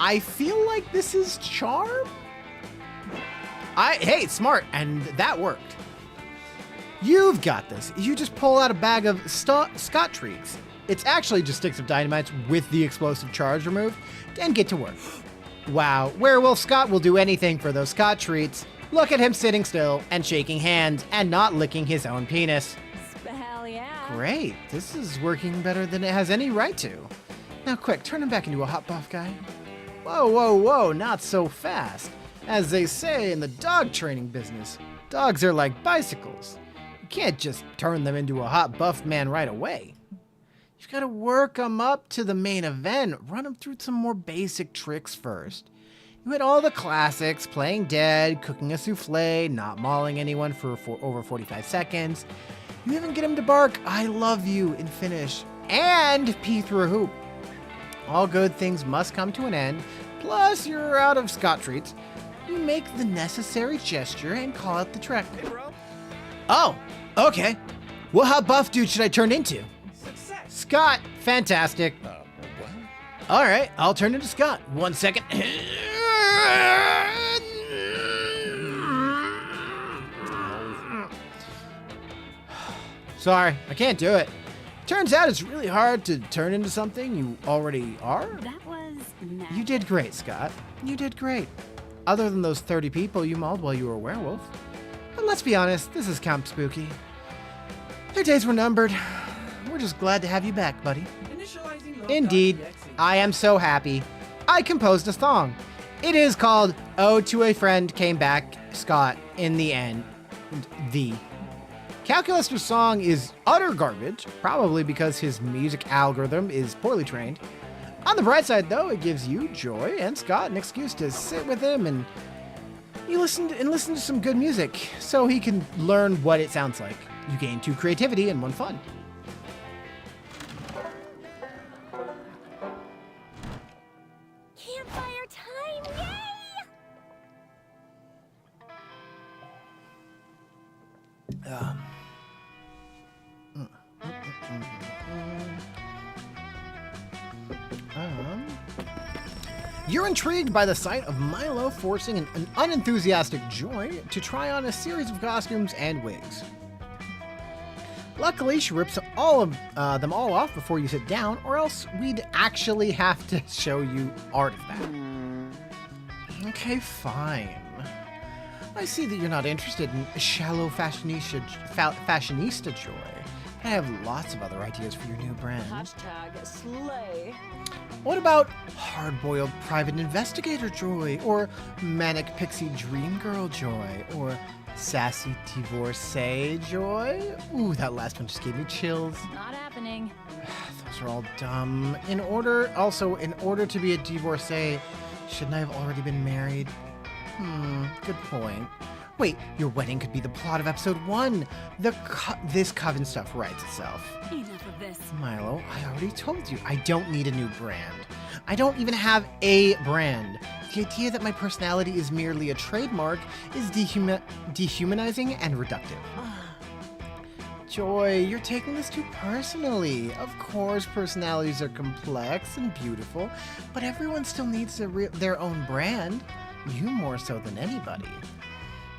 I feel like this is charm? Hey, smart, and that worked. You've got this. You just pull out a bag of Scott treats. It's actually just sticks of dynamite with the explosive charge removed, and get to work. Wow, Werewolf Scott will do anything for those Scott treats. Look at him sitting still and shaking hands and not licking his own penis. Hell yeah. Great, this is working better than it has any right to. Now quick, turn him back into a hot buff guy. Whoa, not so fast. As they say in the dog training business, dogs are like bicycles. You can't just turn them into a hot buff man right away. You've got to work them up to the main event, run them through some more basic tricks first. You hit all the classics, playing dead, cooking a souffle, not mauling anyone for over 45 seconds. You even get him to bark, I love you, in Finnish, and pee through a hoop. All good things must come to an end, plus you're out of Scott treats. You make the necessary gesture and call out the trek. Hey, bro. Oh, okay. What hot buff dude should I turn into? Success. Scott, fantastic. What? All right, I'll turn into Scott. 1 second. Sorry, I can't do it. Turns out it's really hard to turn into something you already are. That was nice. You did great, Scott. You did great. Other than those 30 people you mauled while you were a werewolf. But let's be honest, this is Camp Spooky. Their days were numbered. We're just glad to have you back, buddy. Initializing low Indeed, .exe. I am so happy. I composed a song. It is called "Oh to a Friend Came Back, Scott, in the End." The Calculator's song is utter garbage, probably because his music algorithm is poorly trained. On the bright side, though, it gives you, Joy, and Scott an excuse to sit with him and listen to some good music so he can learn what it sounds like. You gain 2 creativity and 1 fun. You're intrigued by the sight of Milo forcing an unenthusiastic Joy to try on a series of costumes and wigs. Luckily, she rips them all off before you sit down, or else we'd actually have to show you art of that. Okay, fine. I see that you're not interested in shallow fashionista Joy. I have lots of other ideas for your new brand. Hashtag slay. What about hard-boiled private investigator Joy, or manic pixie dream girl Joy, or sassy divorcee Joy? Ooh, that last one just gave me chills. Not happening. Those are all dumb. In order to be a divorcee, shouldn't I have already been married? Good point. Wait, your wedding could be the plot of episode 1. This coven stuff writes itself. Enough of this. Milo, I already told you, I don't need a new brand. I don't even have a brand. The idea that my personality is merely a trademark is dehumanizing and reductive. Joy, you're taking this too personally. Of course, personalities are complex and beautiful, but everyone still needs their own brand. You more so than anybody.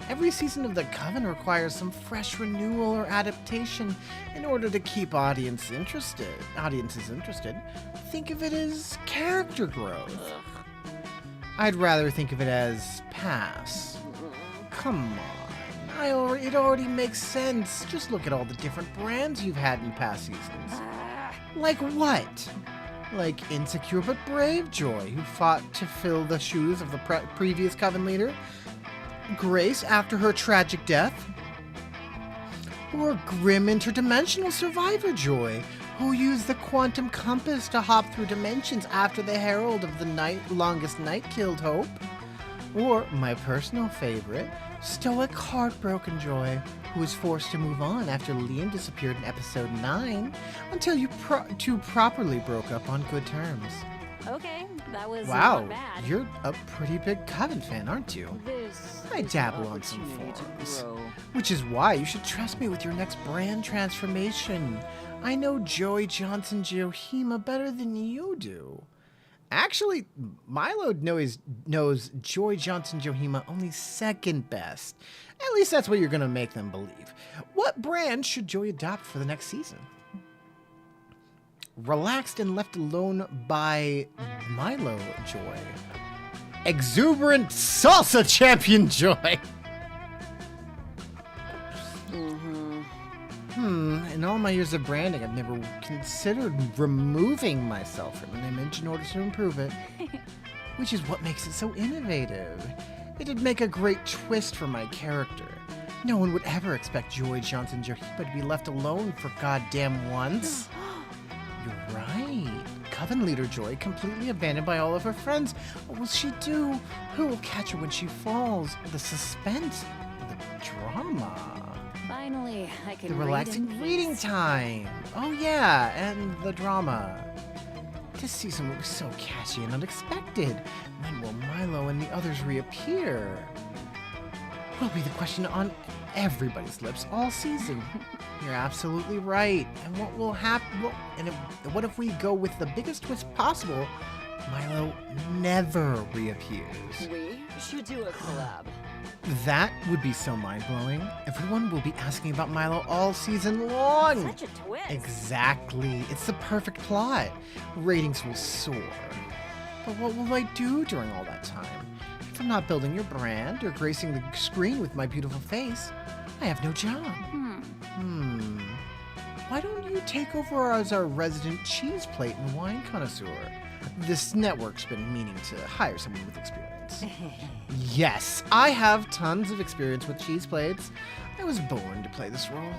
Every season of The Coven requires some fresh renewal or adaptation in order to keep audiences interested. Think of it as character growth. I'd rather think of it as pass. Come on. It already makes sense. Just look at all the different brands you've had in past seasons. Like what? Like insecure but brave Joy, who fought to fill the shoes of the previous Coven leader, Grace after her tragic death, or grim interdimensional survivor Joy, who used the quantum compass to hop through dimensions after the herald of the longest night killed Hope, or my personal favorite, stoic heartbroken Joy, who was forced to move on after Liam disappeared in episode 9 until you two properly broke up on good terms. Okay, that was Wow, not bad. you're a pretty big Coven fan, aren't you? I dabble on some forums, which is why you should trust me with your next brand transformation. I know Joey Johnson Johima better than you do. Actually, Milo knows Joy Johnson Johima only second best. At least that's what you're going to make them believe. What brand should Joy adopt for the next season? Relaxed and left alone by Milo Joy. Exuberant salsa champion Joy. In all my years of branding, I've never considered removing myself from an image in order to improve it. Which is what makes it so innovative. It'd make a great twist for my character. No one would ever expect Joy Johnson Johima to be left alone for goddamn once. You're right. Coven leader Joy, completely abandoned by all of her friends. What will she do? Who will catch her when she falls? The suspense, the drama. Finally, I can The relaxing reading time. Oh yeah, and the drama. This season will be so catchy and unexpected. When will Milo and the others reappear? Will be the question on everybody's lips all season. You're absolutely right. And what will happen? What if we go with the biggest twist possible? Milo never reappears. We should do a collab. That would be so mind-blowing. Everyone will be asking about Milo all season long. Such a twist. Exactly. It's the perfect plot. Ratings will soar. But what will I do during all that time? If I'm not building your brand or gracing the screen with my beautiful face, I have no job. Why don't you take over as our resident cheese plate and wine connoisseur? This network's been meaning to hire someone with experience. Yes, I have tons of experience with cheese plates. I was born to play this role.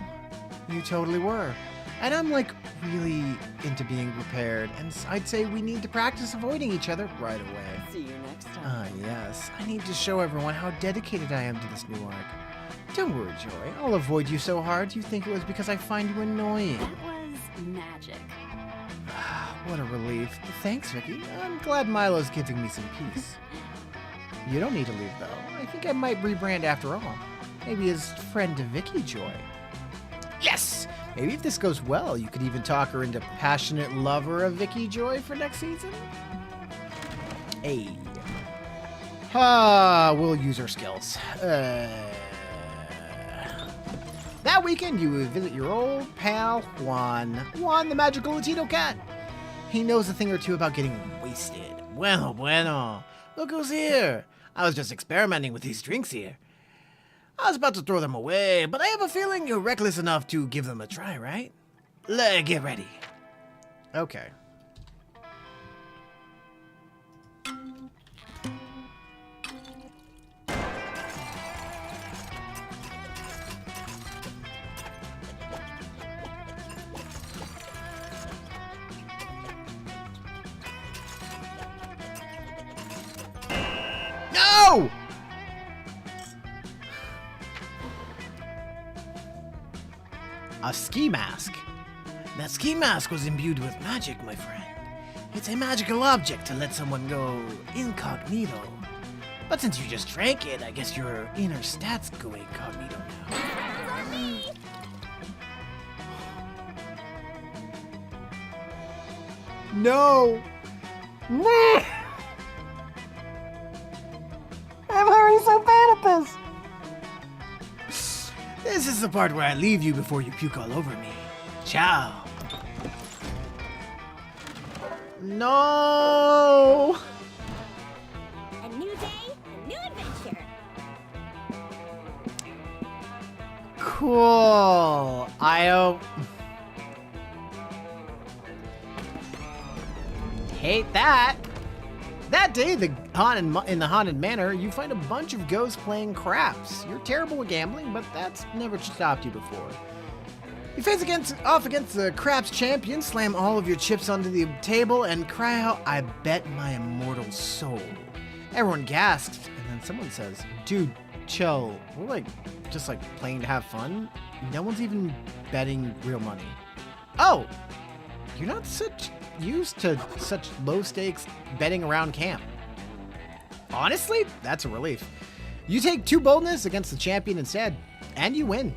You totally were. And I'm like really into being prepared, and I'd say we need to practice avoiding each other right away. See you next time. Yes. I need to show everyone how dedicated I am to this new arc. Don't worry, Joy. I'll avoid you so hard you think it was because I find you annoying. That was magic. What a relief. Thanks, Vicky. I'm glad Milo's giving me some peace. You don't need to leave, though. I think I might rebrand after all. Maybe as friend to Vicky Joy. Yes! Maybe if this goes well, you could even talk her into passionate lover of Vicky Joy for next season? Hey. We'll use our skills. That weekend, you would visit your old pal, Juan. Juan, the magical Latino cat. He knows a thing or two about getting wasted. Bueno. Look who's here. I was just experimenting with these drinks here. I was about to throw them away, but I have a feeling you're reckless enough to give them a try, right? Get ready. Okay. No! A ski mask. That ski mask was imbued with magic, my friend. It's a magical object to let someone go incognito. But since you just drank it, I guess your inner stats go incognito now. No! No! I'm already so bad at this! This is the part where I leave you before you puke all over me. Ciao. No! A new day, a new adventure. Cool. I hope. Hate that. That day, in the haunted manor, you find a bunch of ghosts playing craps. You're terrible at gambling, but that's never stopped you before. You face off against the craps champion, slam all of your chips onto the table, and cry out, "I bet my immortal soul." Everyone gasps, and then someone says, "Dude, chill. We're just playing to have fun. No one's even betting real money." Oh, you're not used to such low stakes betting around camp. Honestly, that's a relief. You take 2 boldness against the champion instead, and you win.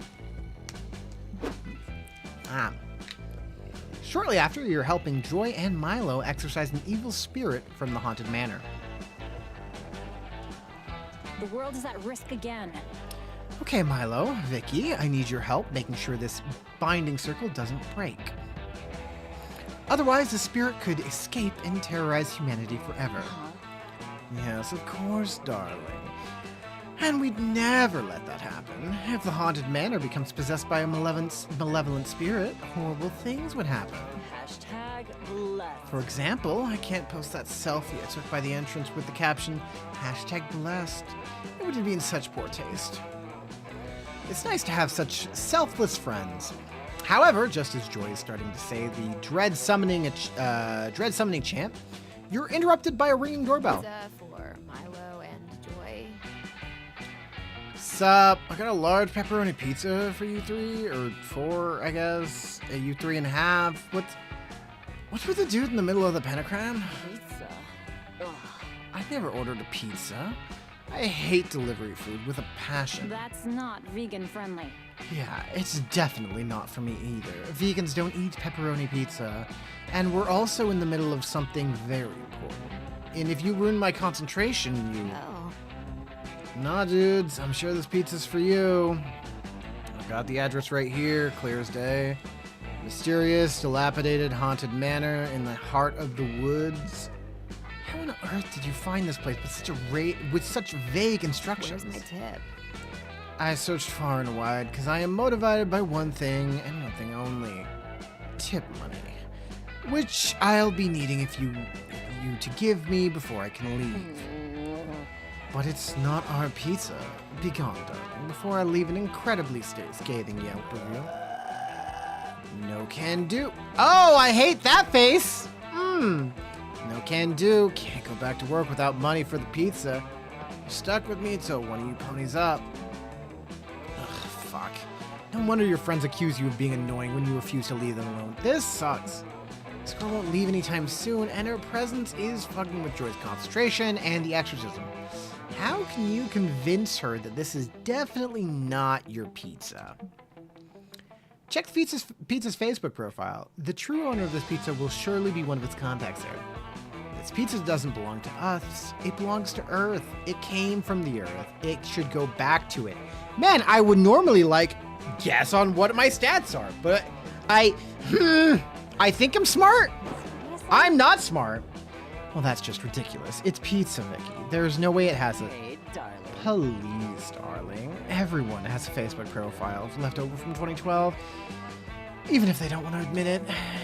Shortly after, you're helping Joy and Milo exorcise an evil spirit from the haunted manor. The world is at risk again. Okay, Milo, Vicky, I need your help making sure this binding circle doesn't break. Otherwise, the spirit could escape and terrorize humanity forever. Yes, of course, darling. And we'd never let that happen. If the haunted manor becomes possessed by a malevolent spirit, horrible things would happen. Hashtag blessed. For example, I can't post that selfie I took by the entrance with the caption, #blessed. It would be in such poor taste. It's nice to have such selfless friends. However, just as Joy is starting to say the dread summoning chant, you're interrupted by a ringing doorbell. For Milo and Joy. Sup? I got a large pepperoni pizza for you 3, or 4, I guess. You 3.5. What's with the dude in the middle of the pentagram? Pizza. Ugh. I've never ordered a pizza. I hate delivery food with a passion. That's not vegan friendly. Yeah, it's definitely not for me either. Vegans don't eat pepperoni pizza. And we're also in the middle of something very important. And if you ruin my concentration, Oh. Nah, dudes, I'm sure this pizza's for you. I've got the address right here, clear as day. Mysterious, dilapidated, haunted manor in the heart of the woods. How on earth did you find this place with such vague instructions? Where's my tip? I searched far and wide because I am motivated by one thing and one thing only: tip money, which I'll be needing if you to give me before I can leave. But it's not our pizza. Be gone, darling, before I leave an incredibly scathing Yelp review. No can do. Oh, I hate that face. No can do. Can't go back to work without money for the pizza. You're stuck with me till one of you ponies up. Ugh, fuck. No wonder your friends accuse you of being annoying when you refuse to leave them alone. This sucks. This girl won't leave anytime soon, and her presence is fucking with Joy's concentration and the exorcism. How can you convince her that this is definitely not your pizza? Check pizza's Facebook profile. The true owner of this pizza will surely be one of its contacts there. This pizza doesn't belong to us. It belongs to Earth. It came from the Earth. It should go back to it. Man, I would normally guess on what my stats are, but I think I'm smart. I'm not smart. Well, that's just ridiculous. It's pizza, Vicky. There's no way it has it. Hey, darling. Please, darling. Everyone has a Facebook profile left over from 2012. Even if they don't want to admit it.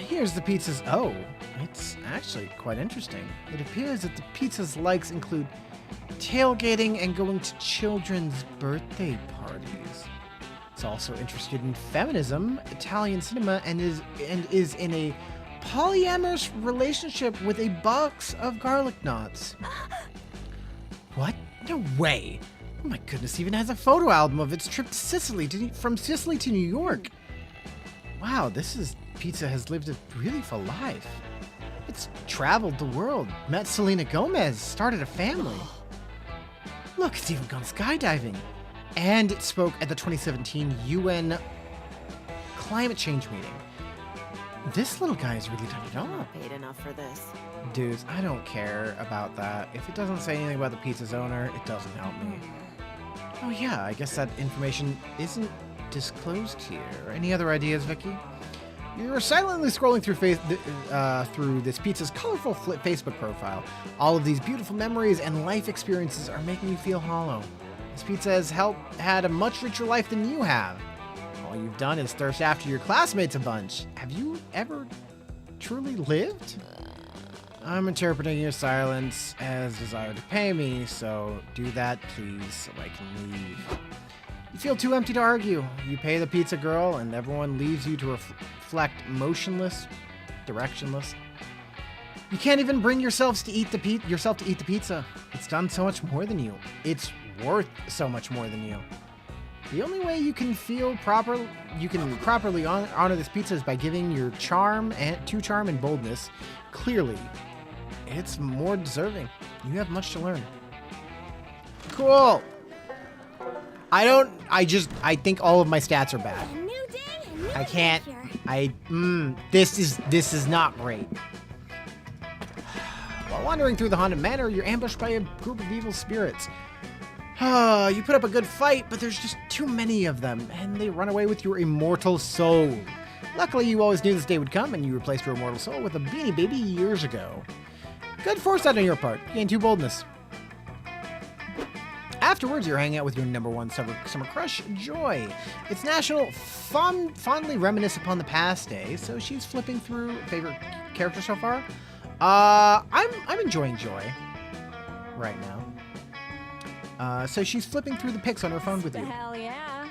Here's the pizza's... Oh, it's actually quite interesting. It appears that the pizza's likes include tailgating and going to children's birthday parties. It's also interested in feminism, Italian cinema, and is in a polyamorous relationship with a box of garlic knots. What? No way. Oh my goodness, even has a photo album of its trip to Sicily, from Sicily to New York. Wow, pizza has lived a really full life. It's traveled the world, met Selena Gomez, started a family. Look, it's even gone skydiving. And it spoke at the 2017 UN climate change meeting. This little guy has really done it all. Not paid enough for this. Dudes, I don't care about that. If it doesn't say anything about the pizza's owner, it doesn't help me. Oh yeah, I guess that information isn't disclosed here. Any other ideas, Vicky? You're silently scrolling through this pizza's colorful Facebook profile. All of these beautiful memories and life experiences are making you feel hollow. This pizza has had a much richer life than you have. All you've done is thirst after your classmates a bunch. Have you ever truly lived? I'm interpreting your silence as desire to pay me, so do that, please, so I can leave. You feel too empty to argue. You pay the pizza girl, and everyone leaves you to reflect motionless, directionless. You can't even bring yourself to eat the pizza. It's done so much more than you. It's worth so much more than you. The only way you can properly honor this pizza is by giving your charm and boldness. Clearly, it's more deserving. You have much to learn. Cool. I think all of my stats are bad. A new day, a new I can't. adventure. This is not great. While wandering through the haunted manor, you're ambushed by a group of evil spirits. You put up a good fight, but there's just too many of them, and they run away with your immortal soul. Luckily, you always knew this day would come, and you replaced your immortal soul with a Beanie Baby years ago. Good foresight on your part. Gain 2 boldness. Afterwards, you're hanging out with your #1 summer crush, Joy. It's National Fondly Reminisce Upon the Past Day, so she's flipping through favorite character so far. I'm enjoying Joy right now. So she's flipping through the pics on her phone with you. Hell yeah.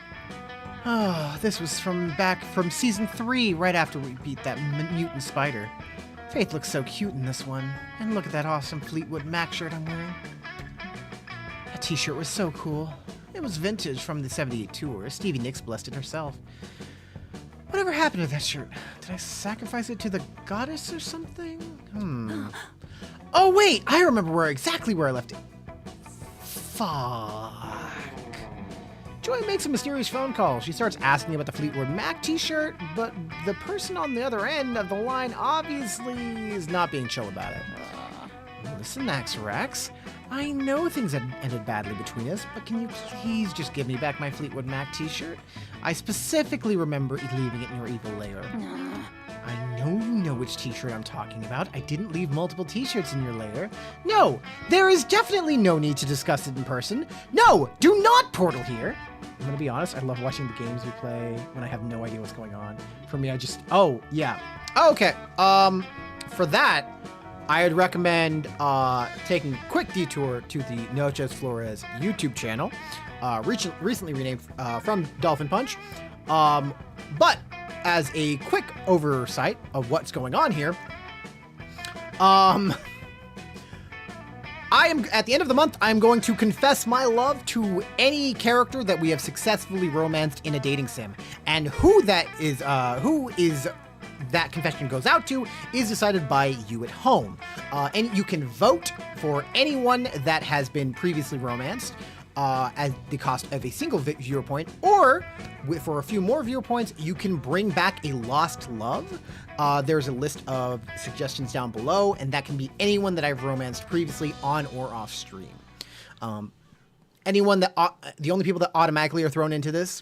Oh, this was from season 3, right after we beat that mutant spider. Faith looks so cute in this one. And look at that awesome Fleetwood Mac shirt I'm wearing. That t-shirt was so cool. It was vintage from the 78 tour. Stevie Nicks blessed it herself. Whatever happened to that shirt? Did I sacrifice it to the goddess or something? Oh wait, I remember exactly where I left it. Fuck. Joy makes a mysterious phone call. She starts asking about the Fleetwood Mac t-shirt, but the person on the other end of the line obviously is not being chill about it. Listen, Max Rex, I know things had ended badly between us, but can you please just give me back my Fleetwood Mac t-shirt? I specifically remember leaving it in your evil lair. I know you know which t-shirt I'm talking about. I didn't leave multiple t-shirts in your lair. No, there is definitely no need to discuss it in person. No, do not portal here. I'm gonna be honest, I love watching the games we play when I have no idea what's going on. For me, oh, yeah. Okay, for that, I would recommend taking a quick detour to the Noches Flores YouTube channel, recently renamed from Dolphin Punch. But as a quick oversight of what's going on here, I am at the end of the month, I'm going to confess my love to any character that we have successfully romanced in a dating sim, and who that confession goes out to is decided by you at home. And you can vote for anyone that has been previously romanced. at the cost of a single viewer point, or for a few more viewer points, you can bring back a lost love. There's a list of suggestions down below, and that can be anyone that I've romanced previously on or off stream. Anyone that the only people that automatically are thrown into this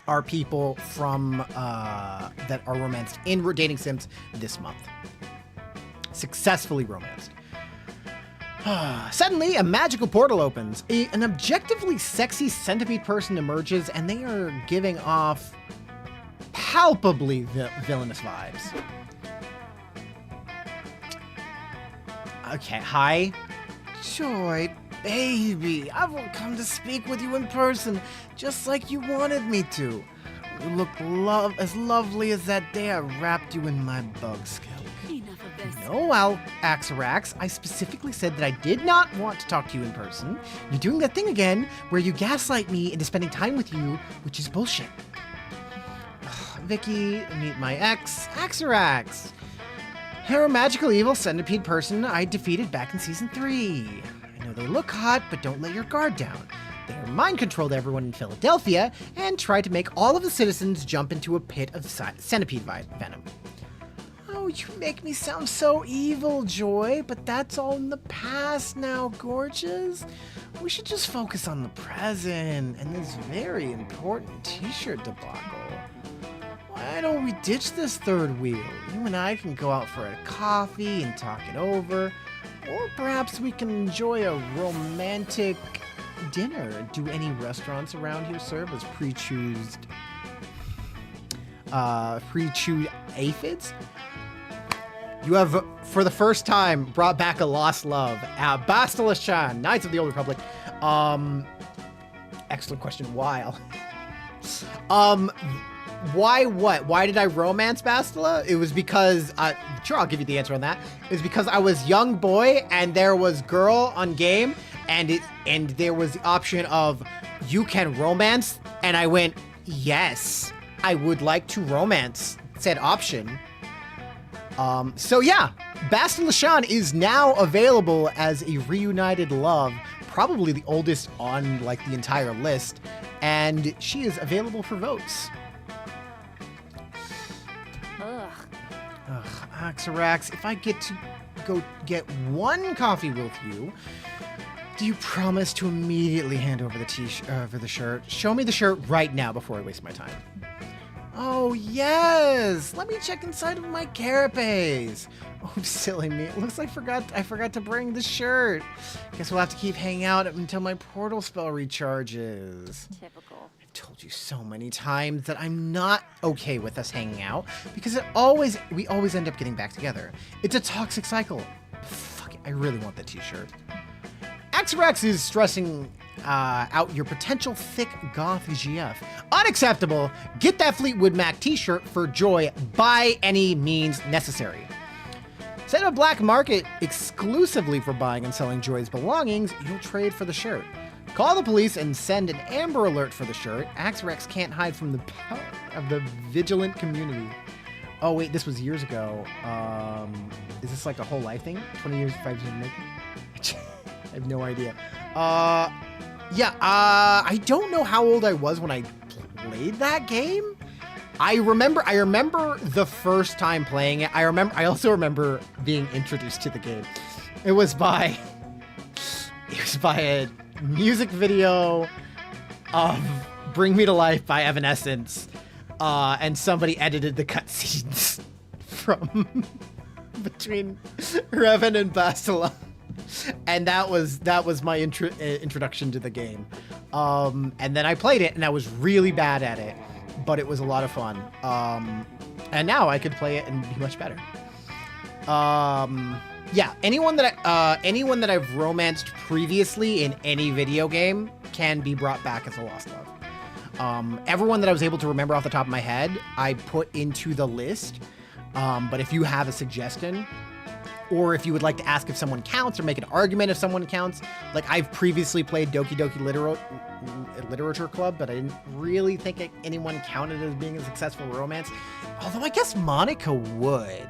are people from that are romanced in dating sims this month. Successfully romanced. Suddenly, a magical portal opens. An objectively sexy centipede person emerges, and they are giving off palpably villainous vibes. Okay, hi. Joy, baby, I've come to speak with you in person, just like you wanted me to. You look as lovely as that day I wrapped you in my bug scale. Enough of this. No, Axarax, I specifically said that I did not want to talk to you in person. You're doing that thing again where you gaslight me into spending time with you, which is bullshit. Vicky, meet my ex, Axarax. Her magical evil centipede person I defeated back in Season 3. I know they look hot, but don't let your guard down. They mind-controlled everyone in Philadelphia and tried to make all of the citizens jump into a pit of centipede venom. Oh, you make me sound so evil, Joy, but that's all in the past now, gorgeous. We should just focus on the present and this very important t-shirt debacle. Why don't we ditch this third wheel? You and I can go out for a coffee and talk it over, or perhaps we can enjoy a romantic dinner. Do any restaurants around here serve as pre-chewed aphids? You have, for the first time, brought back a lost love. Bastila-chan, Knights of the Old Republic. Excellent question. Why? Why what? Why did I romance Bastila? It was because, sure, I'll give you the answer on that. It was because I was young boy and there was girl on game and there was the option of you can romance, and I went, yes, I would like to romance said option. So yeah, Bastila-chan is now available as a reunited love, probably the oldest on like the entire list, and she is available for votes. Ugh, Axarax, if I get to go get one coffee with you, do you promise to immediately hand over the shirt? Show me the shirt right now before I waste my time. Oh, yes! Let me check inside of my carapace. Oh, silly me. It looks like I forgot to bring the shirt. Guess we'll have to keep hanging out until my portal spell recharges. Typical. I've told you so many times that I'm not okay with us hanging out because we always end up getting back together. It's a toxic cycle. Fuck it, I really want that t-shirt. Axarax is stressing out your potential thick goth GF. Unacceptable! Get that Fleetwood Mac t-shirt for Joy by any means necessary. Set up a black market exclusively for buying and selling Joy's belongings. You'll trade for the shirt. Call the police and send an Amber Alert for the shirt. Axarax can't hide from the power of the vigilant community. Oh wait, this was years ago. Is this like a whole life thing? 20 years, 5 years in making? I have no idea. I don't know how old I was when I played that game. I remember the first time playing it. I also remember being introduced to the game. It was by a music video of Bring Me to Life by Evanescence, and somebody edited the cutscenes from between Revan and Bastila. And that was my introduction to the game. And then I played it, and I was really bad at it, but it was a lot of fun. And now I could play it and be much better. Yeah, anyone that I've romanced previously in any video game can be brought back as a lost love. Everyone that I was able to remember off the top of my head, I put into the list. But if you have a suggestion, or if you would like to ask if someone counts or make an argument if someone counts, like I've previously played Doki Doki Literature Club, but I didn't really think anyone counted as being a successful romance. Although I guess Monica would.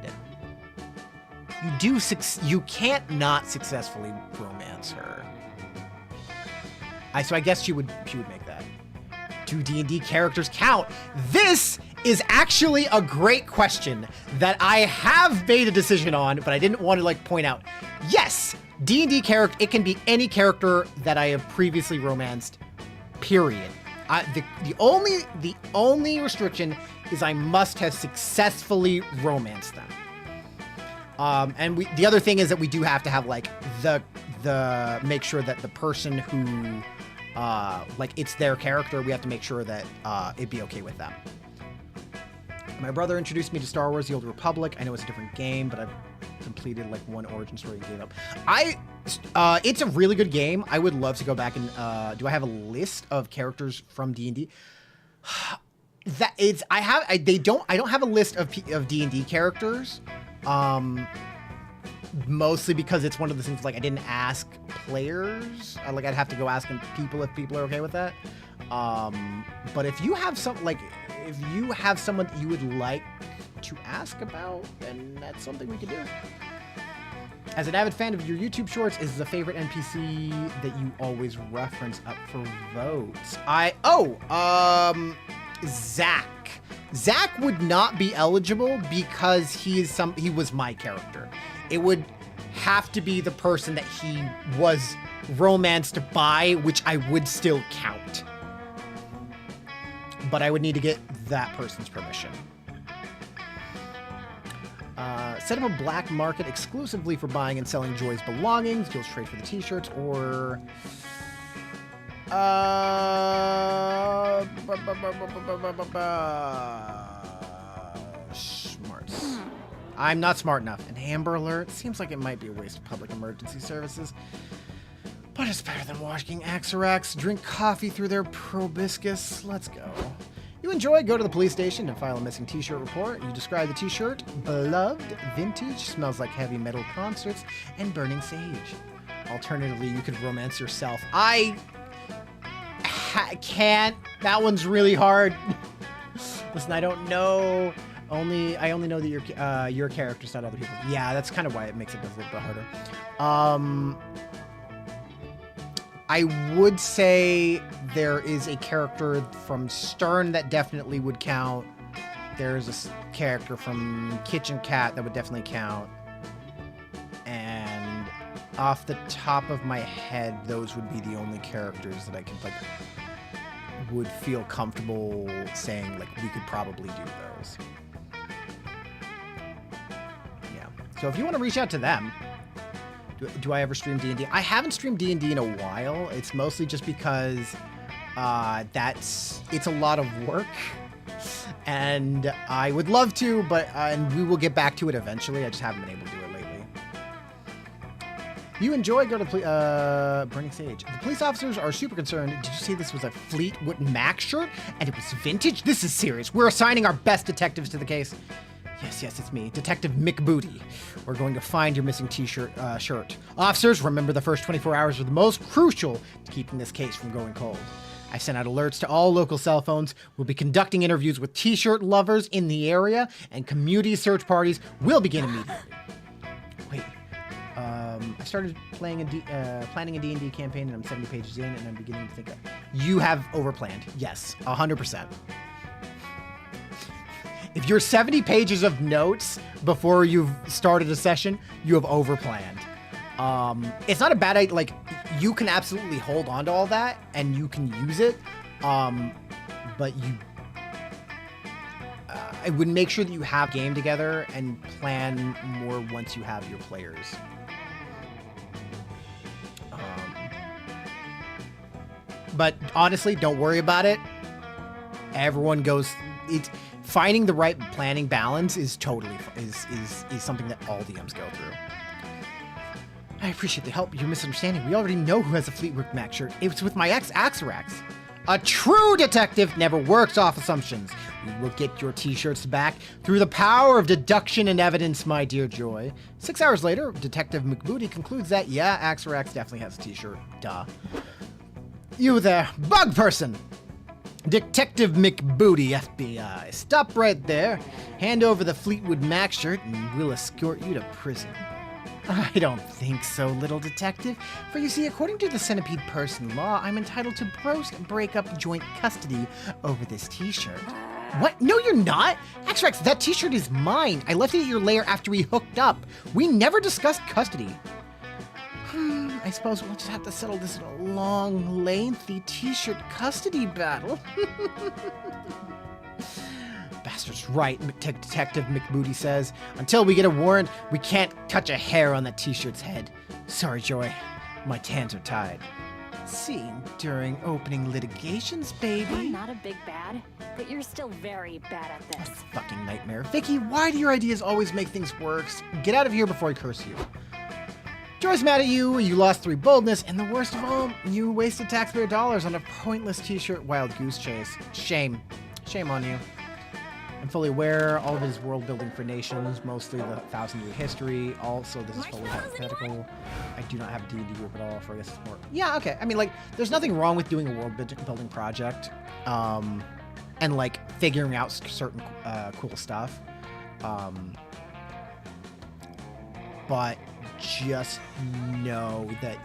You can't not successfully romance her. So I guess she would make that. Do D&D characters count? This is actually a great question that I have made a decision on, but I didn't want to like point out. Yes, D&D character, it can be any character that I have previously romanced, period. The only restriction is I must have successfully romanced them. And the other thing is that we do have to have like the make sure that the person who like it's their character, we have to make sure that it'd be okay with them. My brother introduced me to Star Wars: The Old Republic. I know it's a different game, but I've completed like one origin story and gave up. It's a really good game. I would love to go back and do I have a list of characters from D&D? I don't have a list of D&D characters. Mostly because it's one of the things like I didn't ask players. Like I'd have to go asking people if people are okay with that. But if you have someone that you would like to ask about, then that's something we could do. As an avid fan of your YouTube shorts, is the favorite NPC that you always reference up for votes? Zach. Zach would not be eligible because he was my character. It would have to be the person that he was romanced by, which I would still count. But I would need to get that person's permission. Set up a black market exclusively for buying and selling Joy's belongings. You'll trade for the t-shirts or... Smarts. I'm not smart enough. An Amber Alert seems like it might be a waste of public emergency services, but it's better than watching Axarax drink coffee through their proboscis. Let's go. You enjoy? Go to the police station and file a missing t-shirt report. You describe the t-shirt: beloved, vintage, smells like heavy metal concerts, and burning sage. Alternatively, you could romance yourself. I can't. That one's really hard. Listen, I don't know. I only know that your character's not other people. Yeah, that's kind of why it makes it a little bit harder. I would say there is a character from Stern that definitely would count. There's a character from Kitchen Cat that would definitely count. And off the top of my head, those would be the only characters that I could would feel comfortable saying like we could probably do those. Yeah. So if you want to reach out to them. Do I ever stream D&D? I haven't streamed D&D in a while. It's mostly just because it's a lot of work, and I would love to, but and we will get back to it eventually. I just haven't been able to do it lately. You enjoy? Go to Burning Sage. The police officers are super concerned. Did you see this was a Fleetwood Mac shirt and it was vintage? This is serious. We're assigning our best detectives to the case. Yes, it's me, Detective McBooty. We're going to find your missing t-shirt, shirt. Officers, remember the first 24 hours are the most crucial to keeping this case from going cold. I sent out alerts to all local cell phones. We'll be conducting interviews with t-shirt lovers in the area, and community search parties will begin immediately. Wait, I started planning a D&D campaign, and I'm 70 pages in, and I'm beginning to think you have overplanned. Yes, 100%. If you're 70 pages of notes before you've started a session, you have overplanned. It's not a bad idea. Like, you can absolutely hold on to all that and you can use it. But I would make sure that you have game together and plan more once you have your players. But honestly, don't worry about it. Everyone goes. Finding the right planning balance is totally is something that all DMs go through. I appreciate the help. You're misunderstanding. We already know who has a Fleetwood Mac shirt. It was with my ex, Axarax. A true detective never works off assumptions. We will get your t-shirts back through the power of deduction and evidence, my dear Joy. 6 hours later, Detective McBooty concludes that, yeah, Axarax definitely has a t-shirt. Duh. You there, bug person! Detective McBooty, FBI. Stop right there. Hand over the Fleetwood Mac shirt and we'll escort you to prison. I don't think so, little detective. For you see, according to the Centipede Person law, I'm entitled to break up joint custody over this t-shirt. What? No, you're not! X-Rex, that t-shirt is mine! I left it at your lair after we hooked up. We never discussed custody. I suppose we'll just have to settle this in a long, lengthy t-shirt custody battle. Bastard's right, Detective McBooty says. Until we get a warrant, we can't touch a hair on that t-shirt's head. Sorry, Joy. My hands are tied. Seen during opening litigations, baby. You're not a big bad, but you're still very bad at this. Fucking nightmare. Vicky, why do your ideas always make things worse? Get out of here before I curse you. Joy's mad at you, you lost 3 boldness, and the worst of all, you wasted taxpayer dollars on a pointless t-shirt wild goose chase. Shame. Shame on you. I'm fully aware all of it is world building for nations, mostly the 1,000-year history. Also, this is fully hypothetical. I do not have a D&D group at all for this. Yeah, okay. I mean, like, there's nothing wrong with doing a world building project, and like figuring out certain cool stuff. But just know that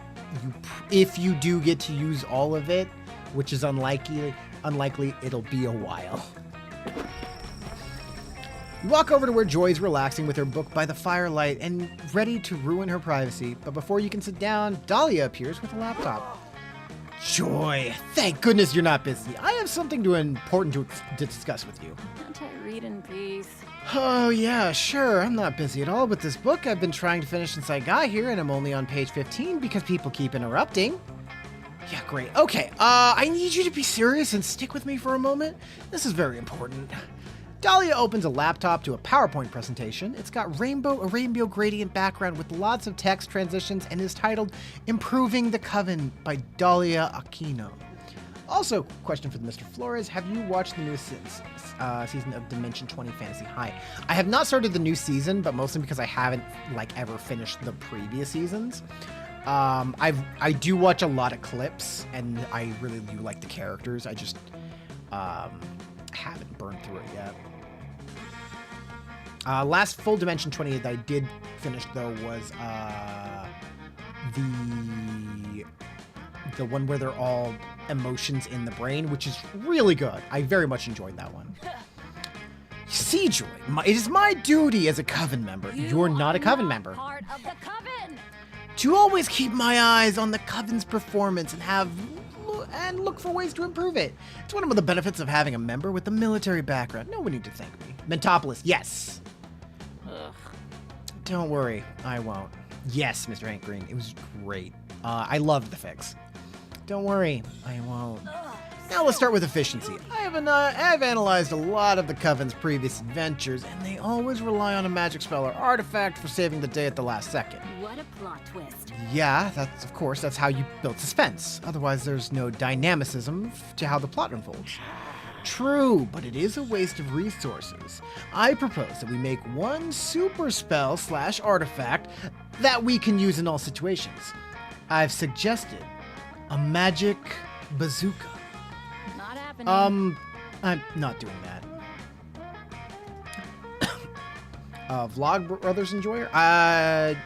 if you do get to use all of it, which is unlikely, it'll be a while. You walk over to where Joy's relaxing with her book by the firelight and ready to ruin her privacy. But before you can sit down, Dahlia appears with a laptop. Joy, thank goodness you're not busy. I have something important to discuss with you. Can't I read in peace? Oh, yeah, sure. I'm not busy at all with this book I've been trying to finish since I got here, and I'm only on page 15 because people keep interrupting. Yeah, great. Okay, I need you to be serious and stick with me for a moment. This is very important. Dahlia opens a laptop to a PowerPoint presentation. It's got a rainbow gradient background with lots of text transitions and is titled Improving the Coven by Dahlia Aquino. Also, question for Mr. Flores, have you watched the new season of Dimension 20 Fantasy High? I have not started the new season, but mostly because I haven't ever finished the previous seasons. I do watch a lot of clips, and I really do like the characters. I just haven't burned through it yet. Last full Dimension 20 that I did finish, though, was the one where they're all emotions in the brain, which is really good. I very much enjoyed that one. See, Joy, it is my duty as a Coven member. You're not a Coven member. Part of the Coven. To always keep my eyes on the Coven's performance and look for ways to improve it. It's one of the benefits of having a member with a military background. No one need to thank me. Mentopolis, yes. Ugh. Don't worry, I won't. Yes, Mr. Hank Green, it was great. I loved the fix. Don't worry, I won't. Now let's start with efficiency. I've analyzed a lot of the Coven's previous adventures, and they always rely on a magic spell or artifact for saving the day at the last second. What a plot twist. Yeah, that's how you build suspense. Otherwise, there's no dynamicism to how the plot unfolds. True, but it is a waste of resources. I propose that we make one super spell / artifact that we can use in all situations. I've suggested a magic bazooka. Not happening. I'm not doing that. Vlog Brothers Enjoyer? I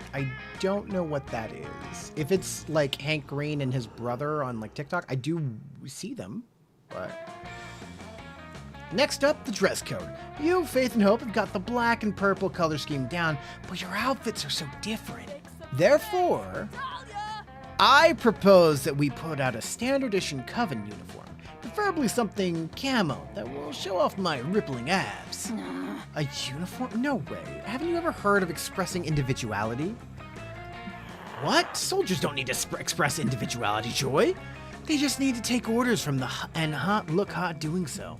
don't know what that is. If it's like Hank Green and his brother on like TikTok, I do see them, but... Next up, the dress code. You, Faith and Hope, have got the black and purple color scheme down, but your outfits are so different. Therefore, I propose that we put out a standard edition Coven uniform, preferably something camo that will show off my rippling abs. A uniform? No way. Haven't you ever heard of expressing individuality? What? Soldiers don't need to express individuality, Joy. They just need to take orders from look hot doing so.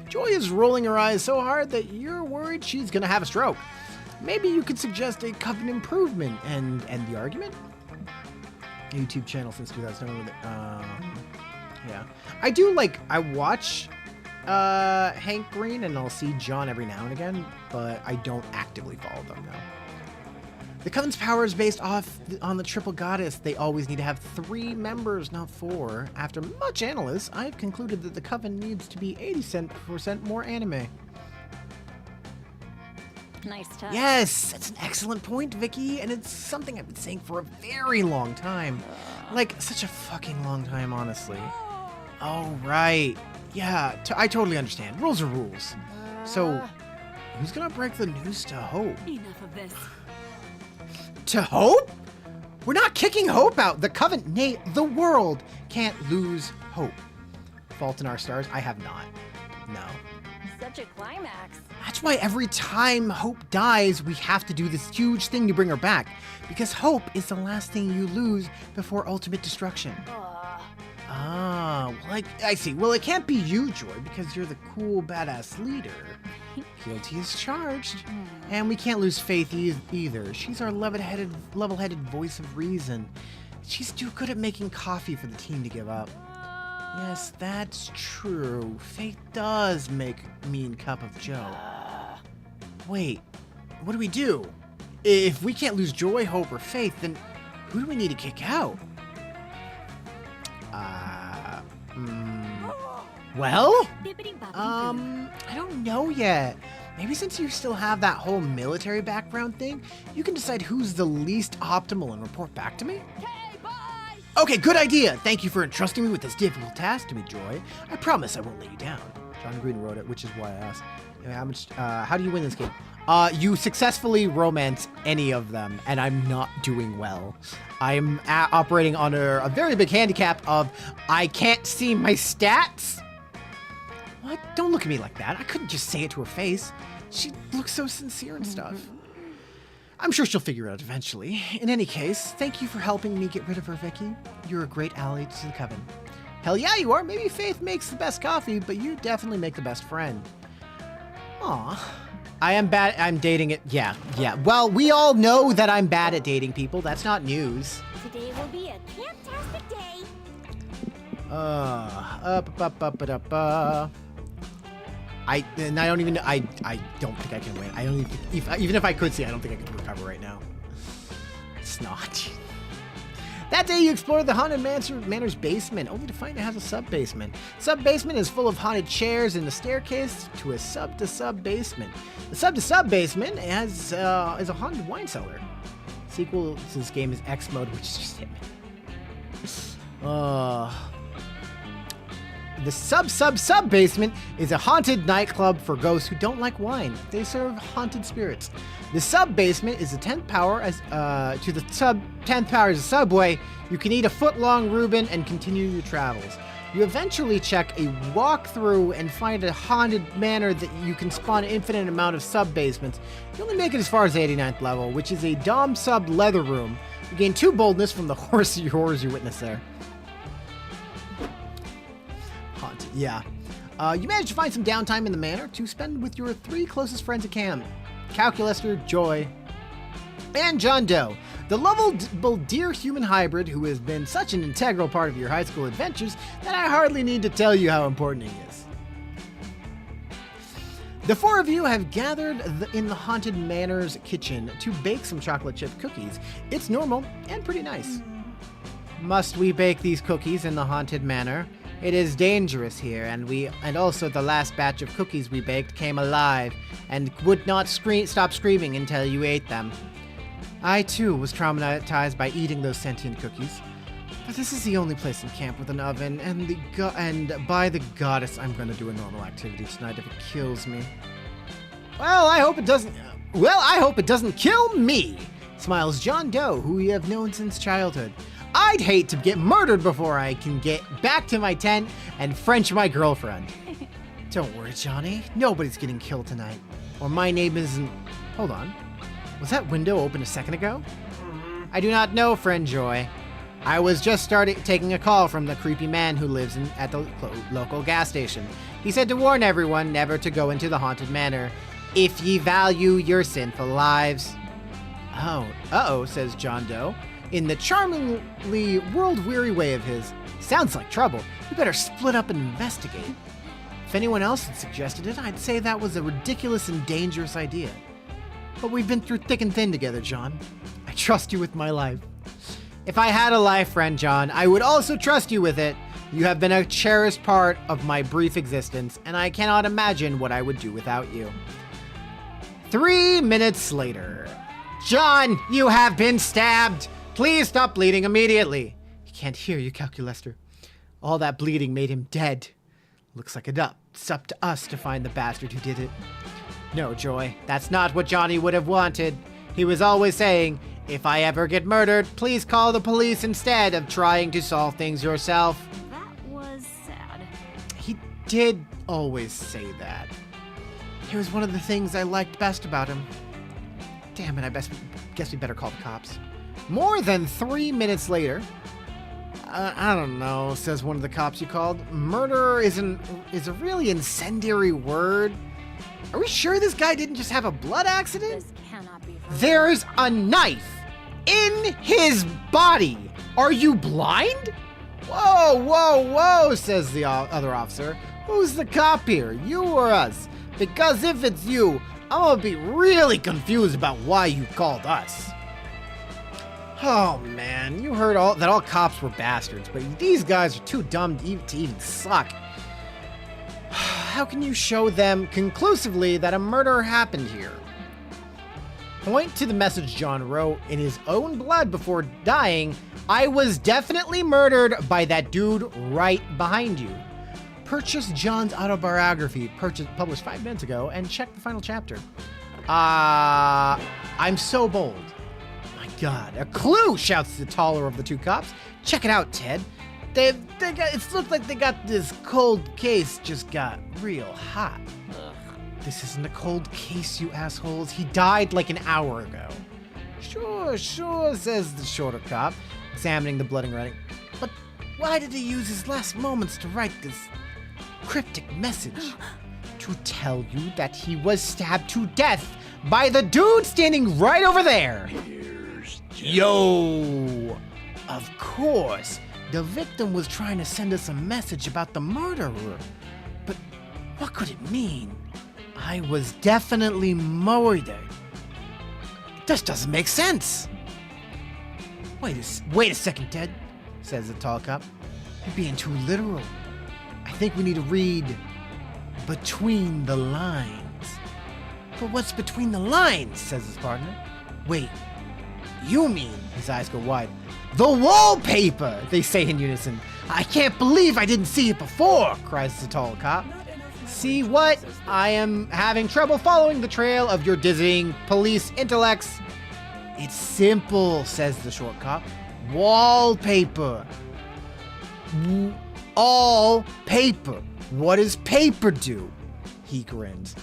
Joy is rolling her eyes so hard that you're worried she's gonna have a stroke. Maybe you could suggest a Coven improvement and end the argument? YouTube channel since 2007. Yeah. I watch Hank Green and I'll see John every now and again, but I don't actively follow them now. The Coven's power is based on the triple goddess. They always need to have 3 members, not 4. After much analysis, I've concluded that the Coven needs to be 80% more anime. Nice touch. Yes, that's an excellent point, Vicky, and it's something I've been saying for a very long time. Like, such a fucking long time, honestly. Oh, right. Yeah, I totally understand. Rules are rules. So, who's gonna break the news to Hope? Enough of this. To Hope? We're not kicking Hope out. The Covenant, nay, the world can't lose Hope. Fault in Our Stars? I have not. No. Such a climax. That's why every time Hope dies, we have to do this huge thing to bring her back. Because Hope is the last thing you lose before ultimate destruction. Ah, well, I see. Well, it can't be you, Joy, because you're the cool, badass leader. Guilty is charged. And we can't lose Faith either. She's our level-headed voice of reason. She's too good at making coffee for the team to give up. Yes, that's true. Faith does make a mean cup of joe. Wait, what do we do? If we can't lose Joy, Hope, or Faith, then who do we need to kick out? Well? I don't know yet. Maybe since you still have that whole military background thing, you can decide who's the least optimal and report back to me? Okay, bye! Okay, good idea. Thank you for entrusting me with this difficult task to me, Joy. I promise I won't let you down. John Green wrote it, which is why I asked. How do you win this game? You successfully romance any of them, and I'm not doing well. I'm operating under a very big handicap of I can't see my stats. What? Don't look at me like that. I couldn't just say it to her face. She looks so sincere and stuff. I'm sure she'll figure it out eventually. In any case, thank you for helping me get rid of her, Vicky. You're a great ally to the Coven. Hell yeah, you are. Maybe Faith makes the best coffee, but you definitely make the best friend. Aw. I am bad. I'm dating it. Yeah. Well, we all know that I'm bad at dating people. That's not news. Today will be a fantastic day. I don't think I can win. I don't even if I could see, I don't think I could recover right now. It's not. That day you explored the Haunted Manor's basement, only to find it has a sub-basement. Sub-basement is full of haunted chairs and the staircase to a sub-to-sub basement. The sub-to-sub basement is a haunted wine cellar. Sequel to this game is X Mode, which is just Hitman. The sub basement is a haunted nightclub for ghosts who don't like wine. They serve haunted spirits. The sub basement is the 10th power as to the 10th power is a subway. You can eat a foot-long Reuben and continue your travels. You eventually check a walkthrough and find a haunted manor that you can spawn an infinite amount of sub basements. You only make it as far as the 89th level, which is a Dom sub leather room. You gain 2 boldness from the horrors you witness there. Haunted, yeah. You managed to find some downtime in the manor to spend with your 3 closest friends at camp. Calculaster, Joy, and John Doe, the lovable dear human hybrid who has been such an integral part of your high school adventures that I hardly need to tell you how important he is. The 4 of you have gathered in the Haunted Manor's kitchen to bake some chocolate chip cookies. It's normal and pretty nice. Must we bake these cookies in the Haunted Manor? It is dangerous here, and also the last batch of cookies we baked came alive and would not stop screaming until you ate them. I too was traumatized by eating those sentient cookies, but this is the only place in camp with an oven, and by the goddess, I'm gonna do a normal activity tonight if it kills me. Well, I hope it doesn't kill me. Smiles John Doe, who we have known since childhood. I'd hate to get murdered before I can get back to my tent and French my girlfriend. Don't worry, Johnny. Nobody's getting killed tonight. Or my name isn't... Hold on. Was that window open a second ago? I do not know, friend Joy. I was just taking a call from the creepy man who lives at the local gas station. He said to warn everyone never to go into the Haunted Manor if ye value your sinful lives. Oh, uh-oh, says John Doe, in the charmingly world-weary way of his. Sounds like trouble. We better split up and investigate. If anyone else had suggested it, I'd say that was a ridiculous and dangerous idea. But we've been through thick and thin together, John. I trust you with my life. If I had a life, friend John, I would also trust you with it. You have been a cherished part of my brief existence, and I cannot imagine what I would do without you. 3 minutes later. John, you have been stabbed. Please stop bleeding immediately. He can't hear you, Calculester. All that bleeding made him dead. Looks like it's up to us to find the bastard who did it. No, Joy, that's not what Johnny would have wanted. He was always saying, if I ever get murdered, please call the police instead of trying to solve things yourself. That was sad. He did always say that. It was one of the things I liked best about him. Damn it, guess we better call the cops. More than 3 minutes later, I don't know, says one of the cops you called. Murder is a really incendiary word. Are we sure this guy didn't just have a blood accident? This cannot be for There's a knife in his body. Are you blind? Whoa, whoa, whoa, says the other officer. Who's the cop here, you or us? Because if it's you, I'm gonna be really confused about why you called us. Oh man, you heard that all cops were bastards, but these guys are too dumb to even suck. How can you show them conclusively that a murder happened here? Point to the message John wrote in his own blood before dying. I was definitely murdered by that dude right behind you. Purchase John's autobiography, published 5 minutes ago, and check the final chapter. I'm so bold. My God, a clue, shouts the taller of the two cops. Check it out, Ted. It looks like they got this cold case just got real hot. This isn't a cold case, you assholes. He died like an hour ago. Sure, says the shorter cop, examining the blood and writing. But why did he use his last moments to write this cryptic message? To tell you that he was stabbed to death by the dude standing right over there. Yo! Of course, the victim was trying to send us a message about the murderer. But what could it mean? I was definitely murdered. This doesn't make sense. Wait a second, Ted, says the tall cop. You're being too literal. I think we need to read between the lines. But what's between the lines, says his partner. Wait, you mean, his eyes go wide, the wallpaper, they say in unison. I can't believe I didn't see it before, cries the tall cop. See what? I am having trouble following the trail of your dizzying police intellects. It's simple, says the short cop. Wallpaper. All paper. What does paper do? He grins.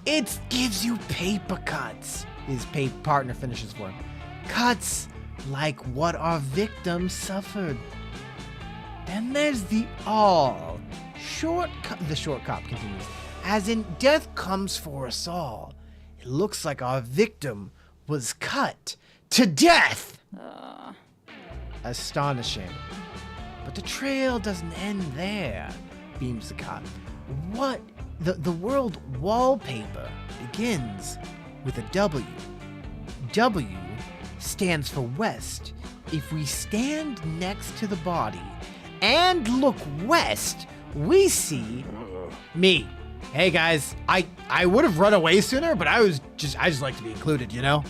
It gives you paper cuts, his partner finishes for him. Cuts like what our victims suffered. Then there's the all. The short cop continues. As in, death comes for us all. It looks like our victim was cut to death. Astonishing. But the trail doesn't end there, beams the cop. What? The word wallpaper begins with a W. W stands for west. If we stand next to the body and look west, we see me. Hey guys, I would have run away sooner, but I just like to be included, you know?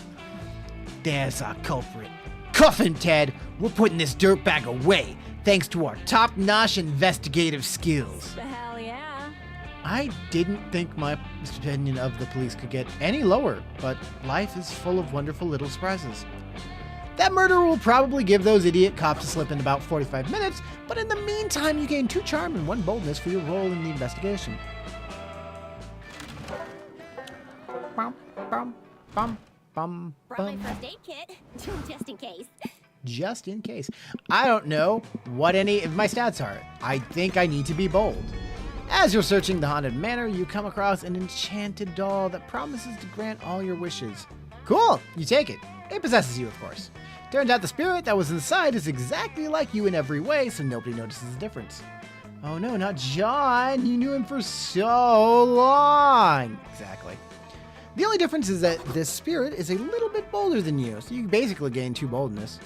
There's our culprit. Cuff him, Ted. We're putting this dirtbag away, thanks to our top-notch investigative skills. Hell yeah. I didn't think my opinion of the police could get any lower, but life is full of wonderful little surprises. That murder will probably give those idiot cops a slip in about 45 minutes, but in the meantime, you gain 2 charm and 1 boldness for your role in the investigation. Bum, bum, bum, bum, Brought my bum. first aid kit, just in case. Just in case. I don't know what any of my stats are. I think I need to be bold. As you're searching the haunted manor, you come across an enchanted doll that promises to grant all your wishes. Cool, you take it. It possesses you, of course. Turns out the spirit that was inside is exactly like you in every way, so nobody notices the difference. Oh no, not John. You knew him for so long. Exactly. The only difference is that this spirit is a little bit bolder than you, so you basically gain 2 boldness.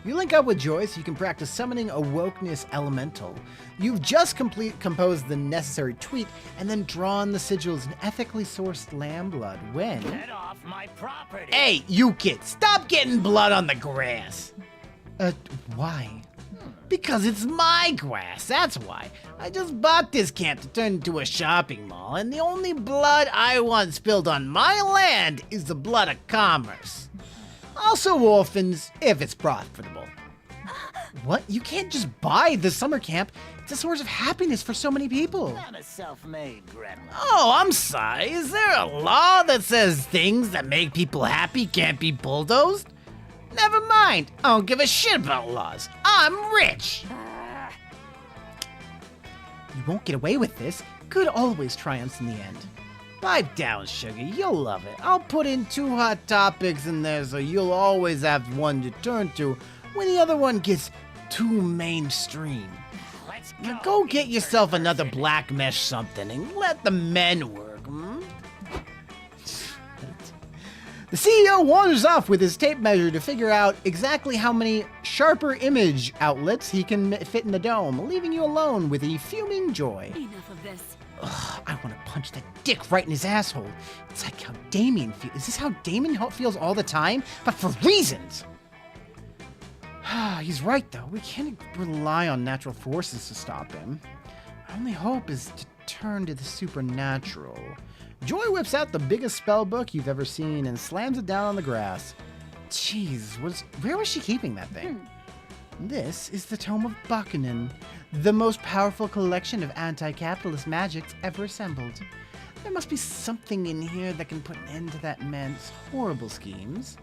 You link up with Joy so you can practice summoning Awokeness Elemental. You've just composed the necessary tweet and then drawn the sigils in ethically sourced lamb blood when... Get off my property. Hey, you kid, stop getting blood on the grass. Why? Because it's my grass, that's why. I just bought this camp to turn into a shopping mall, and the only blood I want spilled on my land is the blood of commerce. Also orphans, if it's profitable. What? You can't just buy the summer camp. It's a source of happiness for so many people. I'm a self-made gremlin. Oh, I'm sorry. Is there a law that says things that make people happy can't be bulldozed? Never mind. I don't give a shit about laws. I'm rich. You won't get away with this. Good always triumphs in the end. Pipe down, sugar. You'll love it. I'll put in 2 hot topics in there so you'll always have one to turn to when the other one gets too mainstream. Let's Now go get yourself another black mesh something and let the men work, hmm? The CEO wanders off with his tape measure to figure out exactly how many sharper image outlets he can fit in the dome, leaving you alone with a fuming Joy. Enough of this. Ugh, I want to punch that dick right in his asshole. It's like how Damien feels. Is this how Damien feels all the time? But for reasons! He's right, though. We can't rely on natural forces to stop him. Our only hope is to turn to the supernatural. Joy whips out the biggest spell book you've ever seen and slams it down on the grass. Jeez, where was she keeping that thing? This is the Tome of Bakunin, the most powerful collection of anti-capitalist magics ever assembled. There must be something in here that can put an end to that man's horrible schemes.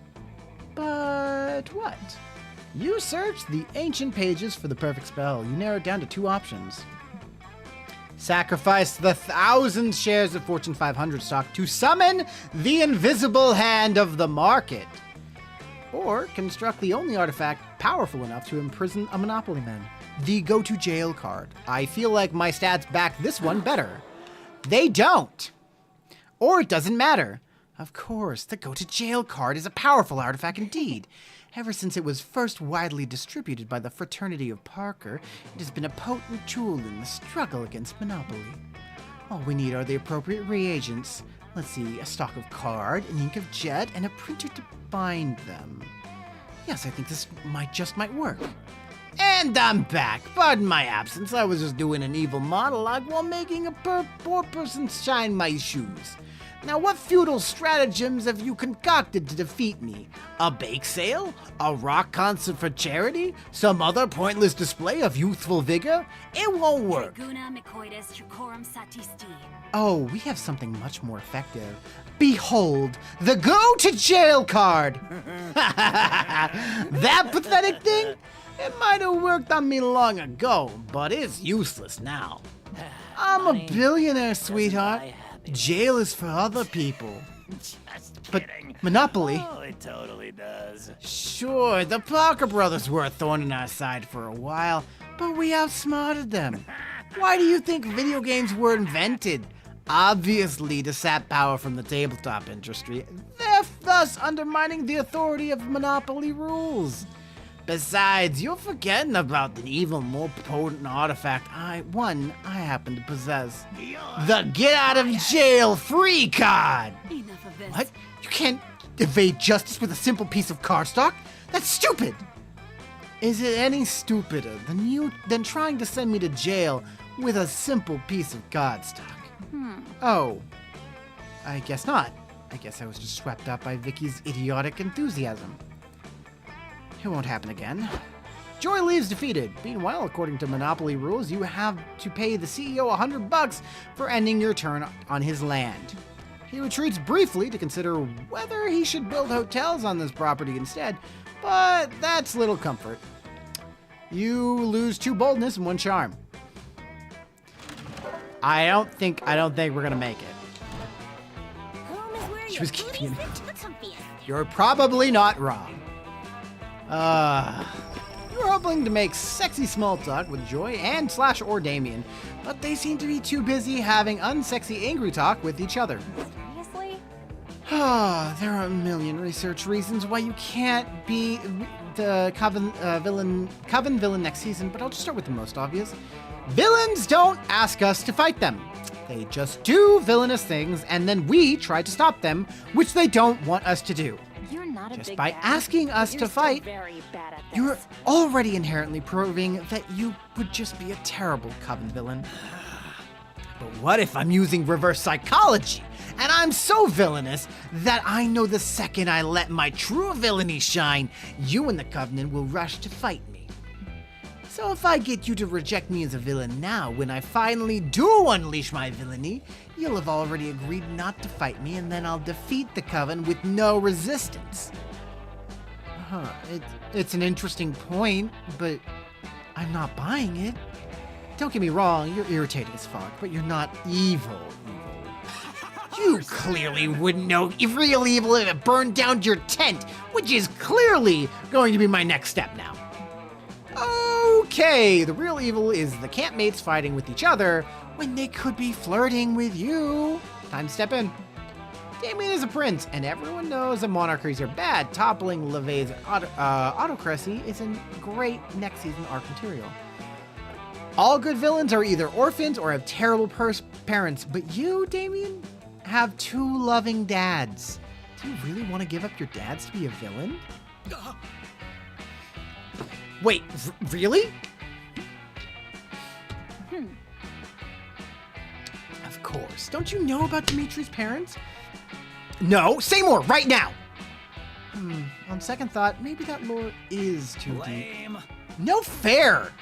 But what? You search the ancient pages for the perfect spell. You narrow it down to 2 options. Sacrifice the 1,000 shares of Fortune 500 stock to summon the invisible hand of the market. Or construct the only artifact powerful enough to imprison a Monopoly man. The go to jail card. I feel like my stats back this one better. They don't. Or it doesn't matter. Of course, the go to jail card is a powerful artifact indeed. Ever since it was first widely distributed by the Fraternity of Parker, it has been a potent tool in the struggle against Monopoly. All we need are the appropriate reagents. Let's see, a stock of card, an ink of jet, and a printer to bind them. Yes, I think this might work. And I'm back. Pardon my absence. I was just doing an evil monologue while making a poor person shine my shoes. Now, what futile stratagems have you concocted to defeat me? A bake sale? A rock concert for charity? Some other pointless display of youthful vigor? It won't work. Oh, we have something much more effective. Behold, the go-to-jail card! That pathetic thing? It might have worked on me long ago, but it's useless now. I'm a billionaire, sweetheart. Jail is for other people. Just But kidding. Monopoly? Oh, it totally does. Sure, the Parker brothers were a thorn in our side for a while, but we outsmarted them. Why do you think video games were invented? Obviously to sap power from the tabletop industry, thus undermining the authority of Monopoly rules. Besides, you're forgetting about the even more potent artifact I happen to possess. The get out of jail free card! Enough of this. What? You can't evade justice with a simple piece of cardstock? That's stupid! Is it any stupider than trying to send me to jail with a simple piece of cardstock? Oh, I guess not. I guess I was just swept up by Vicky's idiotic enthusiasm. It won't happen again. Joy leaves defeated. Meanwhile, according to Monopoly rules, you have to pay the CEO $100 for ending your turn on his land. He retreats briefly to consider whether he should build hotels on this property instead, but that's little comfort. You lose 2 boldness and 1 charm. I don't think we're gonna make it. She was keeping it. You're probably not wrong. You were hoping to make sexy small talk with Joy and / or Damien, but they seem to be too busy having unsexy angry talk with each other. Seriously? There are a million research reasons why you can't the Coven villain next season, but I'll just start with the most obvious. Villains don't ask us to fight them. They just do villainous things, and then we try to stop them, which they don't want us to do. You're not a Just big by bad, asking us but to you're still fight, very bad at this. you're already inherently proving that you would just be a terrible Coven villain. But what if I'm using reverse psychology, and I'm so villainous that I know the second I let my true villainy shine, you and the Covenant will rush to fight me. So if I get you to reject me as a villain now, when I finally do unleash my villainy, you'll have already agreed not to fight me, and then I'll defeat the Coven with no resistance. It's an interesting point, but I'm not buying it. Don't get me wrong, you're irritating as fuck, but you're not evil. You clearly wouldn't know real evil if it burned down your tent, which is clearly going to be my next step now. Okay, the real evil is the campmates fighting with each other when they could be flirting with you. Time to step in. Damien is a prince, and everyone knows that monarchies are bad. Toppling LeVay's autocracy is a great next season arc material. All good villains are either orphans or have terrible parents, but you, Damien, have two loving dads. Do you really want to give up your dads to be a villain? Wait, really? Of course. Don't you know about Dimitri's parents? No, say more right now. On second thought, maybe that lore is too Lame. deep. No fair.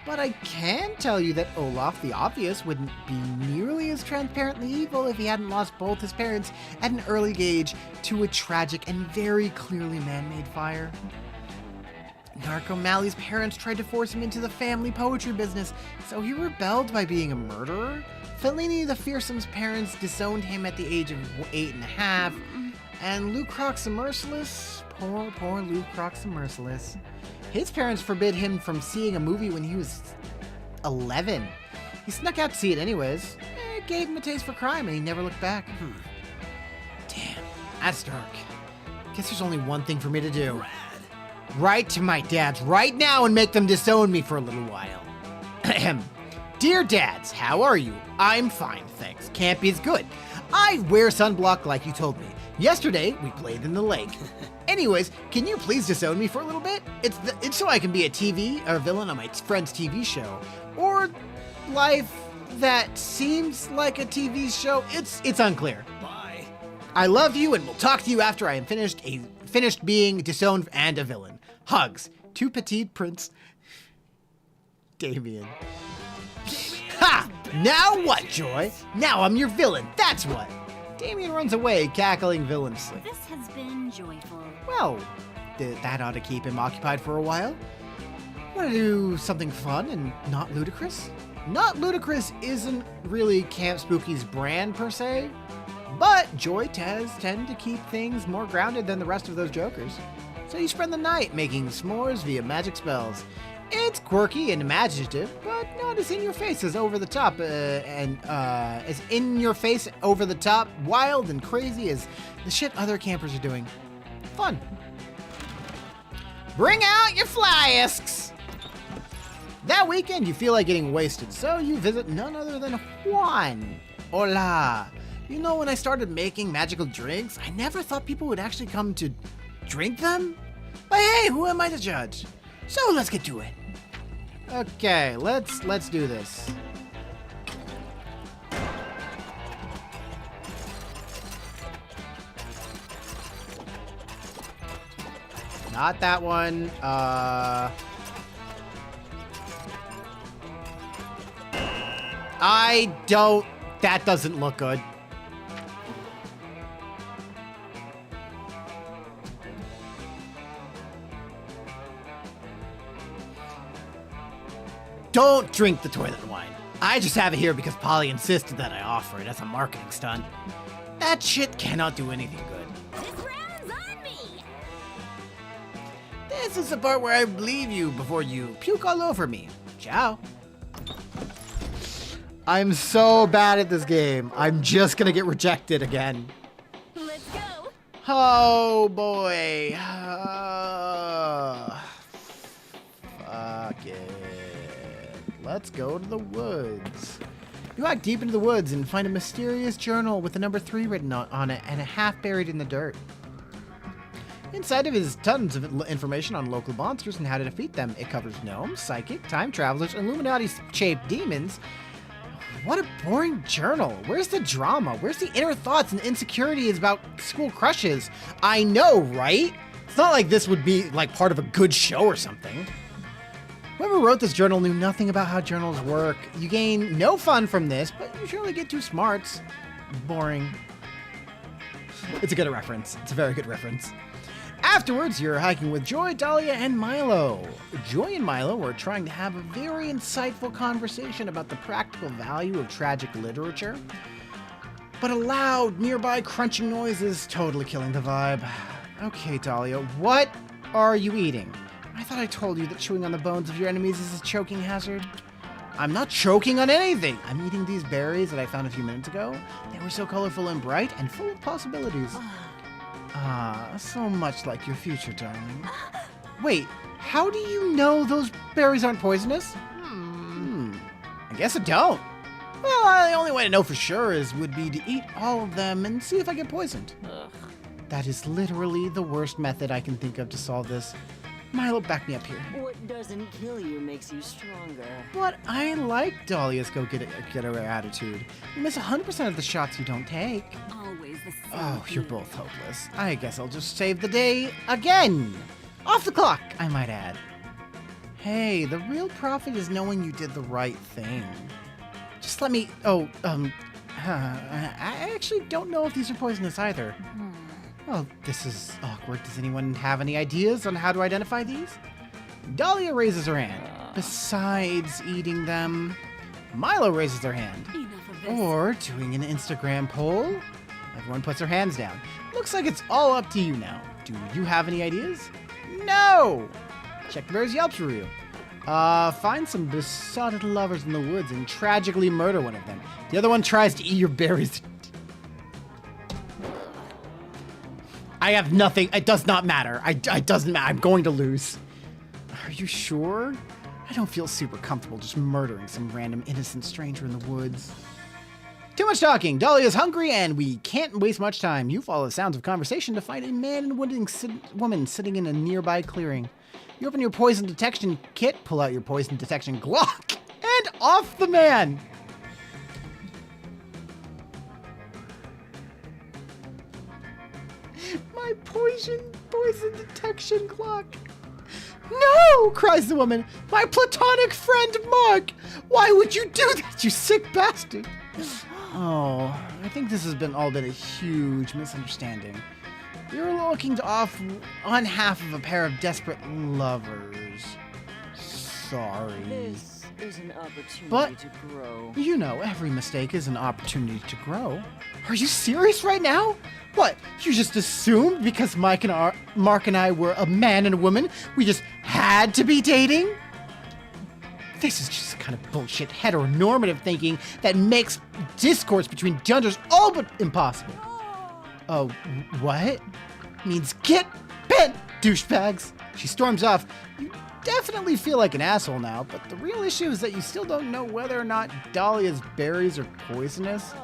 But I can tell you that Olaf the Obvious wouldn't be nearly as transparently evil if he hadn't lost both his parents at an early age to a tragic and very clearly man-made fire. Narco Malley's parents tried to force him into the family poetry business, so he rebelled by being a murderer. Fellini the Fearsome's parents disowned him at the age of 8.5, and Luke Crocs the Merciless, poor Luke Crocs the Merciless, his parents forbid him from seeing a movie when he was 11. He snuck out to see it anyways. It gave him a taste for crime, and he never looked back. Damn, that's dark. Guess there's only one thing for me to do. Write to my dads right now and make them disown me for a little while. Dear dads, how are you? I'm fine, thanks. Campy's good. I wear sunblock like you told me. Yesterday, we played in the lake. Anyways, can you please disown me for a little bit? It's so I can be a villain on my friend's TV show. Or life that seems like a TV show. It's unclear. Bye. I love you and will talk to you after I am finished being disowned and a villain. Hugs. Two petite prince. Damien. Ha! Now what, Joy? Now I'm your villain, that's what. Damien runs away, cackling villainously. This has been joyful. Well, that ought to keep him occupied for a while. Want to do something fun and not ludicrous? Not ludicrous isn't really Camp Spooky's brand per se, but Joy tend to keep things more grounded than the rest of those jokers. So you spend the night making s'mores via magic spells. It's quirky and imaginative, but not as in your face as over the top, as in your face, over the top, wild and crazy as the shit other campers are doing. Fun. Bring out your flasks! That weekend you feel like getting wasted, so you visit none other than Juan. Hola. You know, when I started making magical drinks, I never thought people would actually come to drink them. But hey, who am I to judge? So let's get to it. Okay, let's do this. Not that one. That doesn't look good. Don't drink the toilet wine. I just have it here because Polly insisted that I offer it as a marketing stunt. That shit cannot do anything good. This round's on me! This is the part where I leave you before you puke all over me. Ciao. I'm so bad at this game. I'm just gonna get rejected again. Let's go! Oh boy. Fuck it. Let's go to the woods. You walk deep into the woods and find a mysterious journal with the number 3 written on it and a half buried in the dirt. Inside of it is tons of information on local monsters and how to defeat them. It covers gnomes, psychic, time travelers, Illuminati-shaped demons. What a boring journal. Where's the drama? Where's the inner thoughts and insecurities about school crushes? I know, right? It's not like this would be like part of a good show or something. Whoever wrote this journal knew nothing about how journals work. You gain no fun from this, but you surely get 2 smarts. Boring. It's a good reference. It's a very good reference. Afterwards, you're hiking with Joy, Dahlia, and Milo. Joy and Milo were trying to have a very insightful conversation about the practical value of tragic literature, but a loud, nearby crunching noise is totally killing the vibe. Okay, Dahlia, what are you eating? I thought I told you that chewing on the bones of your enemies is a choking hazard. I'm not choking on anything. I'm eating these berries that I found a few minutes ago. They were so colorful and bright and full of possibilities. Ah, so much like your future, darling. Wait, how do you know those berries aren't poisonous? I guess I don't. Well, the only way to know for sure would be to eat all of them and see if I get poisoned. That is literally the worst method I can think of to solve this. Milo, back me up here. What doesn't kill you makes you stronger. But I like Dahlia's go-getter attitude. You miss 100% of the shots you don't take. Always the same. Oh, you're both hopeless. I guess I'll just save the day again. Off the clock, I might add. Hey, the real profit is knowing you did the right thing. Just let me... I actually don't know if these are poisonous either. Oh, this is awkward. Does anyone have any ideas on how to identify these? Dahlia raises her hand. Besides eating them, Milo raises their hand. Enough of this. Or doing an Instagram poll. Everyone puts their hands down. Looks like it's all up to you now. Do you have any ideas? No! Check the Bear's Yelp review. Find some besotted lovers in the woods and tragically murder one of them. The other one tries to eat your berries. I have nothing. It does not matter. It doesn't matter. I'm going to lose. Are you sure? I don't feel super comfortable just murdering some random innocent stranger in the woods. Too much talking. Dahlia's hungry and we can't waste much time. You follow the sounds of conversation to find a man and woman sitting in a nearby clearing. You open your poison detection kit, pull out your poison detection Glock, and off the man. My poison detection clock. No, cries the woman. My platonic friend Mark. Why would you do that, you sick bastard? Oh, I think this has all been a huge misunderstanding. You're looking to off on half of a pair of desperate lovers. Sorry. This is an opportunity But- to grow. You know, every mistake is an opportunity to grow. Are you serious right now? What, you just assumed because Mark and I were a man and a woman, we just had to be dating? This is just kind of bullshit heteronormative thinking that makes discourse between genders all but impossible. Oh, what? Means get bent, douchebags. She storms off. You definitely feel like an asshole now, but the real issue is that you still don't know whether or not Dahlia's berries are poisonous.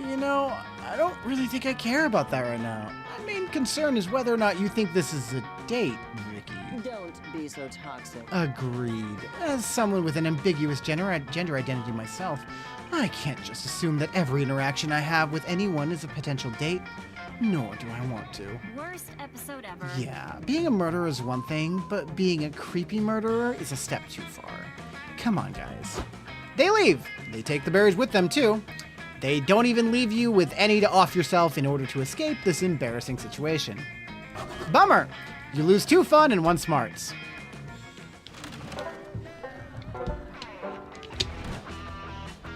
You know, I don't really think I care about that right now. My main concern is whether or not you think this is a date, Vicky. Don't be so toxic. Agreed. As someone with an ambiguous gender identity myself, I can't just assume that every interaction I have with anyone is a potential date, nor do I want to. Worst episode ever. Yeah, being a murderer is one thing, but being a creepy murderer is a step too far. Come on, guys. They leave. They take the berries with them, too. They don't even leave you with any to off yourself in order to escape this embarrassing situation. Bummer! You lose 2 fun and 1 smarts.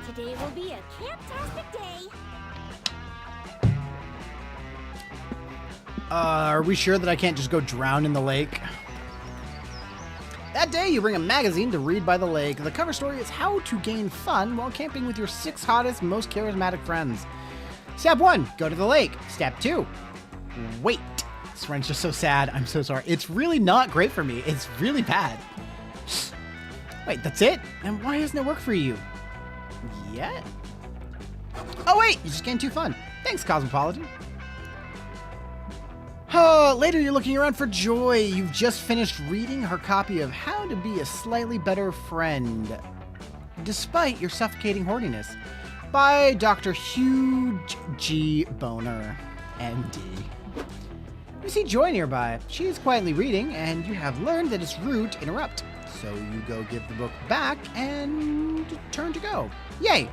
Today will be a camptastic day. Are we sure that I can't just go drown in the lake? That day, you bring a magazine to read by the lake. The cover story is how to gain fun while camping with your 6 hottest, most charismatic friends. Step 1, go to the lake. Step 2, wait. This run's just so sad. I'm so sorry. It's really not great for me. It's really bad. Wait, that's it? And why hasn't it worked for you yet? Oh, wait, you're just getting too fun. Thanks, Cosmopolitan. Oh, later you're looking around for Joy. You've just finished reading her copy of How to Be a Slightly Better Friend, Despite Your Suffocating Horniness, by Dr. Huge G. Boner, MD. You see Joy nearby. She is quietly reading, and you have learned that it's rude to interrupt. So you go give the book back and turn to go. Yay!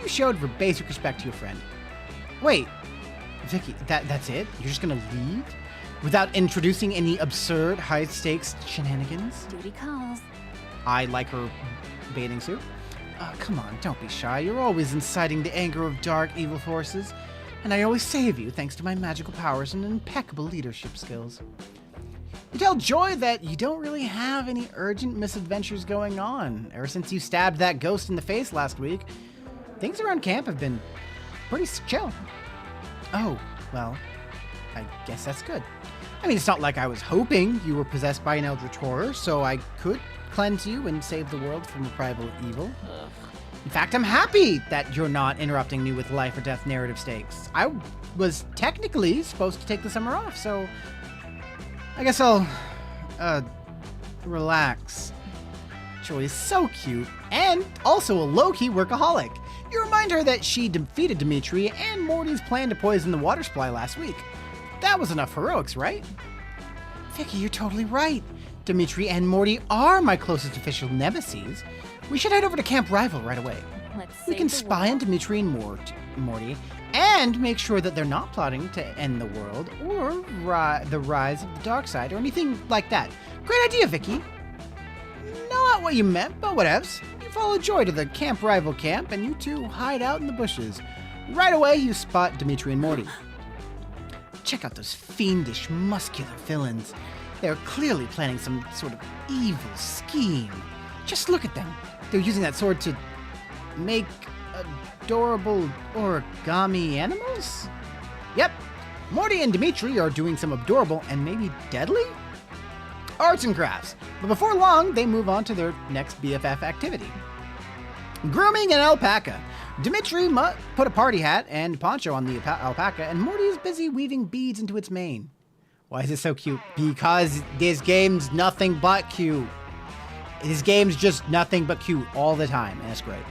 You showed for basic respect to your friend. Wait, Vicky, that's it? You're just gonna leave? Without introducing any absurd high-stakes shenanigans? Duty calls. I like her bathing suit. Come on, don't be shy. You're always inciting the anger of dark, evil forces. And I always save you thanks to my magical powers and impeccable leadership skills. You tell Joy that you don't really have any urgent misadventures going on. Ever since you stabbed that ghost in the face last week, things around camp have been pretty chill. Oh, well, I guess that's good. I mean, it's not like I was hoping you were possessed by an eldritch horror, so I could cleanse you and save the world from a primal evil. In fact, I'm happy that you're not interrupting me with life or death narrative stakes. I was technically supposed to take the summer off, so I guess I'll, relax. Joy is so cute, and also a low-key workaholic. You remind her that she defeated Dimitri and Morty's plan to poison the water supply last week. That was enough heroics, right? Vicky, you're totally right. Dimitri and Morty are my closest official nemesis. We should head over to Camp Rival right away. We can spy on Dimitri and Morty and make sure that they're not plotting to end the world or the rise of the dark side or anything like that. Great idea, Vicky. Not what you meant, but whatevs. You follow Joy to the Camp Rival camp and you two hide out in the bushes. Right away, you spot Dimitri and Morty. Check out those fiendish, muscular villains. They're clearly planning some sort of evil scheme. Just look at them. They're using that sword to make adorable origami animals? Yep. Morty and Dimitri are doing some adorable and maybe deadly arts and crafts. But before long, they move on to their next BFF activity. Grooming an alpaca. Dimitri put a party hat and poncho on the alpaca, and Morty is busy weaving beads into its mane. Why is it so cute? Because this game's nothing but cute. This game's just nothing but cute all the time, and it's great.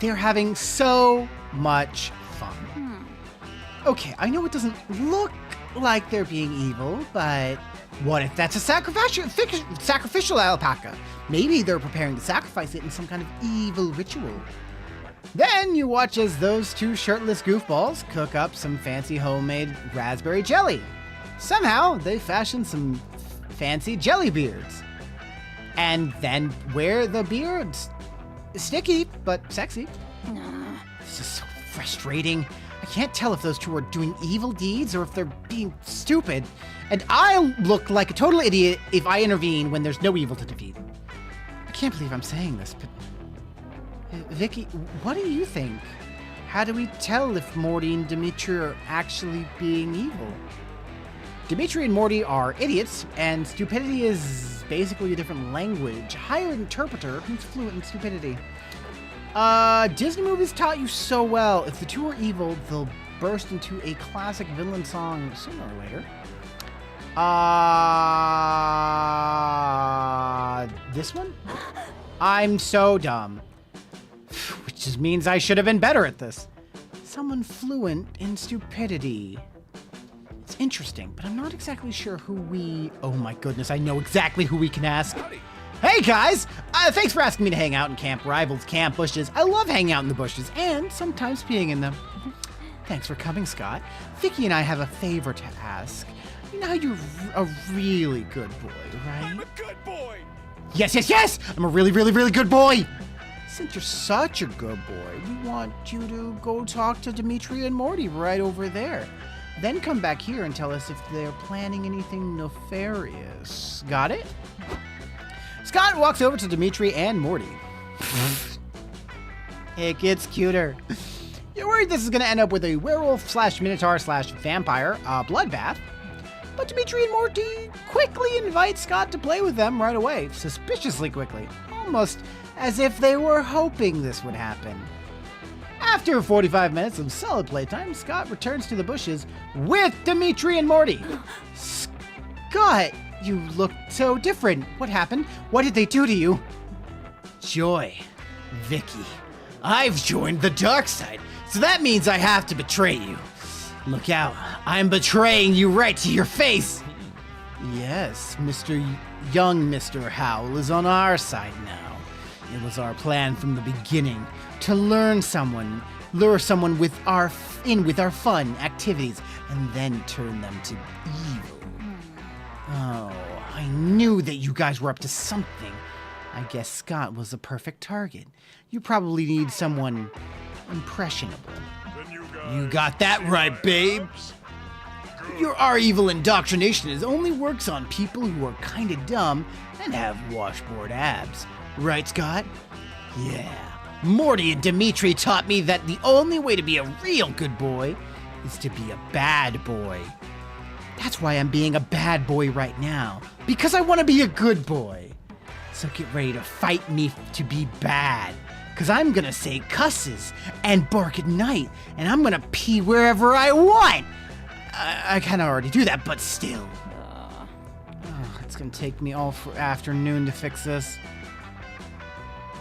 They're having so much fun. Okay, I know it doesn't look like they're being evil, but what if that's a sacrificial alpaca? Maybe they're preparing to sacrifice it in some kind of evil ritual. Then you watch as those two shirtless goofballs cook up some fancy homemade raspberry jelly. Somehow, they fashion some fancy jelly beards. And then wear the beards. Sticky, but sexy. This is so frustrating. I can't tell if those two are doing evil deeds or if they're being stupid. And I'll look like a total idiot if I intervene when there's no evil to defeat. I can't believe I'm saying this, but Vicky, what do you think? How do we tell if Morty and Dimitri are actually being evil? Dimitri and Morty are idiots, and stupidity is basically a different language. Hire an interpreter who's fluent in stupidity. Disney movies taught you so well. If the two are evil, they'll burst into a classic villain song sooner or later. This one? I'm so dumb. Which just means I should have been better at this. Someone fluent in stupidity. It's interesting, but I'm not exactly sure who we... Oh my goodness, I know exactly who we can ask. Hey guys! Thanks for asking me to hang out in Camp Rival's camp bushes. I love hanging out in the bushes and sometimes peeing in them. Thanks for coming, Scott. Vicky and I have a favor to ask. You know how you're a really good boy, right? I'm a good boy! Yes, yes, yes! I'm a really, really, really good boy! Since you're such a good boy, we want you to go talk to Dimitri and Morty right over there. Then come back here and tell us if they're planning anything nefarious. Got it? Scott walks over to Dimitri and Morty. It gets cuter. You're worried this is going to end up with a werewolf slash minotaur slash vampire bloodbath, but Dimitri and Morty quickly invite Scott to play with them right away, suspiciously quickly, almost as if they were hoping this would happen. After 45 minutes of solid playtime, Scott returns to the bushes with Dimitri and Morty. Scott, you look so different. What happened? What did they do to you? Joy. Vicky. I've joined the dark side, so that means I have to betray you. Look out. I'm betraying you right to your face. Yes, young Mr. Howell is on our side now. It was our plan from the beginning to lure someone with our fun activities and then turn them to evil. Oh, I knew that you guys were up to something. I guess Scott was the perfect target. You probably need someone impressionable. You got that right, babe. Our evil indoctrination only works on people who are kinda dumb and have washboard abs. Right, Scott? Yeah. Morty and Dimitri taught me that the only way to be a real good boy is to be a bad boy. That's why I'm being a bad boy right now. Because I want to be a good boy. So get ready to fight me to be bad. Because I'm going to say cusses and bark at night. And I'm going to pee wherever I want. I kind of already do that, but still. It's going to take me all for afternoon to fix this.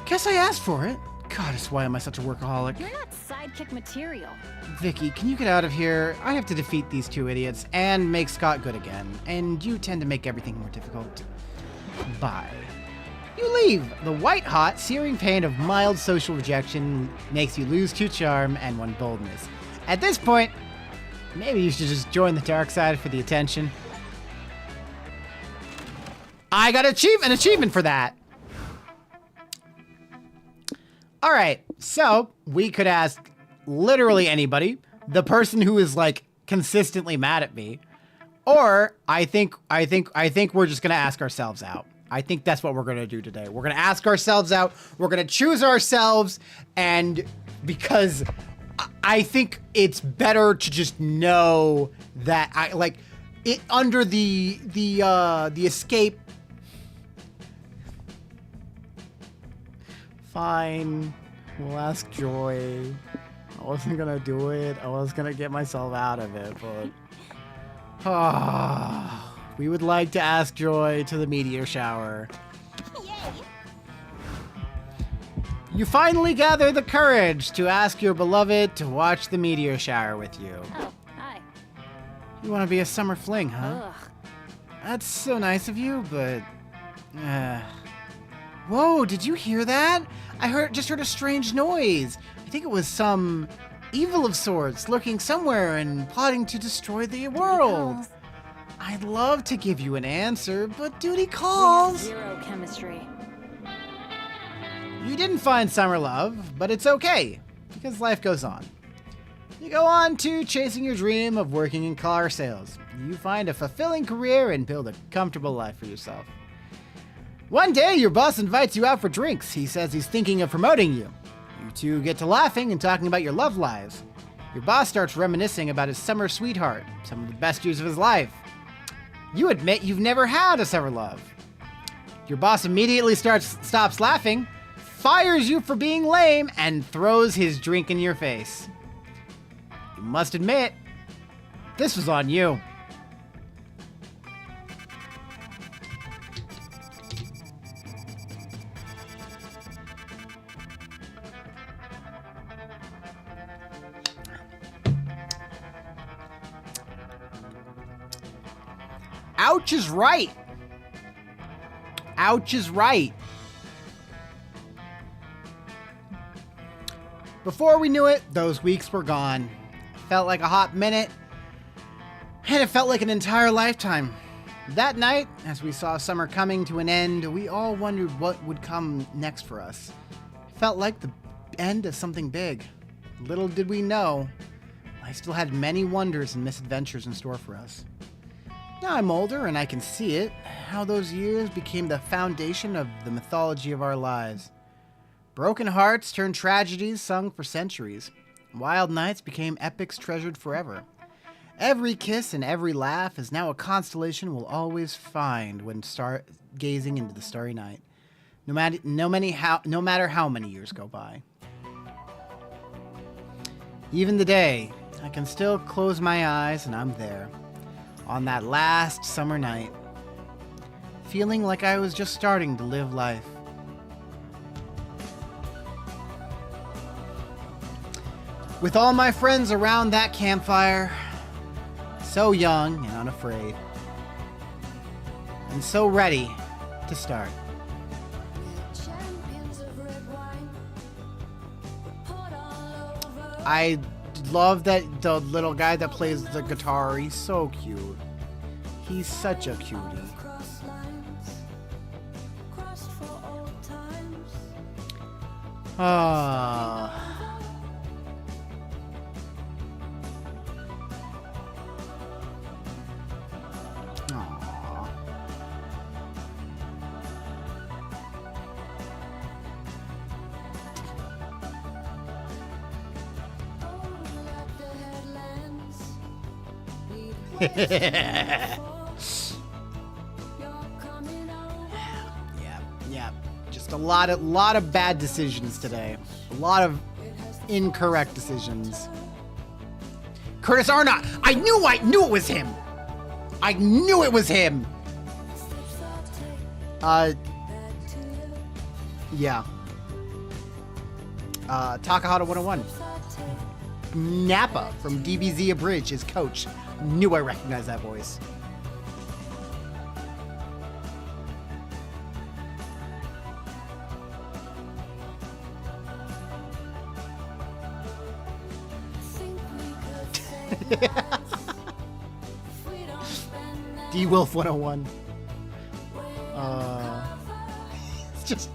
Guess I asked for it. Goddess, why am I such a workaholic? You're not sidekick material. Vicky, can you get out of here? I have to defeat these two idiots and make Scott good again. And you tend to make everything more difficult. Bye. You leave. The white-hot, searing pain of mild social rejection makes you lose 2 charm and 1 boldness. At this point, maybe you should just join the dark side for the attention. I got an achievement for that. All right, so we could ask literally anybody, the person who is like consistently mad at me, or I think we're just gonna ask ourselves out. I think that's what we're gonna do today. We're gonna ask ourselves out. We're gonna choose ourselves, and because I think it's better to just know that I like it under the escape. Fine, we'll ask Joy. I wasn't gonna do it. I was gonna get myself out of it, but we would like to ask Joy to the meteor shower. Yay! You finally gather the courage to ask your beloved to watch the meteor shower with you. Oh, hi. You want to be a summer fling, huh? Ugh. That's so nice of you, but whoa, did you hear that? I just heard a strange noise. I think it was some evil of sorts lurking somewhere and plotting to destroy the world. I'd love to give you an answer, but duty calls. Zero chemistry. You didn't find summer love, but it's okay, because life goes on. You go on to chasing your dream of working in car sales. You find a fulfilling career and build a comfortable life for yourself. One day, your boss invites you out for drinks. He says he's thinking of promoting you. You two get to laughing and talking about your love lives. Your boss starts reminiscing about his summer sweetheart, some of the best years of his life. You admit you've never had a summer love. Your boss immediately stops laughing, fires you for being lame, and throws his drink in your face. You must admit, this was on you. Ouch is right. Ouch is right. Before we knew it, those weeks were gone. It felt like a hot minute, and it felt like an entire lifetime. That night, as we saw summer coming to an end, we all wondered what would come next for us. It felt like the end of something big. Little did we know, life still had many wonders and misadventures in store for us. Now I'm older and I can see it, how those years became the foundation of the mythology of our lives. Broken hearts turned tragedies sung for centuries. Wild nights became epics treasured forever. Every kiss and every laugh is now a constellation we'll always find when gazing into the starry night, no matter how many years go by. Even today, I can still close my eyes and I'm there, on that last summer night, feeling like I was just starting to live life. With all my friends around that campfire, so young and unafraid, and so ready to start. I love that the little guy that plays the guitar. He's so cute. He's such a cutie. Ah. Yeah. Just a lot of bad decisions today. A lot of incorrect decisions. Curtis Arnott! I knew it was him! I knew it was him! Yeah. Takahata 101. Nappa from DBZ Abridged is coach. Knew I recognized that voice. D Wolf 101. It's just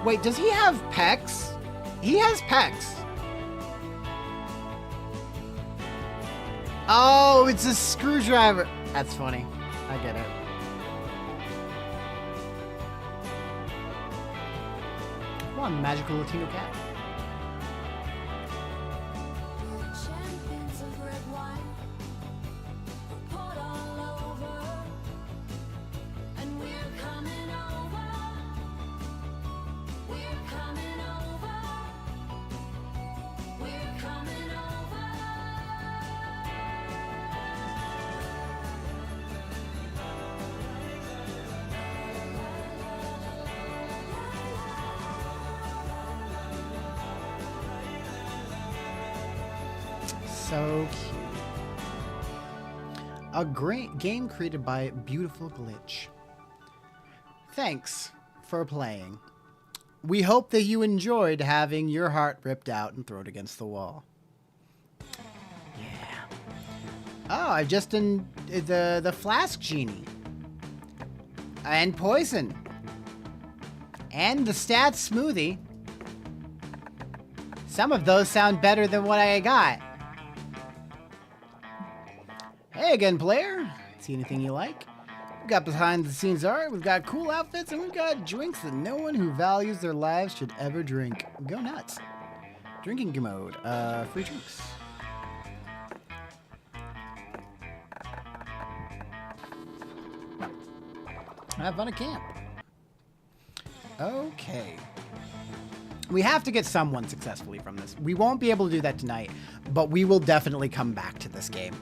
Wait, does he have pecs? He has pecs. Oh, it's a screwdriver. That's funny. I get it. Come on, magical Latino cat. So cute. A great game created by Beautiful Glitch. Thanks for playing. We hope that you enjoyed having your heart ripped out and thrown against the wall. Yeah. Oh, I've just done the Flask Genie. And Poison. And the Stats Smoothie. Some of those sound better than what I got. Hey again, player. See anything you like? We've got behind the scenes art, we've got cool outfits, and we've got drinks that no one who values their lives should ever drink. Go nuts. Drinking mode. Free drinks. Have fun at camp. Okay. We have to get someone successfully from this. We won't be able to do that tonight, but we will definitely come back to this game.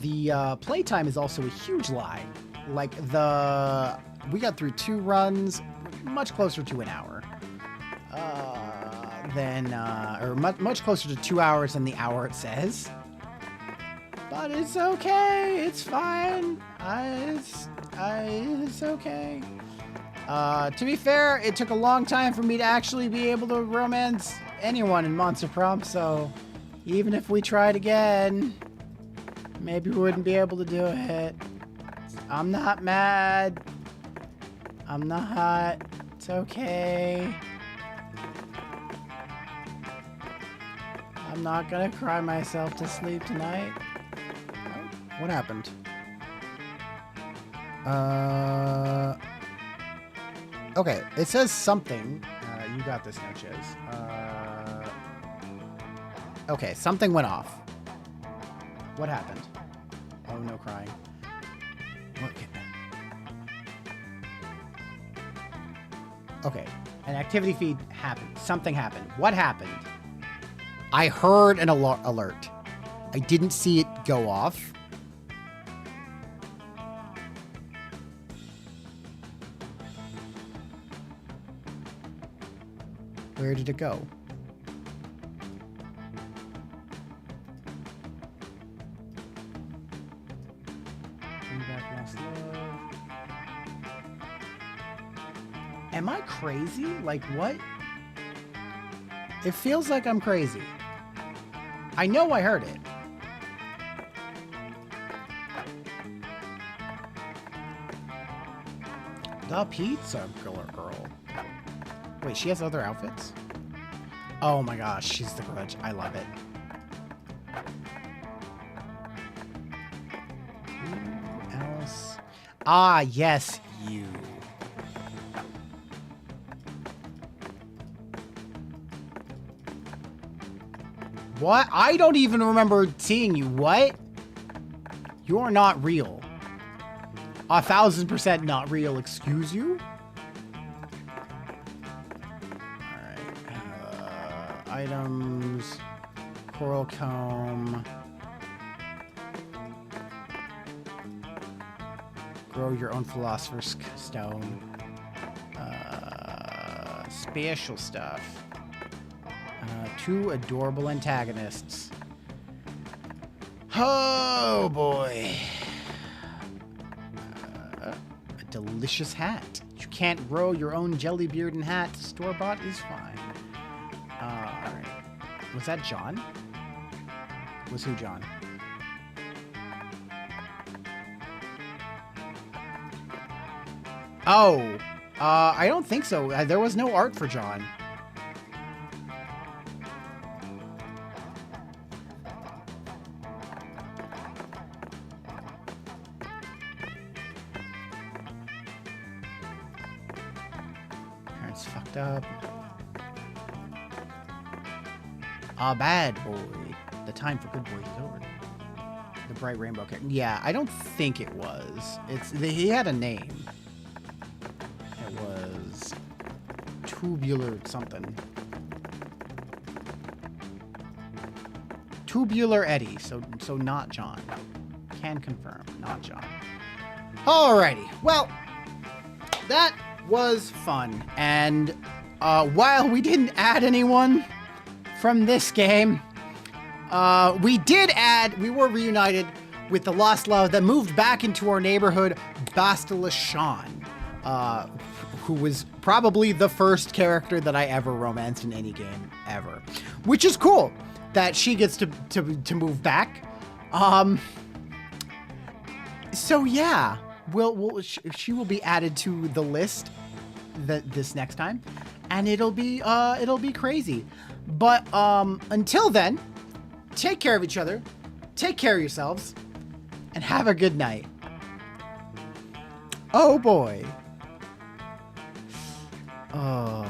The playtime is also a huge lie. Like we got through 2 runs, much closer to an hour. than, or much closer to 2 hours than the hour it says. But it's okay. It's fine. It's okay. To be fair, it took a long time for me to actually be able to romance anyone in Monster Prom, so even if we tried again, maybe we wouldn't be able to do it. I'm not mad. I'm not. It's okay. I'm not gonna cry myself to sleep tonight. What happened? Okay, it says something. You got this, no Chiz. Okay, something went off. What happened? Oh, no crying. Okay, an activity feed happened. Something happened. What happened? I heard an alert. I didn't see it go off. Where did it go? Bring back lost love. Am I crazy? Like, what? It feels like I'm crazy. I know I heard it. The pizza girl. Wait, she has other outfits? Oh my gosh, she's the Grudge. I love it. Who else? Ah, yes, you. What? I don't even remember seeing you. What? You're not real. 1000% not real. Excuse you? Alright. Items. Coral comb. Grow your own philosopher's stone. Special stuff. 2 adorable antagonists. Oh boy. A delicious hat. You can't grow your own jelly beard and hat. Store-bought is fine. Alright. Was that John? Was who John? Oh. I don't think so. There was no art for John. Parents fucked up. Ah, bad boy. The time for good boys is over. The bright rainbow character. Yeah, I don't think it was. He had a name. It was tubular something. Tubular Eddie. So not John. Can confirm, not John. Alrighty. Well, that was fun. And while we didn't add anyone from this game, we were reunited with the lost love that moved back into our neighborhood, Bastila Sean, who was probably the first character that I ever romanced in any game ever, which is cool that she gets to move back. So yeah, she will be added to the list this next time, and it'll be crazy. But until then, take care of each other, take care of yourselves, and have a good night. Oh boy. Oh.